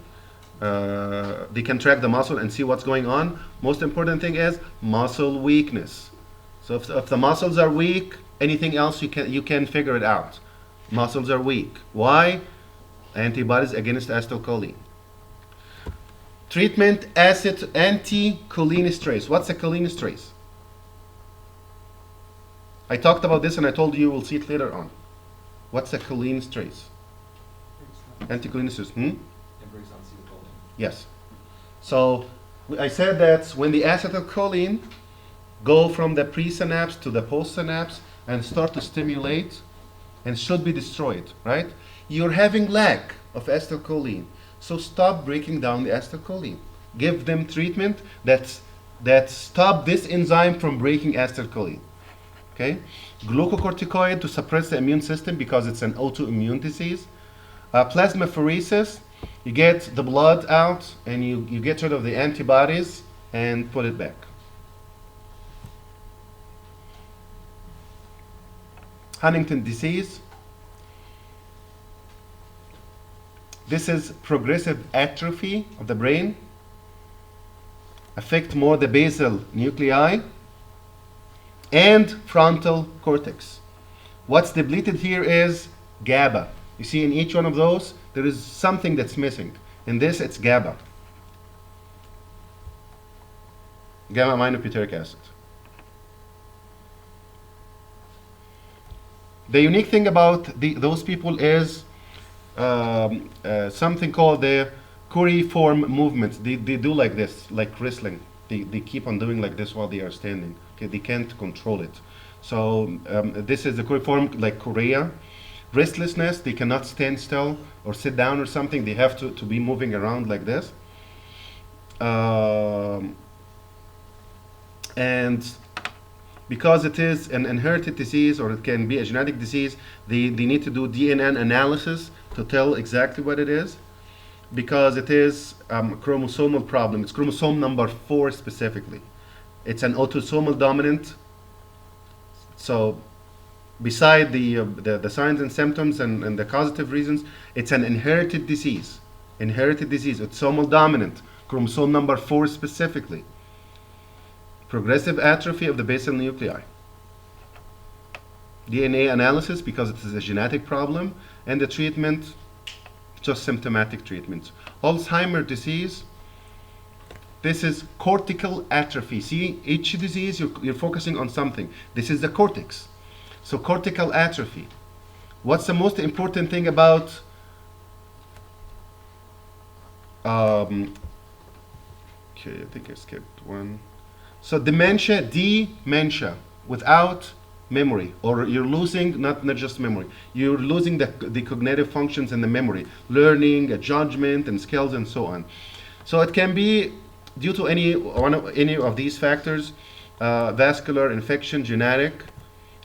They can track the muscle and see what's going on. Most important thing is muscle weakness. So if the muscles are weak, anything else you can figure it out. Muscles are weak. Why? Antibodies against acetylcholine. Treatment anti-cholinesterase. What's a cholinesterase? I talked about this and I told you we'll see it later on. What's a cholinesterase? Anti-cholinesterase. It breaks down acetylcholine. Yes. So I said that when the acetylcholine go from the presynapse to the postsynapse and start to stimulate and should be destroyed, right? You're having lack of acetylcholine. So stop breaking down the acetylcholine. Give them treatment that stop this enzyme from breaking acetylcholine. Okay? Glucocorticoid to suppress the immune system because it's an autoimmune disease. Plasmapheresis, you get the blood out and you get rid of the antibodies and put it back. Huntington disease. This is progressive atrophy of the brain. Affect more the basal nuclei and frontal cortex. What's depleted here is GABA. You see in each one of those, there is something that's missing. In this, it's GABA. Gamma-aminobutyric acid. The unique thing about those people is something called the cuneiform movements. They do like this, like wrestling. They keep on doing like this while they are standing. Okay, they can't control it. So this is the cuneiform, like chorea. Restlessness, they cannot stand still or sit down or something. They have to be moving around like this. And because it is an inherited disease or it can be a genetic disease, they need to do DNA analysis to tell exactly what it is, because it is a chromosomal problem. It's chromosome number 4 specifically. It's an autosomal dominant. So beside the signs and symptoms and the causative reasons, it's an inherited disease. Inherited disease, autosomal dominant, chromosome number 4 specifically. Progressive atrophy of the basal nuclei. DNA analysis because it is a genetic problem, and the treatment, just symptomatic treatment. Alzheimer's disease, this is cortical atrophy. See, each disease you're focusing on something. This is the cortex. So cortical atrophy. What's the most important thing about okay, I think I skipped one. So dementia without memory, or you're losing not just memory, you're losing the cognitive functions and the memory, learning, judgment, and skills, and so on. So it can be due to any of these factors, vascular infection, genetic.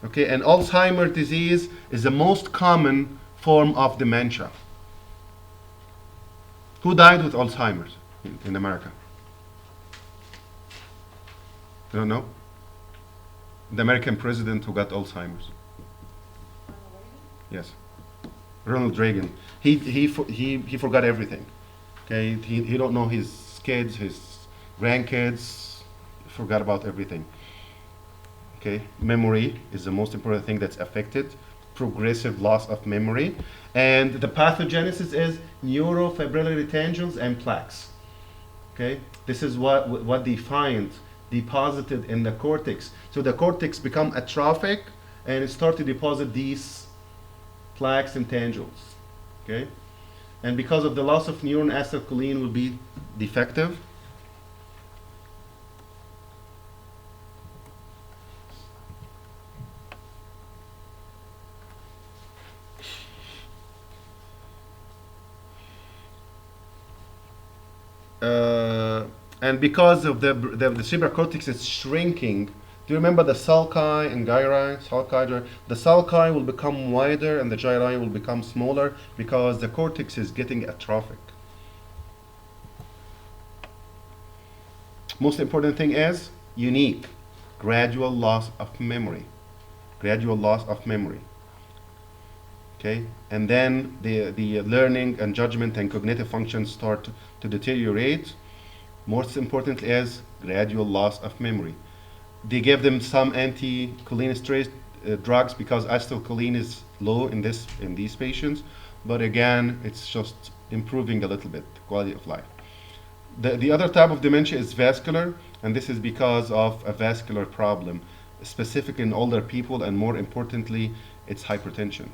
Okay, and Alzheimer's disease is the most common form of dementia. Who died with Alzheimer's in America? You don't know? The American president who got Alzheimer's. Yes, Ronald Reagan. He forgot everything. Okay, he don't know his kids, his grandkids. Forgot about everything. Okay, memory is the most important thing that's affected. Progressive loss of memory, and the pathogenesis is neurofibrillary tangles and plaques. Okay, this is what they find deposited in the cortex. So the cortex become atrophic and it start to deposit these plaques and tangles. Okay, and because of the loss of neuron, acetylcholine will be defective. And because of the cerebral cortex is shrinking, do you remember the sulci and gyri? The sulci will become wider and the gyri will become smaller because the cortex is getting atrophic. Most important thing is unique, gradual loss of memory. Gradual loss of memory. Okay, and then the learning and judgment and cognitive functions start to deteriorate. Most importantly is gradual loss of memory. they give them some anti-cholinesterase drugs because acetylcholine is low in these patients, but again, it's just improving a little bit the quality of life. The other type of dementia is vascular, and this is because of a vascular problem, specifically in older people, and more importantly, it's hypertension.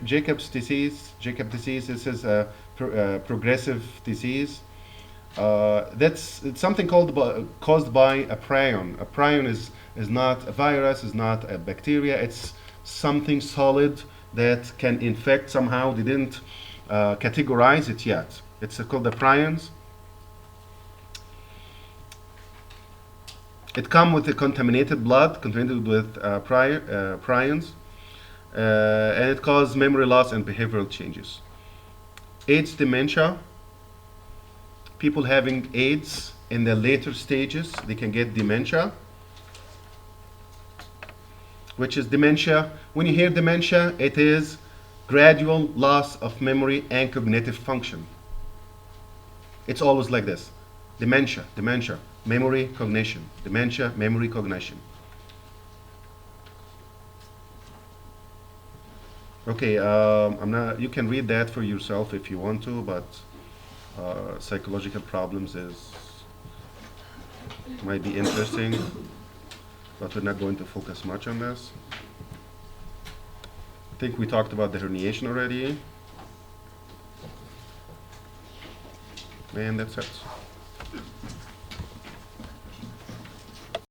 Jacob's disease. This is a progressive disease. It's something caused by a prion. A prion is not a virus, is not a bacteria. It's something solid that can infect somehow. They didn't categorize it yet. It's called the prions. It comes with a contaminated blood, contaminated with prions, and it causes memory loss and behavioral changes. AIDS dementia. People having AIDS in the later stages, they can get dementia, which is dementia. When you hear dementia, it is gradual loss of memory and cognitive function. It's always like this. Dementia, memory, cognition. Dementia, memory, cognition. Okay, you can read that for yourself if you want to, but psychological problems might be interesting, but we're not going to focus much on this. I think we talked about the herniation already. And that's it.